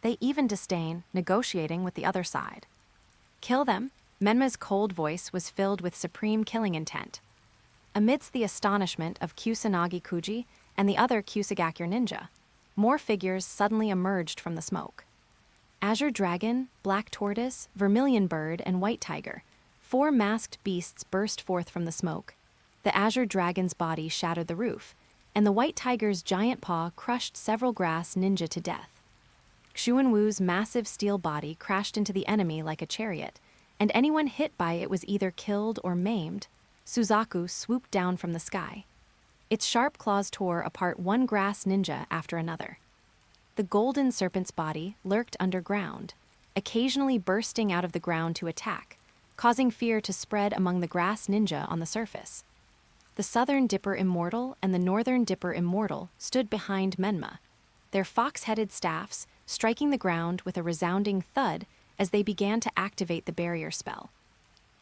They even disdain negotiating with the other side. Kill them? Menma's cold voice was filled with supreme killing intent. Amidst the astonishment of Kusanagi Kuji and the other Kusagakure ninja, more figures suddenly emerged from the smoke. Azure Dragon, Black Tortoise, Vermilion Bird, and White Tiger, 4 masked beasts burst forth from the smoke. The Azure Dragon's body shattered the roof, and the White Tiger's giant paw crushed several Grass ninja to death. Xuanwu's massive steel body crashed into the enemy like a chariot, and anyone hit by it was either killed or maimed. Suzaku swooped down from the sky. Its sharp claws tore apart one Grass ninja after another. The golden serpent's body lurked underground, occasionally bursting out of the ground to attack, causing fear to spread among the Grass ninja on the surface. The Southern Dipper Immortal and the Northern Dipper Immortal stood behind Menma, their fox-headed staffs striking the ground with a resounding thud as they began to activate the barrier spell.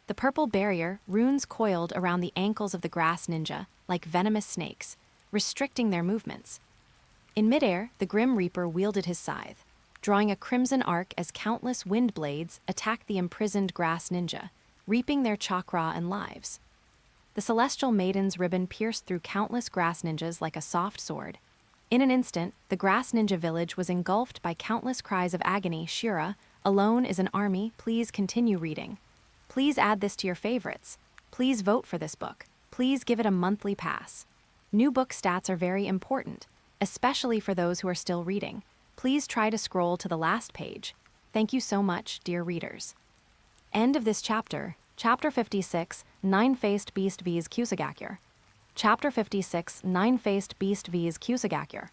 The purple barrier runes coiled around the ankles of the Grass ninja like venomous snakes, restricting their movements. In midair, the Grim Reaper wielded his scythe, drawing a crimson arc as countless wind blades attacked the imprisoned Grass ninja, reaping their chakra and lives. The Celestial Maiden's ribbon pierced through countless Grass ninjas like a soft sword. In an instant, the Grass ninja village was engulfed by countless cries of agony. Shura, alone is an army. Please continue reading. Please add this to your favorites. Please vote for this book. Please give it a monthly pass. New book stats are very important, especially for those who are still reading. Please try to scroll to the last page. Thank you so much, dear readers. End of this chapter. Chapter 56, Nine-Faced Beast vs Kusagakure. Chapter 56, Nine-Faced Beast vs Kusagakure.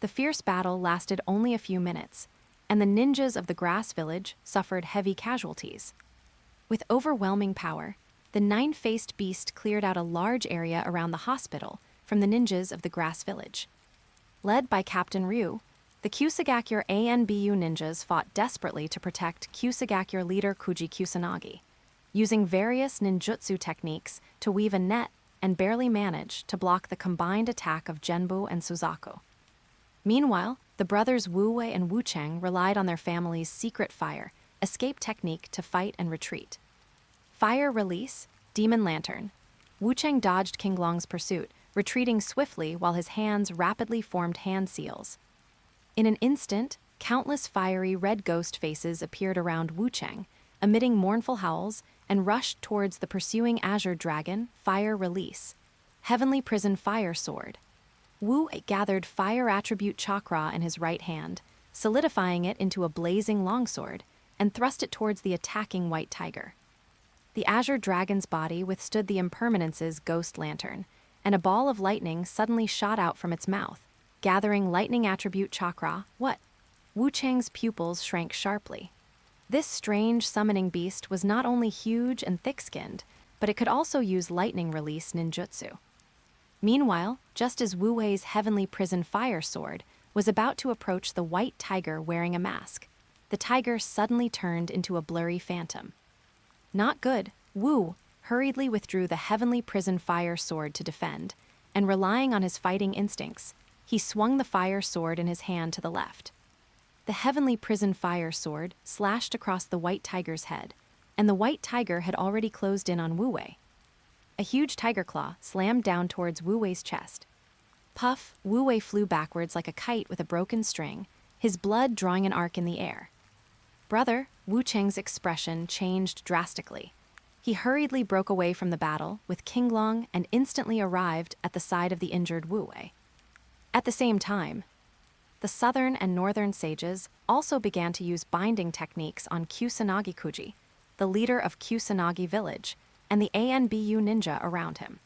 The fierce battle lasted only a few minutes, and the ninjas of the Grass Village suffered heavy casualties. With overwhelming power, the Nine-Faced Beast cleared out a large area around the hospital from the ninjas of the Grass Village. Led by Captain Ryu, the Kusagakure ANBU ninjas fought desperately to protect Kusagakure leader Kuji Kusanagi, using various ninjutsu techniques to weave a net and barely managed to block the combined attack of Genbu and Suzaku. Meanwhile, the brothers Wu Wei and Wu Cheng relied on their family's secret fire escape technique to fight and retreat. Fire release, Demon Lantern. Wu Cheng dodged King Long's pursuit, retreating swiftly while his hands rapidly formed hand seals. In an instant, countless fiery red ghost faces appeared around Wu Cheng, emitting mournful howls, and rushed towards the pursuing Azure Dragon, Fire Release. Heavenly Prison Fire Sword. Wu gathered fire attribute chakra in his right hand, solidifying it into a blazing longsword, and thrust it towards the attacking white tiger. The Azure Dragon's body withstood the impermanence's ghost lantern, and a ball of lightning suddenly shot out from its mouth, gathering lightning attribute chakra. What? Wu Cheng's pupils shrank sharply. This strange summoning beast was not only huge and thick-skinned, but it could also use lightning release ninjutsu. Meanwhile, just as Wu Wei's heavenly prison fire sword was about to approach the white tiger wearing a mask, the tiger suddenly turned into a blurry phantom. Not good, Wu hurriedly withdrew the heavenly prison fire sword to defend, and relying on his fighting instincts, he swung the fire sword in his hand to the left. The heavenly prison fire sword slashed across the white tiger's head, and the white tiger had already closed in on Wu Wei. A huge tiger claw slammed down towards Wu Wei's chest. Puff, Wu Wei flew backwards like a kite with a broken string, his blood drawing an arc in the air. Brother, Wu Cheng's expression changed drastically. He hurriedly broke away from the battle with King Long and instantly arrived at the side of the injured Wu Wei. At the same time, the southern and northern sages also began to use binding techniques on Kusanagi Kuji, the leader of Kusanagi village, and the ANBU ninja around him.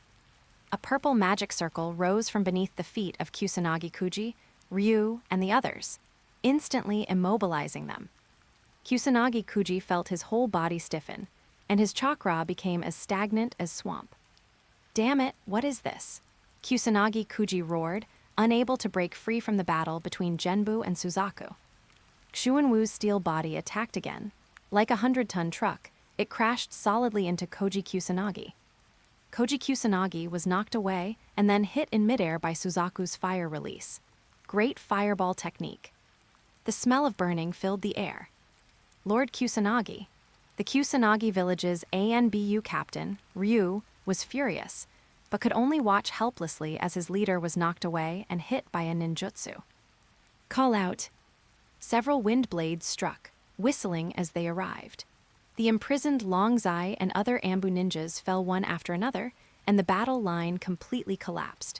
A purple magic circle rose from beneath the feet of Kusanagi Kuji, Ryu, and the others, instantly immobilizing them. Kusanagi Kuji felt his whole body stiffen, and his chakra became as stagnant as swamp. Damn it, what is this? Kusanagi Kuji roared, unable to break free from the battle between Genbu and Suzaku. Xuanwu's steel body attacked again. Like a 100-ton truck, it crashed solidly into Koji Kusanagi. Koji Kusanagi was knocked away and then hit in midair by Suzaku's fire release. Great fireball technique. The smell of burning filled the air. Lord Kusanagi, the Kusanagi village's ANBU captain, Ryu, was furious, but could only watch helplessly as his leader was knocked away and hit by a ninjutsu. Call out. Several wind blades struck, whistling as they arrived. The imprisoned Long Zai and other Ambu ninjas fell one after another, and the battle line completely collapsed.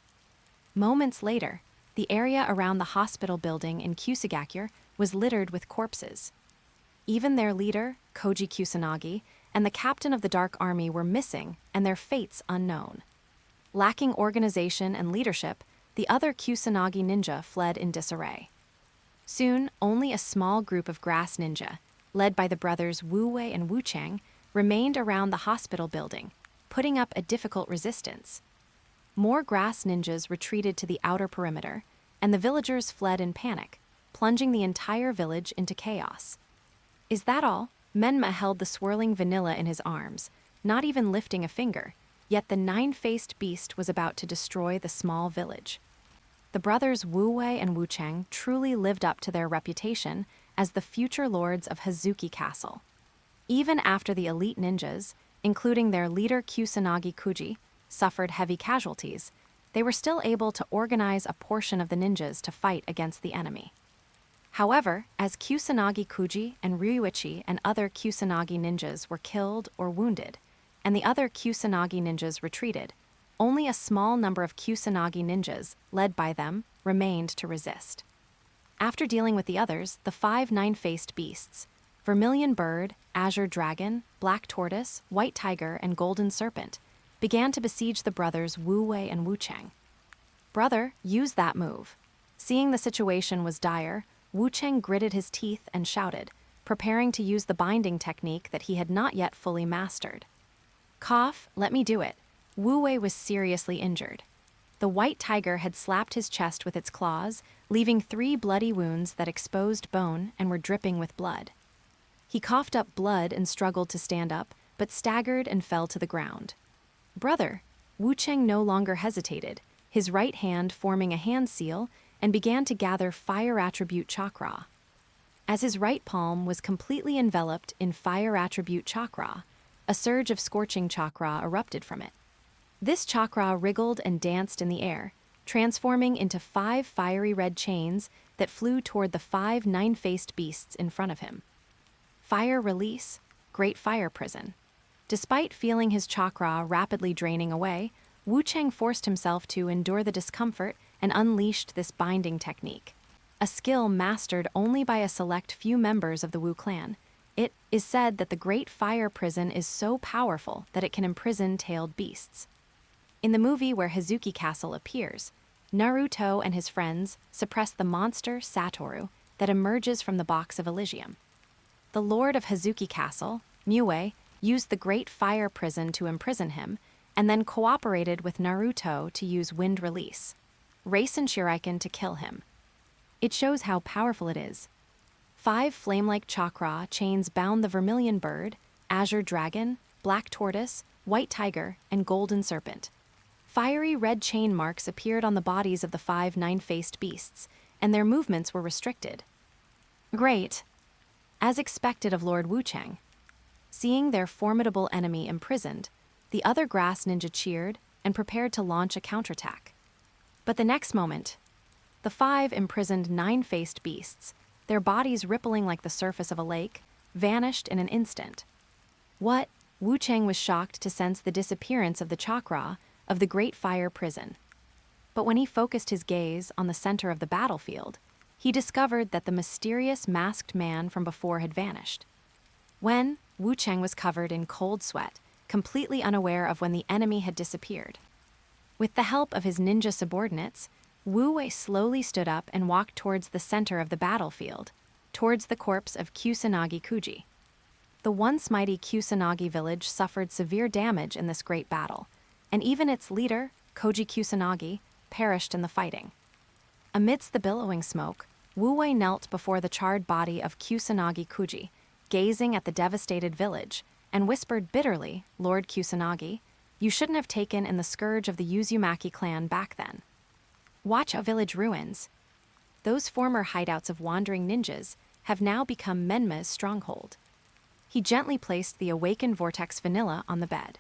Moments later, the area around the hospital building in Kusagakure was littered with corpses. Even their leader, Koji Kusanagi, and the captain of the Dark Army were missing, and their fates unknown. Lacking organization and leadership, the other Kusanagi ninja fled in disarray. Soon, only a small group of grass ninja, led by the brothers Wu Wei and Wu Cheng, remained around the hospital building, putting up a difficult resistance. More grass ninjas retreated to the outer perimeter, and the villagers fled in panic, plunging the entire village into chaos. Is that all? Menma held the swirling vanilla in his arms, not even lifting a finger, yet the nine-faced beast was about to destroy the small village. The brothers Wu Wei and Wu Cheng truly lived up to their reputation as the future lords of Hazuki Castle. Even after the elite ninjas, including their leader Kusanagi Kuji, suffered heavy casualties, they were still able to organize a portion of the ninjas to fight against the enemy. However, as Kusanagi Kuji and Ryuichi and other Kusanagi ninjas were killed or wounded, and the other Kusanagi ninjas retreated, only a small number of Kusanagi ninjas, led by them, remained to resist. After dealing with the others, the 5 nine-faced beasts, Vermilion bird, azure dragon, black tortoise, white tiger, and golden serpent, began to besiege the brothers Wu Wei and Wu Cheng. "Brother, use that move." Seeing the situation was dire, Wu Cheng gritted his teeth and shouted, preparing to use the binding technique that he had not yet fully mastered. "Cough, let me do it." Wu Wei was seriously injured. The white tiger had slapped his chest with its claws, leaving 3 bloody wounds that exposed bone and were dripping with blood. He coughed up blood and struggled to stand up, but staggered and fell to the ground. "Brother," Wu Cheng no longer hesitated, his right hand forming a hand seal, and began to gather fire attribute chakra. As his right palm was completely enveloped in fire attribute chakra, a surge of scorching chakra erupted from it. This chakra wriggled and danced in the air, transforming into 5 fiery red chains that flew toward the 5 nine-faced beasts in front of him. Fire release, great fire prison. Despite feeling his chakra rapidly draining away, Wu Cheng forced himself to endure the discomfort and unleashed this binding technique, a skill mastered only by a select few members of the Wu clan. It is said that the great fire prison is so powerful that it can imprison tailed beasts. In the movie where Hazuki Castle appears, Naruto and his friends suppress the monster Satoru that emerges from the box of Elysium. The Lord of Hazuki Castle, Mue, used the great fire prison to imprison him, and then cooperated with Naruto to use wind release, Race and Shuriken to kill him. It shows how powerful it is. 5 flame-like chakra chains bound the Vermilion bird, azure dragon, black tortoise, white tiger, and golden serpent. Fiery red chain marks appeared on the bodies of the 5 nine-faced beasts, and their movements were restricted. Great. As expected of Lord Wu Cheng. Seeing their formidable enemy imprisoned, the other grass ninja cheered and prepared to launch a counterattack. But the next moment, the 5 imprisoned nine-faced beasts, their bodies rippling like the surface of a lake, vanished in an instant. What? Wu Cheng was shocked to sense the disappearance of the chakra of the great fire prison. But when he focused his gaze on the center of the battlefield, he discovered that the mysterious masked man from before had vanished. When, Wu Cheng was covered in cold sweat, completely unaware of when the enemy had disappeared. With the help of his ninja subordinates, Wu Wei slowly stood up and walked towards the center of the battlefield, towards the corpse of Kusanagi Kuji. The once mighty Kusanagi village suffered severe damage in this great battle, and even its leader, Koji Kusanagi, perished in the fighting. Amidst the billowing smoke, Wu Wei knelt before the charred body of Kusanagi Kuji, gazing at the devastated village, and whispered bitterly, "Lord Kusanagi, you shouldn't have taken in the scourge of the Uzumaki clan back then. Watch a village ruins. Those former hideouts of wandering ninjas have now become Menma's stronghold." He gently placed the awakened vortex vanilla on the bed.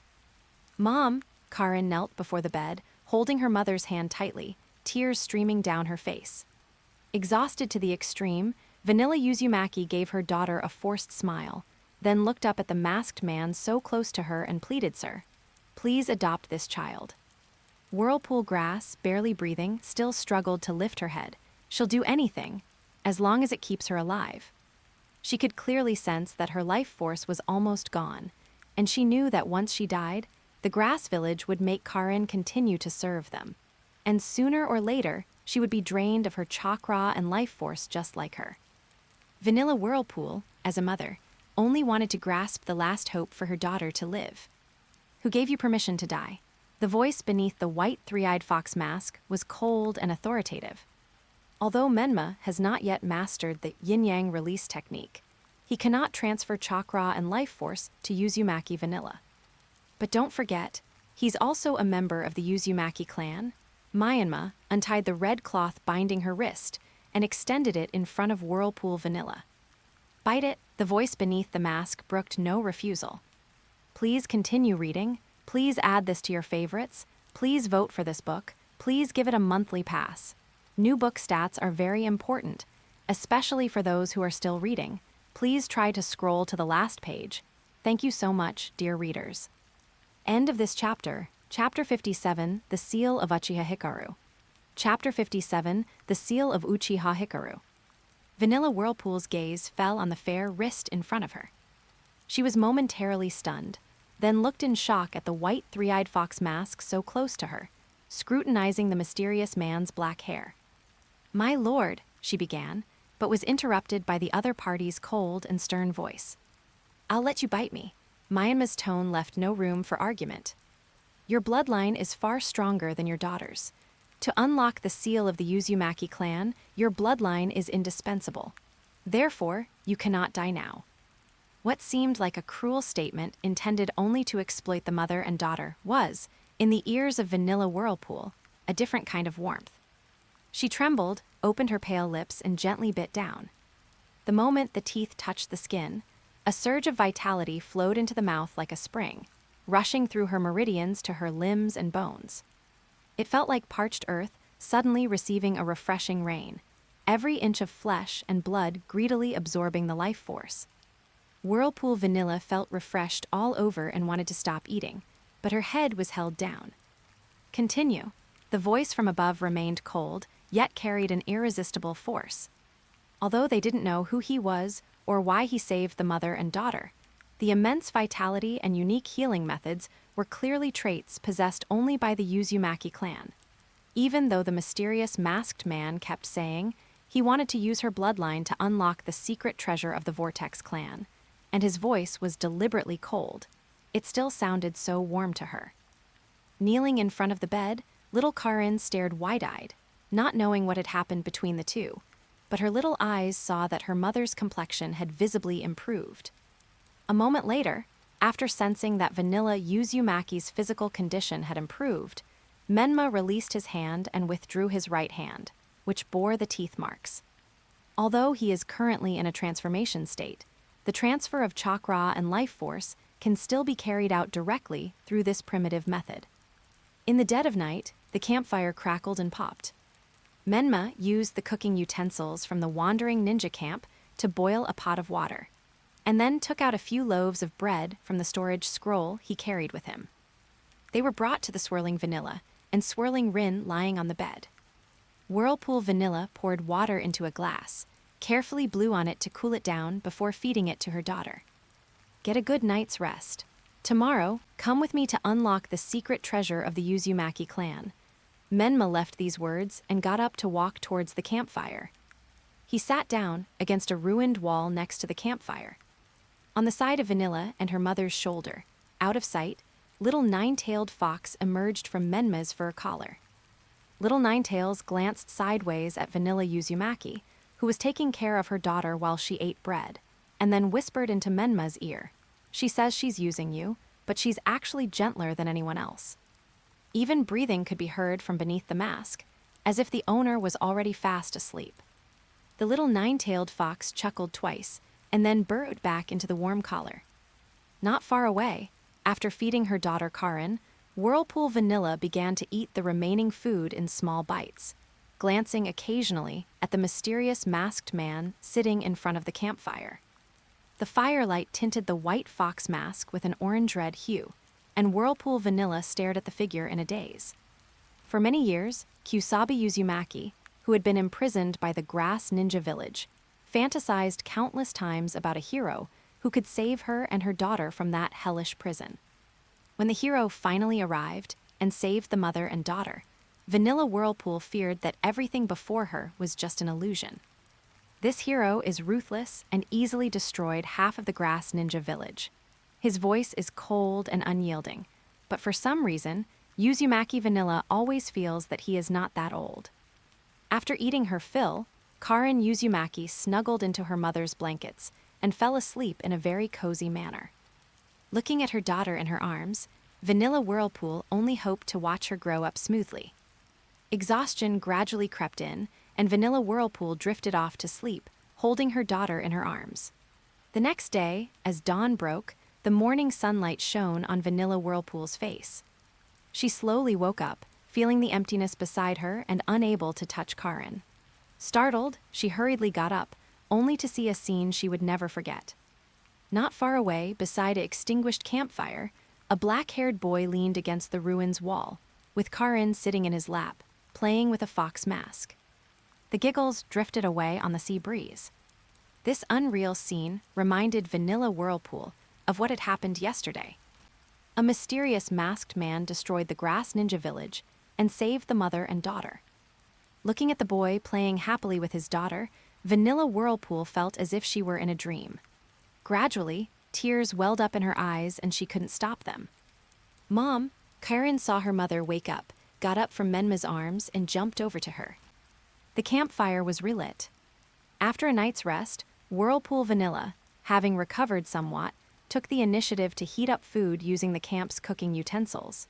"Mom," Karin knelt before the bed, holding her mother's hand tightly, tears streaming down her face. Exhausted to the extreme, Vanilla Uzumaki gave her daughter a forced smile, then looked up at the masked man so close to her and pleaded, "Sir, please adopt this child." Whirlpool Grass, barely breathing, still struggled to lift her head. "She'll do anything, as long as it keeps her alive." She could clearly sense that her life force was almost gone, and she knew that once she died, the grass village would make Karin continue to serve them. And sooner or later, she would be drained of her chakra and life force just like her. Vanilla Whirlpool, as a mother, only wanted to grasp the last hope for her daughter to live. "Who gave you permission to die?" The voice beneath the white three-eyed fox mask was cold and authoritative. Although Menma has not yet mastered the Yin-Yang release technique, he cannot transfer chakra and life force to Uzumaki Vanilla. But don't forget, he's also a member of the Uzumaki clan. Menma untied the red cloth binding her wrist and extended it in front of Whirlpool Vanilla. "Bite it," the voice beneath the mask brooked no refusal. "Please continue reading. Please add this to your favorites. Please vote for this book. Please give it a monthly pass. New book stats are very important, especially for those who are still reading. Please try to scroll to the last page. Thank you so much, dear readers." End of this chapter. Chapter 57, The Seal of Uchiha Hikaru. Chapter 57, The Seal of Uchiha Hikaru. Vanilla Whirlpool's gaze fell on the fair wrist in front of her. She was momentarily stunned, then looked in shock at the white three-eyed fox mask so close to her, scrutinizing the mysterious man's black hair. "My lord," she began, but was interrupted by the other party's cold and stern voice. "I'll let you bite me." Menma's tone left no room for argument. "Your bloodline is far stronger than your daughter's. To unlock the seal of the Uzumaki clan, your bloodline is indispensable. Therefore, you cannot die now." What seemed like a cruel statement intended only to exploit the mother and daughter was, in the ears of Vanilla Whirlpool, a different kind of warmth. She trembled, opened her pale lips, and gently bit down. The moment the teeth touched the skin, a surge of vitality flowed into the mouth like a spring, rushing through her meridians to her limbs and bones. It felt like parched earth suddenly receiving a refreshing rain, every inch of flesh and blood greedily absorbing the life force. Whirlpool Vanilla felt refreshed all over and wanted to stop eating, but her head was held down. "Continue." The voice from above remained cold, yet carried an irresistible force. Although they didn't know who he was or why he saved the mother and daughter, the immense vitality and unique healing methods were clearly traits possessed only by the Uzumaki clan. Even though the mysterious masked man kept saying he wanted to use her bloodline to unlock the secret treasure of the Vortex clan, and his voice was deliberately cold, it still sounded so warm to her. Kneeling in front of the bed, little Karin stared wide-eyed, not knowing what had happened between the two, but her little eyes saw that her mother's complexion had visibly improved. A moment later, after sensing that Vanilla Uzumaki's physical condition had improved, Menma released his hand and withdrew his right hand, which bore the teeth marks. Although he is currently in a transformation state, the transfer of chakra and life force can still be carried out directly through this primitive method. In the dead of night, the campfire crackled and popped. Menma used the cooking utensils from the wandering ninja camp to boil a pot of water, and then took out a few loaves of bread from the storage scroll he carried with him. They were brought to the swirling Vanilla and swirling Rin lying on the bed. Whirlpool Vanilla poured water into a glass, carefully blew on it to cool it down before feeding it to her daughter. "Get a good night's rest. Tomorrow, come with me to unlock the secret treasure of the Uzumaki clan." Menma left these words and got up to walk towards the campfire. He sat down against a ruined wall next to the campfire. On the side of Vanilla and her mother's shoulder, out of sight, little Nine-Tailed Fox emerged from Menma's fur collar. Little Nine-Tails glanced sideways at Vanilla Uzumaki, who was taking care of her daughter while she ate bread, and then whispered into Menma's ear, "She says she's using you, but she's actually gentler than anyone else." Even breathing could be heard from beneath the mask, as if the owner was already fast asleep. The little Nine-Tailed Fox chuckled twice, and then burrowed back into the warm collar. Not far away, after feeding her daughter Karin, Whirlpool Vanilla began to eat the remaining food in small bites, glancing occasionally at the mysterious masked man sitting in front of the campfire. The firelight tinted the white fox mask with an orange-red hue, and Whirlpool Vanilla stared at the figure in a daze. For many years, Kusagakure Uzumaki, who had been imprisoned by the Grass Ninja Village, fantasized countless times about a hero who could save her and her daughter from that hellish prison. When the hero finally arrived and saved the mother and daughter, Vanilla Whirlpool feared that everything before her was just an illusion. This hero is ruthless and easily destroyed half of the Grass Ninja Village. His voice is cold and unyielding, but for some reason, Uzumaki Vanilla always feels that he is not that old. After eating her fill, Karin Uzumaki snuggled into her mother's blankets and fell asleep in a very cozy manner. Looking at her daughter in her arms, Vanilla Whirlpool only hoped to watch her grow up smoothly. Exhaustion gradually crept in, and Vanilla Whirlpool drifted off to sleep, holding her daughter in her arms. The next day, as dawn broke, the morning sunlight shone on Vanilla Whirlpool's face. She slowly woke up, feeling the emptiness beside her and unable to touch Karin. Startled, she hurriedly got up, only to see a scene she would never forget. Not far away, beside an extinguished campfire, a black-haired boy leaned against the ruins wall, with Karin sitting in his lap, playing with a fox mask. The giggles drifted away on the sea breeze. This unreal scene reminded Vanilla Whirlpool of what had happened yesterday. A mysterious masked man destroyed the grass ninja village and saved the mother and daughter. Looking at the boy playing happily with his daughter, Vanilla Whirlpool felt as if she were in a dream. Gradually, tears welled up in her eyes and she couldn't stop them. "Mom," Karin saw her mother wake up, got up from Menma's arms, and jumped over to her. The campfire was relit. After a night's rest, Whirlpool Vanilla, having recovered somewhat, took the initiative to heat up food using the camp's cooking utensils.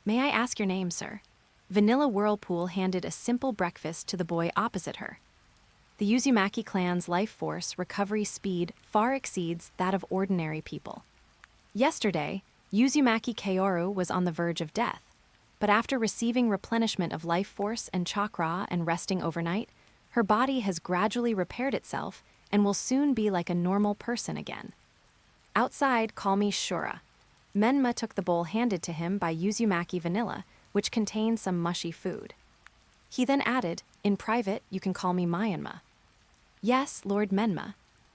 "May I ask your name, sir?" Vanilla Whirlpool handed a simple breakfast to the boy opposite her. The Uzumaki clan's life force recovery speed far exceeds that of ordinary people. Yesterday, Uzumaki Kaoru was on the verge of death, but after receiving replenishment of life force and chakra and resting overnight, her body has gradually repaired itself and will soon be like a normal person again. "Outside, call me Shura." Menma took the bowl handed to him by Uzumaki Vanilla, which contained some mushy food. He then added, "In private, you can call me Myanmar." "Yes, Lord Menma."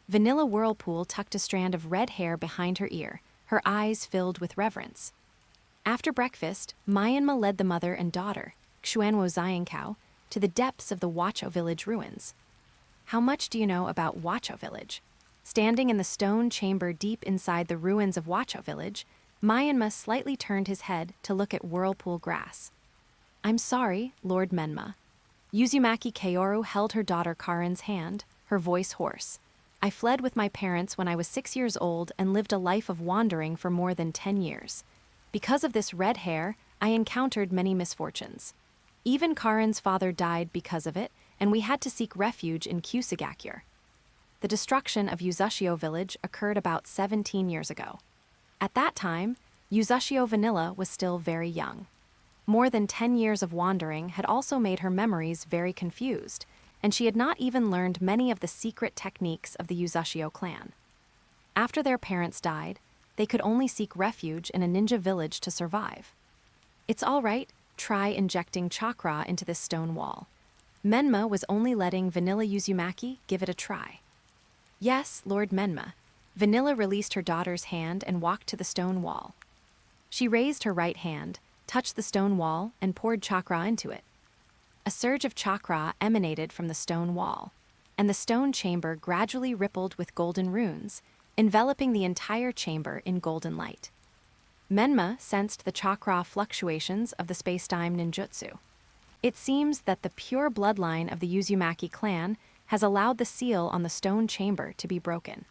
Vanilla Whirlpool tucked a strand of red hair behind her ear, her eyes filled with reverence. After breakfast, Myanmar led the mother and daughter, Xuanwo Zienkao, to the depths of the Wacho village ruins. "How much do you know about Wacho village?" Standing in the stone chamber deep inside the ruins of Wacho village, Myanmar slightly turned his head to look at Whirlpool grass. "I'm sorry, Lord Menma." Uzumaki Kaoru held her daughter Karin's hand, her voice hoarse. "I fled with my parents when I was 6 years old and lived a life of wandering for more than 10 years. Because of this red hair, I encountered many misfortunes. Even Karin's father died because of it, and we had to seek refuge in Kusagakure. The destruction of Uzashio village occurred about 17 years ago. At that time, Uzashio Vanilla was still very young. More than 10 years of wandering had also made her memories very confused, and she had not even learned many of the secret techniques of the Uzashio clan. After their parents died, they could only seek refuge in a ninja village to survive. It's all right, try injecting chakra into this stone wall." Menma was only letting Vanilla Uzumaki give it a try. "Yes, Lord Menma." Vanilla released her daughter's hand and walked to the stone wall. She raised her right hand, touched the stone wall, and poured chakra into it. A surge of chakra emanated from the stone wall, and the stone chamber gradually rippled with golden runes, enveloping the entire chamber in golden light. Menma sensed the chakra fluctuations of the space-time ninjutsu. It seems that the pure bloodline of the Uzumaki clan has allowed the seal on the stone chamber to be broken.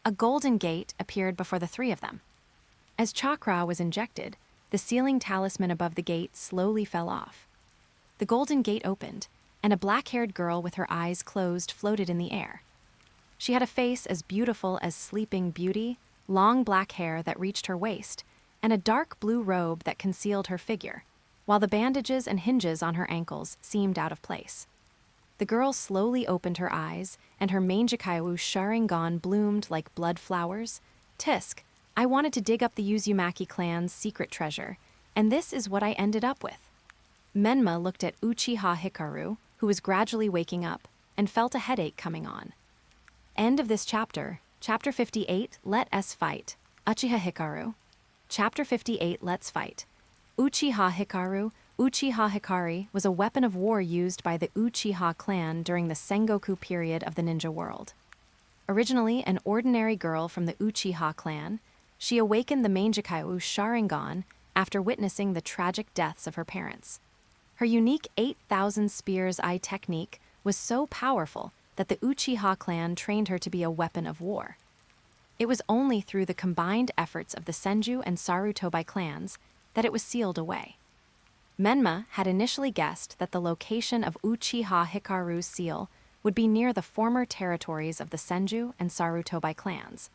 A golden gate appeared before the three of them. As chakra was injected, the sealing talisman above the gate slowly fell off. The golden gate opened, and a black-haired girl with her eyes closed floated in the air. She had a face as beautiful as Sleeping Beauty, long black hair that reached her waist, and a dark blue robe that concealed her figure, while the bandages and hinges on her ankles seemed out of place. The girl slowly opened her eyes, and her Manjikaiwu Sharingan bloomed like blood flowers. "Tisk, I wanted to dig up the Uzumaki clan's secret treasure, and this is what I ended up with." Menma looked at Uchiha Hikaru, who was gradually waking up, and felt a headache coming on. End of this chapter. Chapter 58, Let Us Fight. Uchiha Hikaru. Chapter 58, Let's Fight. Uchiha Hikaru. Uchiha Hikari was a weapon of war used by the Uchiha clan during the Sengoku period of the ninja world. Originally an ordinary girl from the Uchiha clan, she awakened the Manjikaiwu Sharingan after witnessing the tragic deaths of her parents. Her unique 8,000 Spears Eye technique was so powerful that the Uchiha clan trained her to be a weapon of war. It was only through the combined efforts of the Senju and Sarutobi clans that it was sealed away. Menma had initially guessed that the location of Uchiha Hikaru's seal would be near the former territories of the Senju and Sarutobi clans,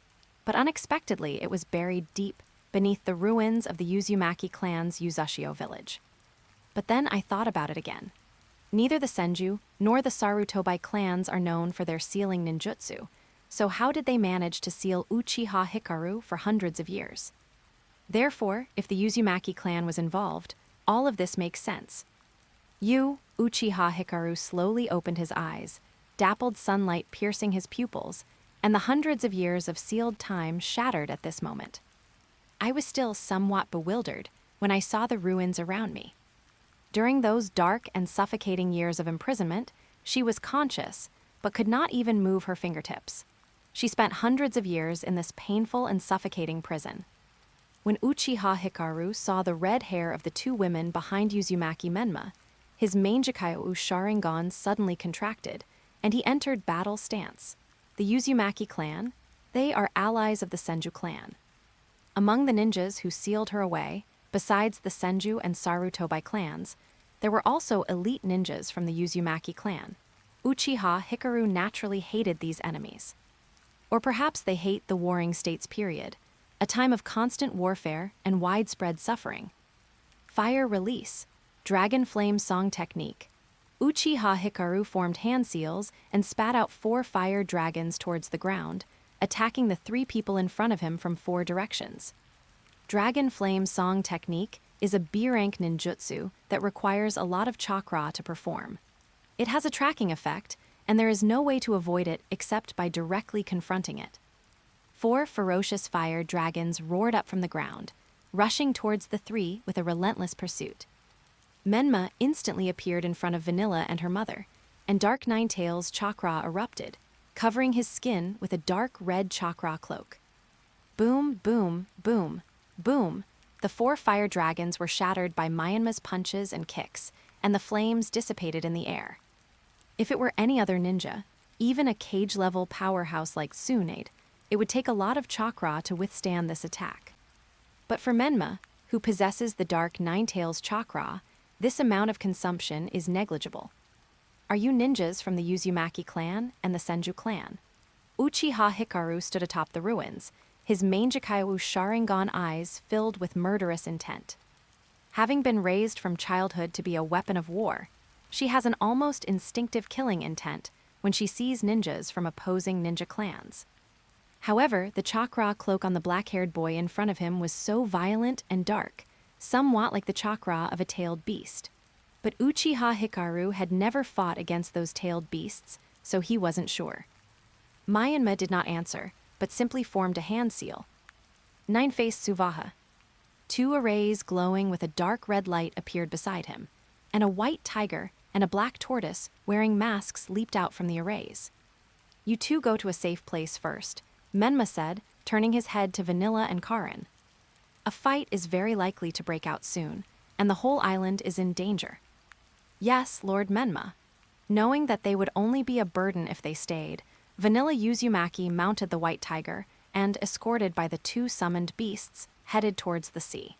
but unexpectedly it was buried deep beneath the ruins of the Uzumaki clan's Uzashio village. But then I thought about it again. Neither the Senju nor the Sarutobi clans are known for their sealing ninjutsu, so how did they manage to seal Uchiha Hikaru for hundreds of years? Therefore, if the Uzumaki clan was involved, all of this makes sense. Uchiha Hikaru slowly opened his eyes, dappled sunlight piercing his pupils, and the hundreds of years of sealed time shattered at this moment. I was still somewhat bewildered when I saw the ruins around me. During those dark and suffocating years of imprisonment, she was conscious, but could not even move her fingertips. She spent hundreds of years in this painful and suffocating prison. When Uchiha Hikaru saw the red hair of the two women behind Menma, his Mangekyou Sharingan suddenly contracted, and he entered battle stance. The Uzumaki clan, they are allies of the Senju clan. Among the ninjas who sealed her away, besides the Senju and Sarutobi clans, there were also elite ninjas from the Uzumaki clan. Uchiha Hikaru naturally hated these enemies. Or perhaps they hate the Warring States period, a time of constant warfare and widespread suffering. Fire release, dragon flame song technique. Uchiha Hikaru formed hand seals and spat out 4 fire dragons towards the ground, attacking the 3 people in front of him from 4 directions. Dragon flame song technique is a B-rank ninjutsu that requires a lot of chakra to perform. It has a tracking effect, and there is no way to avoid it except by directly confronting it. 4 ferocious fire dragons roared up from the ground, rushing towards the 3 with a relentless pursuit. Menma instantly appeared in front of Vanilla and her mother, and Dark Nine-Tail's chakra erupted, covering his skin with a dark red chakra cloak. Boom, boom, boom, boom. The 4 fire dragons were shattered by Menma's punches and kicks, and the flames dissipated in the air. If it were any other ninja, even a cage-level powerhouse like Tsunade, it would take a lot of chakra to withstand this attack. But for Menma, who possesses the Dark Nine-Tails chakra, this amount of consumption is negligible. Are you ninjas from the Uzumaki clan and the Senju clan? Uchiha Hikaru stood atop the ruins, his Mangekyou Sharingan eyes filled with murderous intent. Having been raised from childhood to be a weapon of war, she has an almost instinctive killing intent when she sees ninjas from opposing ninja clans. However, the chakra cloak on the black-haired boy in front of him was so violent and dark, somewhat like the chakra of a tailed beast. But Uchiha Hikaru had never fought against those tailed beasts, so he wasn't sure. Menma did not answer, but simply formed a hand seal. Nine-faced Suvaha. 2 arrays glowing with a dark red light appeared beside him, and a white tiger and a black tortoise wearing masks leaped out from the arrays. You 2 go to a safe place first, Menma said, turning his head to Vanilla and Karin. A fight is very likely to break out soon, and the whole island is in danger. Yes, Lord Menma. Knowing that they would only be a burden if they stayed, Vanilla Uzumaki mounted the white tiger and, escorted by the 2 summoned beasts, headed towards the sea.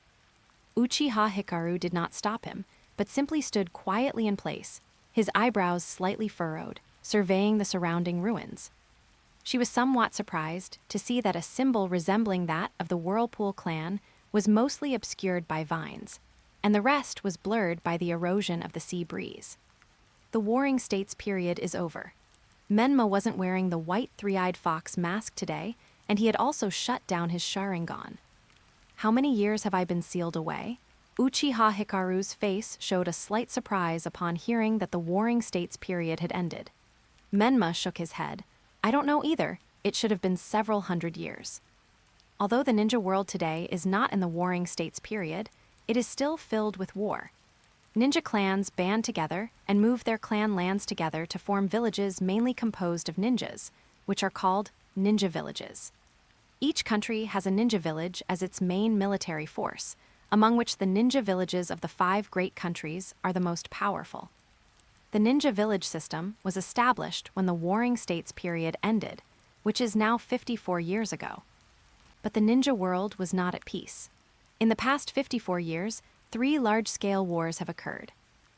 Uchiha Hikaru did not stop him, but simply stood quietly in place, his eyebrows slightly furrowed, surveying the surrounding ruins. She was somewhat surprised to see that a symbol resembling that of the Whirlpool clan was mostly obscured by vines, and the rest was blurred by the erosion of the sea breeze. The Warring States period is over. Menma wasn't wearing the white 3-eyed fox mask today, and he had also shut down his Sharingan. How many years have I been sealed away? Uchiha Hikaru's face showed a slight surprise upon hearing that the Warring States period had ended. Menma shook his head. I don't know either. It should have been several hundred years. Although the ninja world today is not in the Warring States period, it is still filled with war. Ninja clans band together and move their clan lands together to form villages mainly composed of ninjas, which are called ninja villages. Each country has a ninja village as its main military force, among which the ninja villages of the 5 great countries are the most powerful. The ninja village system was established when the Warring States period ended, which is now 54 years ago. But the ninja world was not at peace. In the past 54 years, 3 large-scale wars have occurred.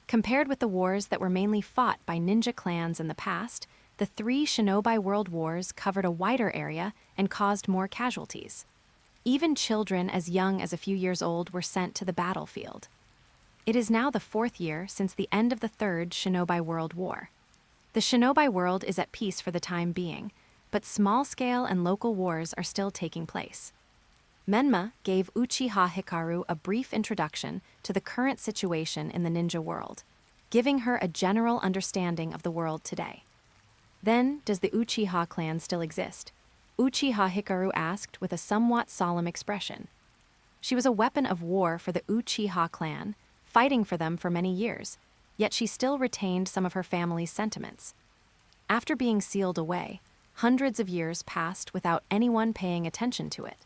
Compared with the wars that were mainly fought by ninja clans in the past, the 3 Shinobi World Wars covered a wider area and caused more casualties. Even children as young as a few years old were sent to the battlefield. It is now the 4th year since the end of the 3rd Shinobi World War. The Shinobi world is at peace for the time being, but small-scale and local wars are still taking place. Menma gave Uchiha Hikaru a brief introduction to the current situation in the ninja world. giving her a general understanding of the world today. Then, does the Uchiha clan still exist? Uchiha Hikaru asked with a somewhat solemn expression. She was a weapon of war for the Uchiha clan, fighting for them for many years, yet she still retained some of her family's sentiments. After being sealed away, hundreds of years passed without anyone paying attention to it.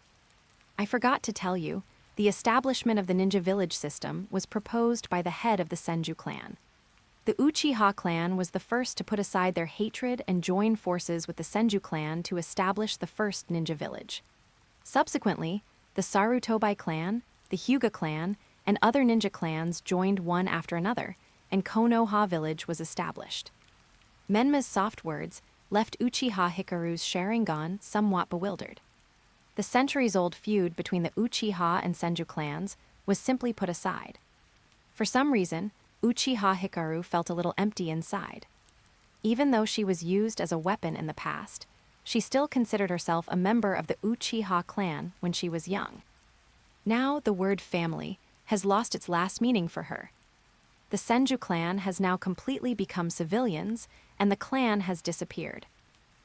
I forgot to tell you, the establishment of the ninja village system was proposed by the head of the Senju clan. The Uchiha clan was the first to put aside their hatred and join forces with the Senju clan to establish the first ninja village. Subsequently, the Sarutobi clan, the Hyuga clan, and other ninja clans joined one after another, and Konoha village was established. Menma's soft words left Uchiha Hikaru's Sharingan somewhat bewildered. The centuries-old feud between the Uchiha and Senju clans was simply put aside. For some reason, Uchiha Hikaru felt a little empty inside. Even though she was used as a weapon in the past, she still considered herself a member of the Uchiha clan when she was young. Now the word family has lost its last meaning for her. The Senju clan has now completely become civilians, and the clan has disappeared.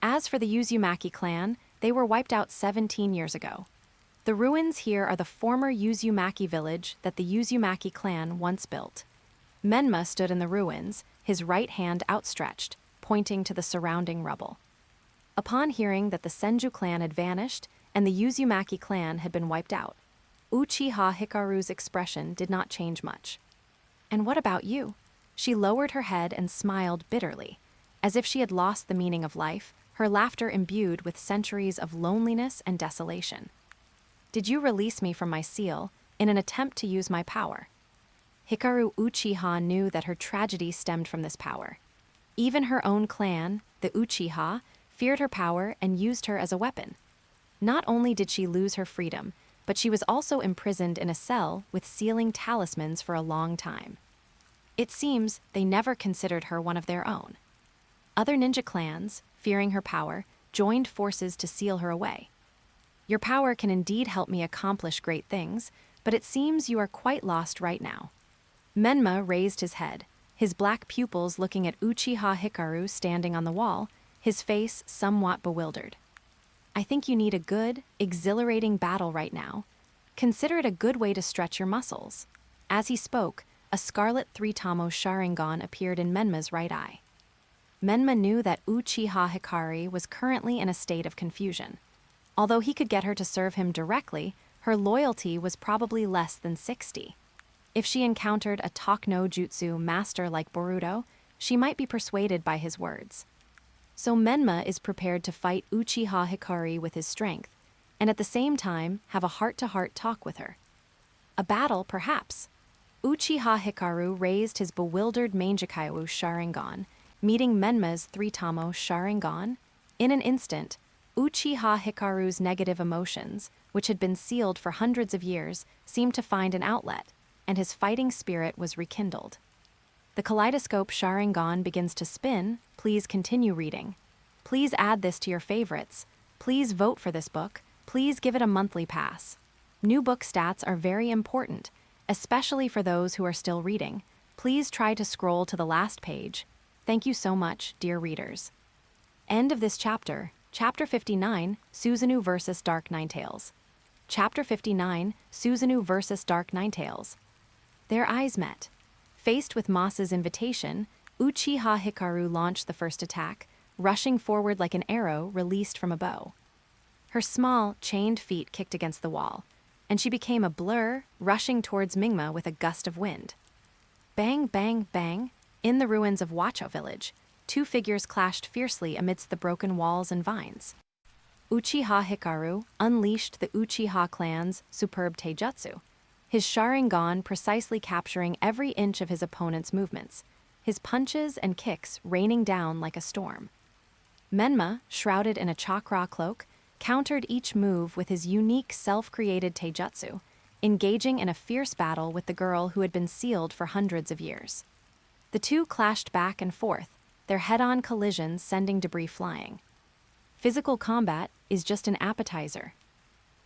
As for the Uzumaki clan, they were wiped out 17 years ago. The ruins here are the former Uzumaki village that the Uzumaki clan once built. Menma stood in the ruins, his right hand outstretched, pointing to the surrounding rubble. Upon hearing that the Senju clan had vanished and the Uzumaki clan had been wiped out, Uchiha Hikaru's expression did not change much. And what about you? She lowered her head and smiled bitterly. As if she had lost the meaning of life, her laughter imbued with centuries of loneliness and desolation. Did you release me from my seal in an attempt to use my power? Hikaru Uchiha knew that her tragedy stemmed from this power. Even her own clan, the Uchiha, feared her power and used her as a weapon. Not only did she lose her freedom, but she was also imprisoned in a cell with sealing talismans for a long time. It seems they never considered her one of their own. Other ninja clans, fearing her power, joined forces to seal her away. Your power can indeed help me accomplish great things, but it seems you are quite lost right now. Menma raised his head, his black pupils looking at Uchiha Hikaru standing on the wall, his face somewhat bewildered. I think you need a good, exhilarating battle right now. Consider it a good way to stretch your muscles. As he spoke, a scarlet three-tomo Sharingan appeared in Menma's right eye. Menma knew that Uchiha Hikari was currently in a state of confusion. Although he could get her to serve him directly, her loyalty was probably less than 60. If she encountered a Takno Jutsu master like Boruto, she might be persuaded by his words. So Menma is prepared to fight Uchiha Hikari with his strength, and at the same time have a heart-to-heart talk with her. A battle, perhaps. Uchiha Hikaru raised his bewildered Manjikayu Sharingan, meeting Menma's three-tomo Sharingan. In an instant, Uchiha Hikaru's negative emotions, which had been sealed for hundreds of years, seemed to find an outlet, and his fighting spirit was rekindled. The kaleidoscope Sharingan begins to spin. Please continue reading. Please add this to your favorites. Please vote for this book. Please give it a monthly pass. New book stats are very important, especially for those who are still reading. Please try to scroll to the last page. Thank you so much, dear readers. End of this chapter. Chapter 59, Susanoo vs. Dark Nine-Tails. Chapter 59, Susanoo vs. Dark Nine-Tails. Their eyes met. Faced with Masa's invitation, Uchiha Hikaru launched the first attack, rushing forward like an arrow released from a bow. Her small, chained feet kicked against the wall, and she became a blur, rushing towards Menma with a gust of wind. Bang, bang, bang. In the ruins of Wacho village, two figures clashed fiercely amidst the broken walls and vines. Uchiha Hikaru unleashed the Uchiha clan's superb taijutsu, his Sharingan precisely capturing every inch of his opponent's movements, his punches and kicks raining down like a storm. Menma, shrouded in a chakra cloak, countered each move with his unique self-created taijutsu, engaging in a fierce battle with the girl who had been sealed for hundreds of years. The two clashed back and forth, their head-on collisions sending debris flying. Physical combat is just an appetizer.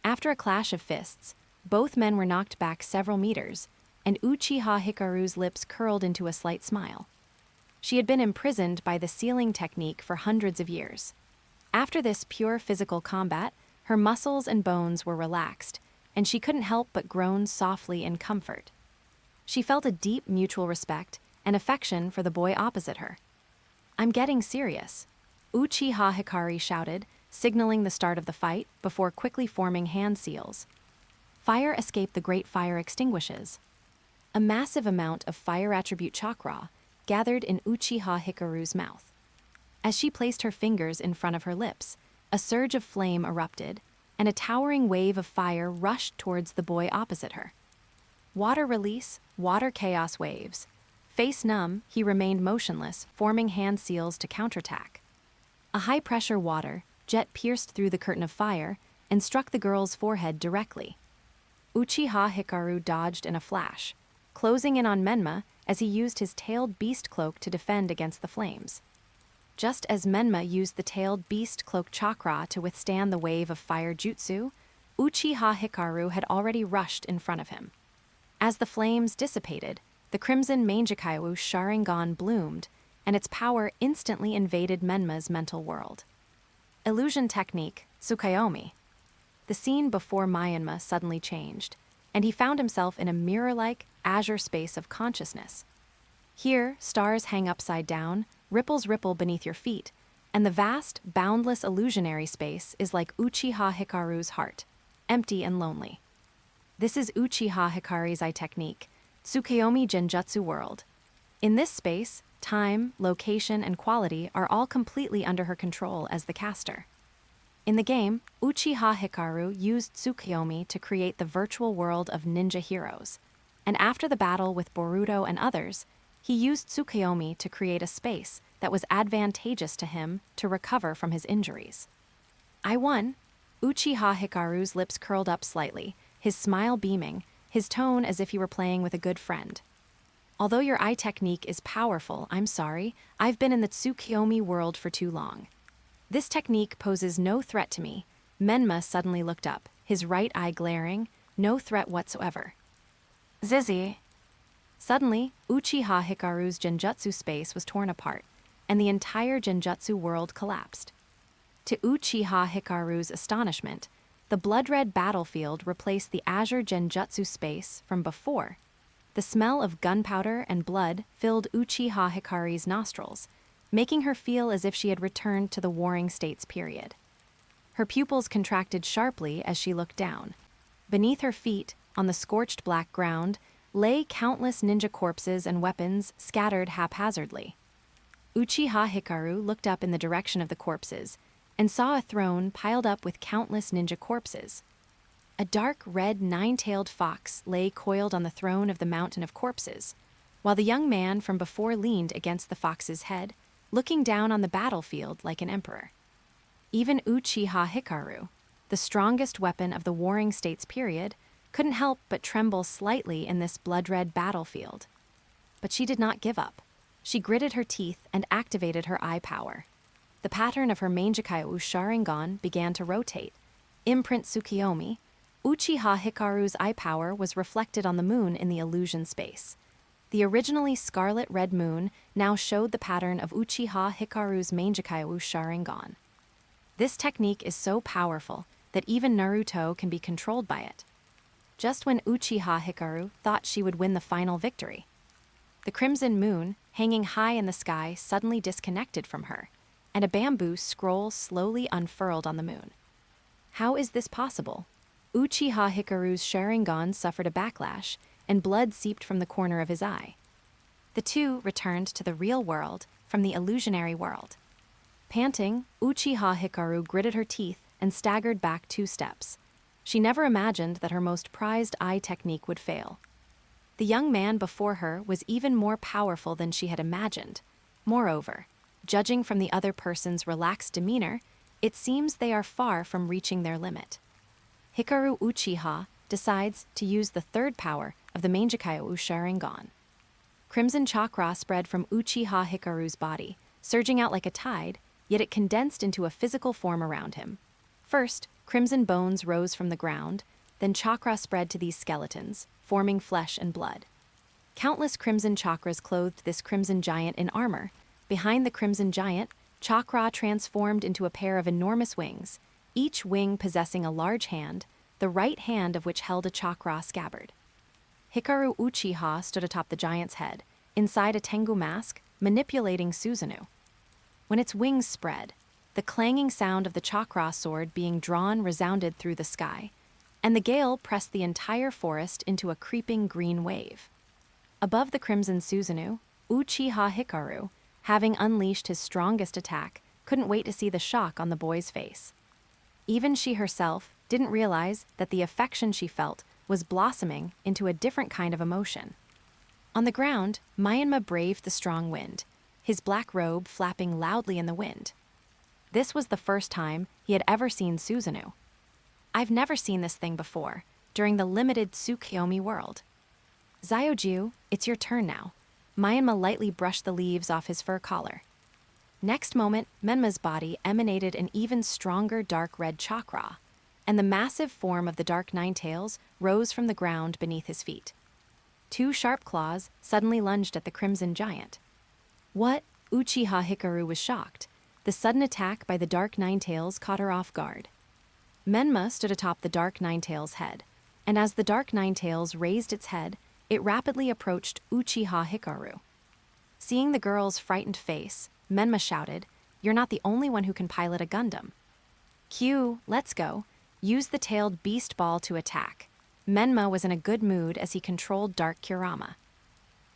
After a clash of fists, both men were knocked back several meters, and Uchiha Hikaru's lips curled into a slight smile. She had been imprisoned by the sealing technique for hundreds of years. After this pure physical combat, her muscles and bones were relaxed, and she couldn't help but groan softly in comfort. She felt a deep mutual respect and affection for the boy opposite her. "I'm getting serious," Uchiha Hikari shouted, signaling the start of the fight before quickly forming hand seals. Fire escape the great fire extinguishes. A massive amount of fire attribute chakra gathered in Uchiha Hikaru's mouth. As she placed her fingers in front of her lips, a surge of flame erupted, and a towering wave of fire rushed towards the boy opposite her. Water release, water chaos waves. Face numb, he remained motionless, forming hand seals to counterattack. A high-pressure water jet pierced through the curtain of fire and struck the girl's forehead directly. Uchiha Hikaru dodged in a flash, closing in on Menma as he used his tailed beast cloak to defend against the flames. Just as Menma used the tailed beast cloak chakra to withstand the wave of fire jutsu, Uchiha Hikaru had already rushed in front of him. As the flames dissipated, the crimson Manjikaiwu Sharingan bloomed, and its power instantly invaded Menma's mental world. Illusion technique, Tsukuyomi. The scene before Myanmar suddenly changed, and he found himself in a mirror-like, azure space of consciousness. Here, stars hang upside down, ripples ripple beneath your feet, and the vast, boundless illusionary space is like Uchiha Hikaru's heart, empty and lonely. This is Uchiha Hikari's eye technique, Tsukuyomi Genjutsu World. In this space, time, location, and quality are all completely under her control as the caster. In the game, Uchiha Hikaru used Tsukuyomi to create the virtual world of ninja heroes, and after the battle with Boruto and others, he used Tsukuyomi to create a space that was advantageous to him to recover from his injuries. "I won." Uchiha Hikaru's lips curled up slightly, his smile beaming, his tone as if he were playing with a good friend. "Although your eye technique is powerful, I'm sorry, I've been in the Tsukuyomi world for too long. This technique poses no threat to me." Menma suddenly looked up, his right eye glaring, no threat whatsoever. "Zizi." Suddenly, Uchiha Hikaru's genjutsu space was torn apart, and the entire genjutsu world collapsed. To Uchiha Hikaru's astonishment, the blood-red battlefield replaced the azure genjutsu space from before. The smell of gunpowder and blood filled Uchiha Hikari's nostrils, making her feel as if she had returned to the Warring States period. Her pupils contracted sharply as she looked down. Beneath her feet, on the scorched black ground, lay countless ninja corpses and weapons scattered haphazardly. Uchiha Hikaru looked up in the direction of the corpses and saw a throne piled up with countless ninja corpses. A dark red nine-tailed fox lay coiled on the throne of the mountain of corpses, while the young man from before leaned against the fox's head, looking down on the battlefield like an emperor. Even Uchiha Hikaru, the strongest weapon of the Warring States period, couldn't help but tremble slightly in this blood-red battlefield. But she did not give up. She gritted her teeth and activated her eye power. The pattern of her Manjikaiwu Sharingan began to rotate. Imprint Tsukuyomi, Uchiha Hikaru's eye power was reflected on the moon in the illusion space. The originally scarlet red moon now showed the pattern of Uchiha Hikaru's Manjikaiwu Sharingan. This technique is so powerful that even Naruto can be controlled by it. Just when Uchiha Hikaru thought she would win the final victory, the crimson moon, hanging high in the sky, suddenly disconnected from her, and a bamboo scroll slowly unfurled on the moon. How is this possible? Uchiha Hikaru's Sharingan suffered a backlash, and blood seeped from the corner of his eye. The two returned to the real world from the illusionary world. Panting, Uchiha Hikaru gritted her teeth and staggered back 2 steps. She never imagined that her most prized eye technique would fail. The young man before her was even more powerful than she had imagined. Moreover, judging from the other person's relaxed demeanor, it seems they are far from reaching their limit. Hikaru Uchiha decides to use the third power of the Manjikaiwu Sharingan. Crimson chakra spread from Uchiha Hikaru's body, surging out like a tide, yet it condensed into a physical form around him. First, crimson bones rose from the ground, then chakra spread to these skeletons, forming flesh and blood. Countless crimson chakras clothed this crimson giant in armor. Behind the crimson giant, chakra transformed into a pair of enormous wings, each wing possessing a large hand, the right hand of which held a chakra scabbard. Hikaru Uchiha stood atop the giant's head, inside a Tengu mask, manipulating Susanoo. When its wings spread, the clanging sound of the chakra sword being drawn resounded through the sky, and the gale pressed the entire forest into a creeping green wave. Above the crimson Susanoo, Uchiha Hikaru, having unleashed his strongest attack, couldn't wait to see the shock on the boy's face. Even she herself didn't realize that the affection she felt was blossoming into a different kind of emotion. On the ground, Menma braved the strong wind, his black robe flapping loudly in the wind. This was the first time he had ever seen Susanoo. "I've never seen this thing before, during the Limited Tsukuyomi World." "Zyoju, it's your turn now." Menma lightly brushed the leaves off his fur collar. Next moment, Menma's body emanated an even stronger dark red chakra, and the massive form of the dark nine-tails rose from the ground beneath his feet. Two sharp claws suddenly lunged at the crimson giant. "What?" Uchiha Hikaru was shocked. The sudden attack by the dark nine-tails caught her off guard. Menma stood atop the dark nine-tails' head, and as the dark nine-tails raised its head, it rapidly approached Uchiha Hikaru. Seeing the girl's frightened face, Menma shouted, "You're not the only one who can pilot a Gundam." "Q, let's go. Use the tailed beast ball to attack." Menma was in a good mood as he controlled Dark Kurama.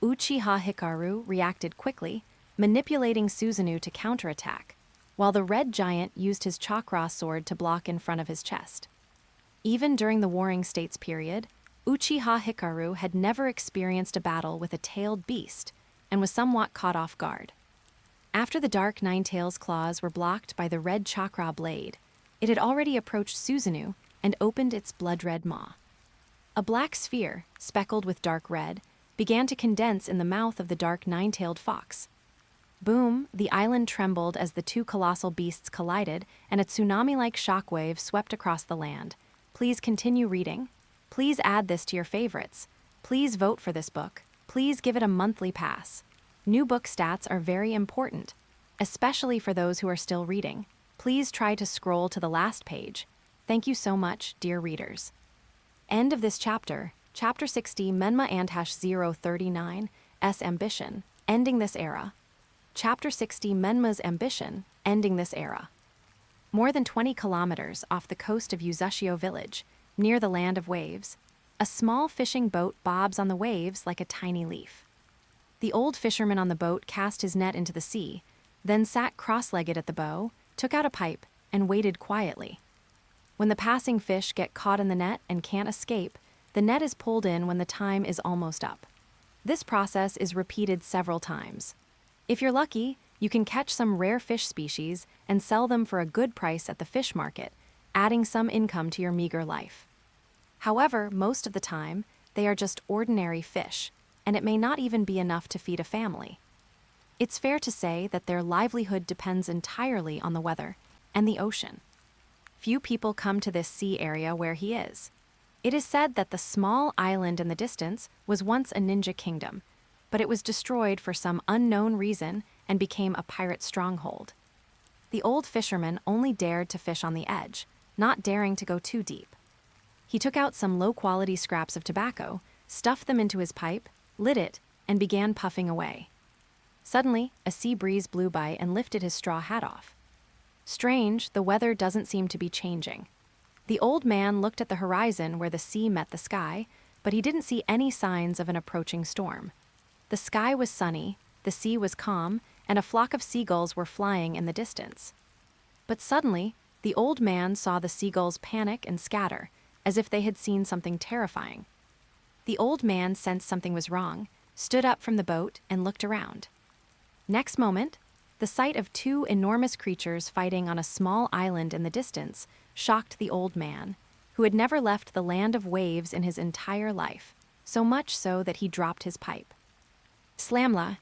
Uchiha Hikaru reacted quickly, manipulating Susanoo to counterattack, while the red giant used his chakra sword to block in front of his chest. Even during the Warring States period, Uchiha Hikaru had never experienced a battle with a tailed beast and was somewhat caught off guard. After the dark nine-tails claws were blocked by the red chakra blade, it had already approached Susanoo and opened its blood-red maw. A black sphere, speckled with dark red, began to condense in the mouth of the dark nine-tailed fox. Boom, the island trembled as the two colossal beasts collided, and a tsunami-like shockwave swept across the land. Please continue reading. Please add this to your favorites. Please vote for this book. Please give it a monthly pass. New book stats are very important, especially for those who are still reading. Please try to scroll to the last page. Thank you so much, dear readers. End of this chapter, Chapter 60, Menma and -039's Ambition, Ending This Era. Chapter 60, Menma's Ambition, Ending This Era. More than 20 kilometers off the coast of Uzushio village, near the land of waves, a small fishing boat bobs on the waves like a tiny leaf. The old fisherman on the boat cast his net into the sea, then sat cross-legged at the bow, took out a pipe, and waited quietly. When the passing fish get caught in the net and can't escape, the net is pulled in when the time is almost up. This process is repeated several times. If you're lucky, you can catch some rare fish species and sell them for a good price at the fish market, adding some income to your meager life. However, most of the time, they are just ordinary fish, and it may not even be enough to feed a family. It's fair to say that their livelihood depends entirely on the weather and the ocean. Few people come to this sea area where he is. It is said that the small island in the distance was once a ninja kingdom, but it was destroyed for some unknown reason and became a pirate stronghold. The old fisherman only dared to fish on the edge, not daring to go too deep. He took out some low-quality scraps of tobacco, stuffed them into his pipe, lit it, and began puffing away. Suddenly, a sea breeze blew by and lifted his straw hat off. Strange, the weather doesn't seem to be changing. The old man looked at the horizon where the sea met the sky, but he didn't see any signs of an approaching storm. The sky was sunny, the sea was calm, and a flock of seagulls were flying in the distance. But suddenly, the old man saw the seagulls panic and scatter, as if they had seen something terrifying. The old man sensed something was wrong, stood up from the boat, and looked around. Next moment, the sight of two enormous creatures fighting on a small island in the distance shocked the old man, who had never left the land of waves in his entire life, so much so that he dropped his pipe. Slamla!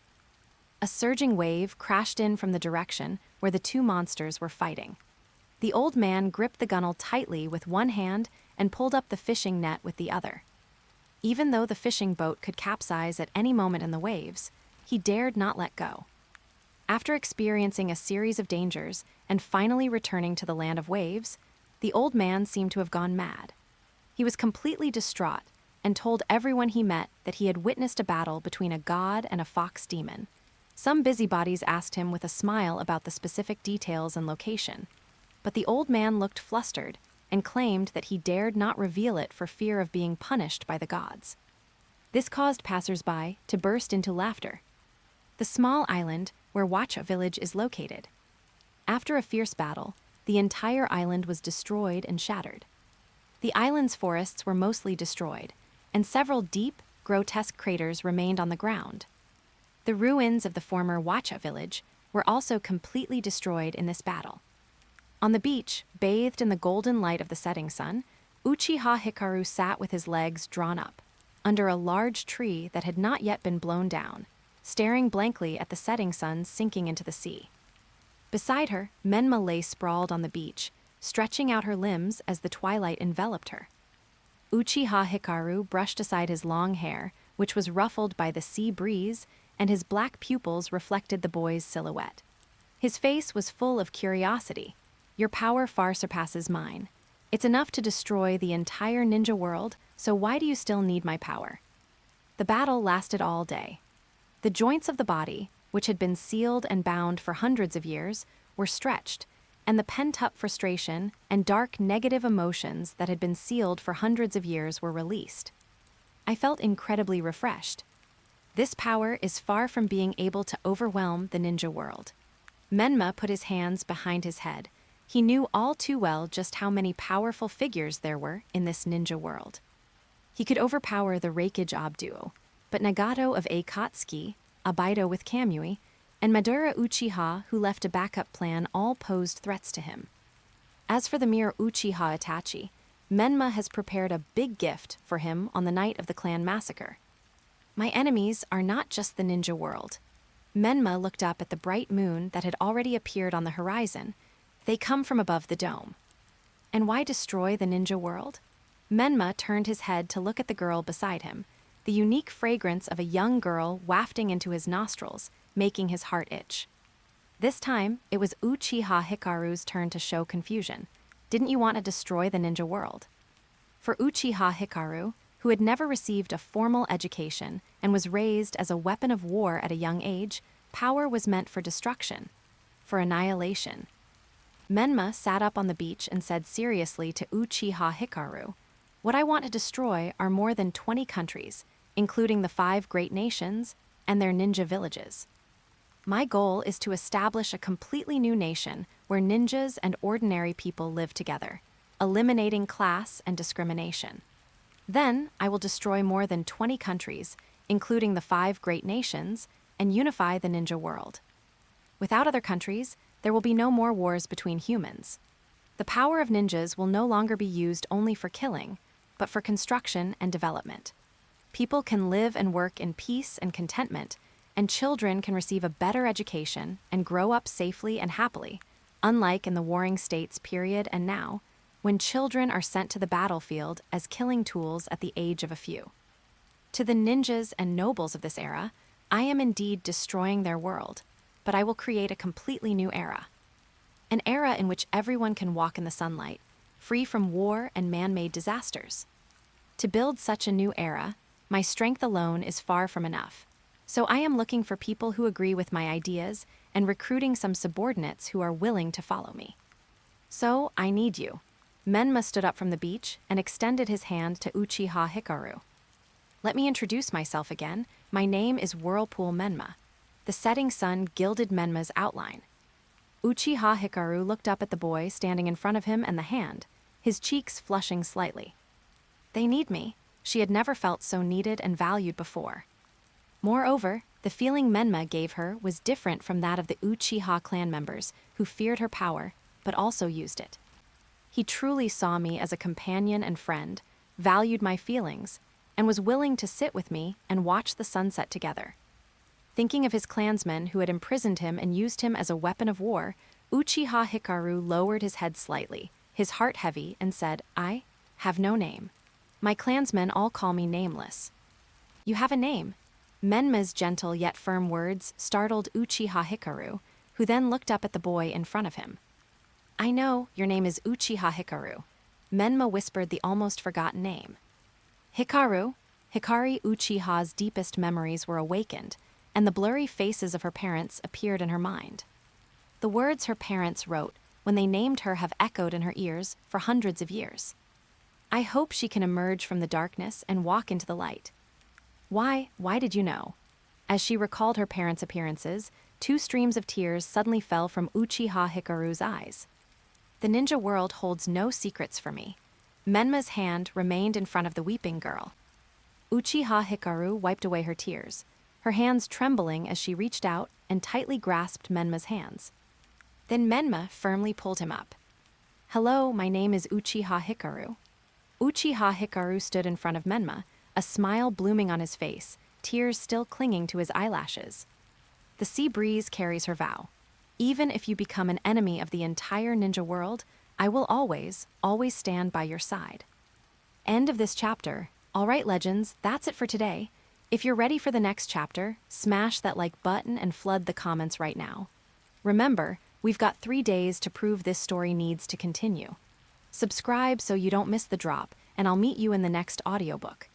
A surging wave crashed in from the direction where the two monsters were fighting. The old man gripped the gunwale tightly with one hand and pulled up the fishing net with the other. Even though the fishing boat could capsize at any moment in the waves, he dared not let go. After experiencing a series of dangers and finally returning to the land of waves, the old man seemed to have gone mad. He was completely distraught and told everyone he met that he had witnessed a battle between a god and a fox demon. Some busybodies asked him with a smile about the specific details and location, but the old man looked flustered and claimed that he dared not reveal it for fear of being punished by the gods. This caused passers-by to burst into laughter. The small island where Wacha village is located. After a fierce battle, the entire island was destroyed and shattered. The island's forests were mostly destroyed, and several deep, grotesque craters remained on the ground. The ruins of the former Wacha village were also completely destroyed in this battle. On the beach, bathed in the golden light of the setting sun, Uchiha Hikaru sat with his legs drawn up, under a large tree that had not yet been blown down, staring blankly at the setting sun sinking into the sea. Beside her, Menma lay sprawled on the beach, stretching out her limbs as the twilight enveloped her. Uchiha Hikaru brushed aside his long hair, which was ruffled by the sea breeze, and his black pupils reflected the boy's silhouette. His face was full of curiosity. "Your power far surpasses mine. It's enough to destroy the entire ninja world, so why do you still need my power?" The battle lasted all day. The joints of the body, which had been sealed and bound for hundreds of years, were stretched, and the pent-up frustration and dark negative emotions that had been sealed for hundreds of years were released. I felt incredibly refreshed. This power is far from being able to overwhelm the ninja world. Menma put his hands behind his head. He knew all too well just how many powerful figures there were in this ninja world. He could overpower the Reikage duo, but Nagato of Akatsuki, Abaido with Kamui, and Madara Uchiha, who left a backup plan, all posed threats to him. As for the mere Uchiha Itachi, Menma has prepared a big gift for him on the night of the clan massacre. My enemies are not just the ninja world. Menma looked up at the bright moon that had already appeared on the horizon. They come from above the dome. And why destroy the ninja world? Menma turned his head to look at the girl beside him, the unique fragrance of a young girl wafting into his nostrils, making his heart itch. This time, it was Uchiha Hikaru's turn to show confusion. Didn't you want to destroy the ninja world? For Uchiha Hikaru, who had never received a formal education and was raised as a weapon of war at a young age, power was meant for destruction, for annihilation. Menma sat up on the beach and said seriously to Uchiha Hikaru, "What I want to destroy are more than 20 countries, including the 5 great nations and their ninja villages. My goal is to establish a completely new nation where ninjas and ordinary people live together, eliminating class and discrimination. Then I will destroy more than 20 countries, including the 5 great nations, and unify the ninja world. Without other countries, there will be no more wars between humans. The power of ninjas will no longer be used only for killing, but for construction and development. People can live and work in peace and contentment, and children can receive a better education and grow up safely and happily, unlike in the warring states period and now, when children are sent to the battlefield as killing tools at the age of a few. To the ninjas and nobles of this era, I am indeed destroying their world, but I will create a completely new era. An era in which everyone can walk in the sunlight, free from war and man-made disasters. To build such a new era, my strength alone is far from enough. So I am looking for people who agree with my ideas and recruiting some subordinates who are willing to follow me. So I need you." Menma stood up from the beach and extended his hand to Uchiha Hikaru. "Let me introduce myself again. My name is Whirlpool Menma." The setting sun gilded Menma's outline. Uchiha Hikaru looked up at the boy standing in front of him and the hand, his cheeks flushing slightly. They need me. She had never felt so needed and valued before. Moreover, the feeling Menma gave her was different from that of the Uchiha clan members who feared her power, but also used it. He truly saw me as a companion and friend, valued my feelings, and was willing to sit with me and watch the sunset together. Thinking of his clansmen who had imprisoned him and used him as a weapon of war, Uchiha Hikaru lowered his head slightly, his heart heavy, and said, "I have no name." My clansmen all call me Nameless. You have a name. Menma's gentle yet firm words startled Uchiha Hikaru, who then looked up at the boy in front of him. I know, your name is Uchiha Hikaru. Menma whispered the almost forgotten name. Hikaru, Hikari Uchiha's deepest memories were awakened, and the blurry faces of her parents appeared in her mind. The words her parents wrote when they named her have echoed in her ears for hundreds of years. I hope she can emerge from the darkness and walk into the light. Why did you know? As she recalled her parents' appearances, 2 streams of tears suddenly fell from Uchiha Hikaru's eyes. The ninja world holds no secrets for me. Menma's hand remained in front of the weeping girl. Uchiha Hikaru wiped away her tears, her hands trembling as she reached out and tightly grasped Menma's hands. Then Menma firmly pulled him up. Hello, my name is Uchiha Hikaru. Uchiha Hikaru stood in front of Menma, a smile blooming on his face, tears still clinging to his eyelashes. The sea breeze carries her vow. Even if you become an enemy of the entire ninja world, I will always stand by your side. End of this chapter. All right, legends, that's it for today. If you're ready for the next chapter, smash that like button and flood the comments right now. Remember, we've got 3 days to prove this story needs to continue. Subscribe so you don't miss the drop, and I'll meet you in the next audiobook.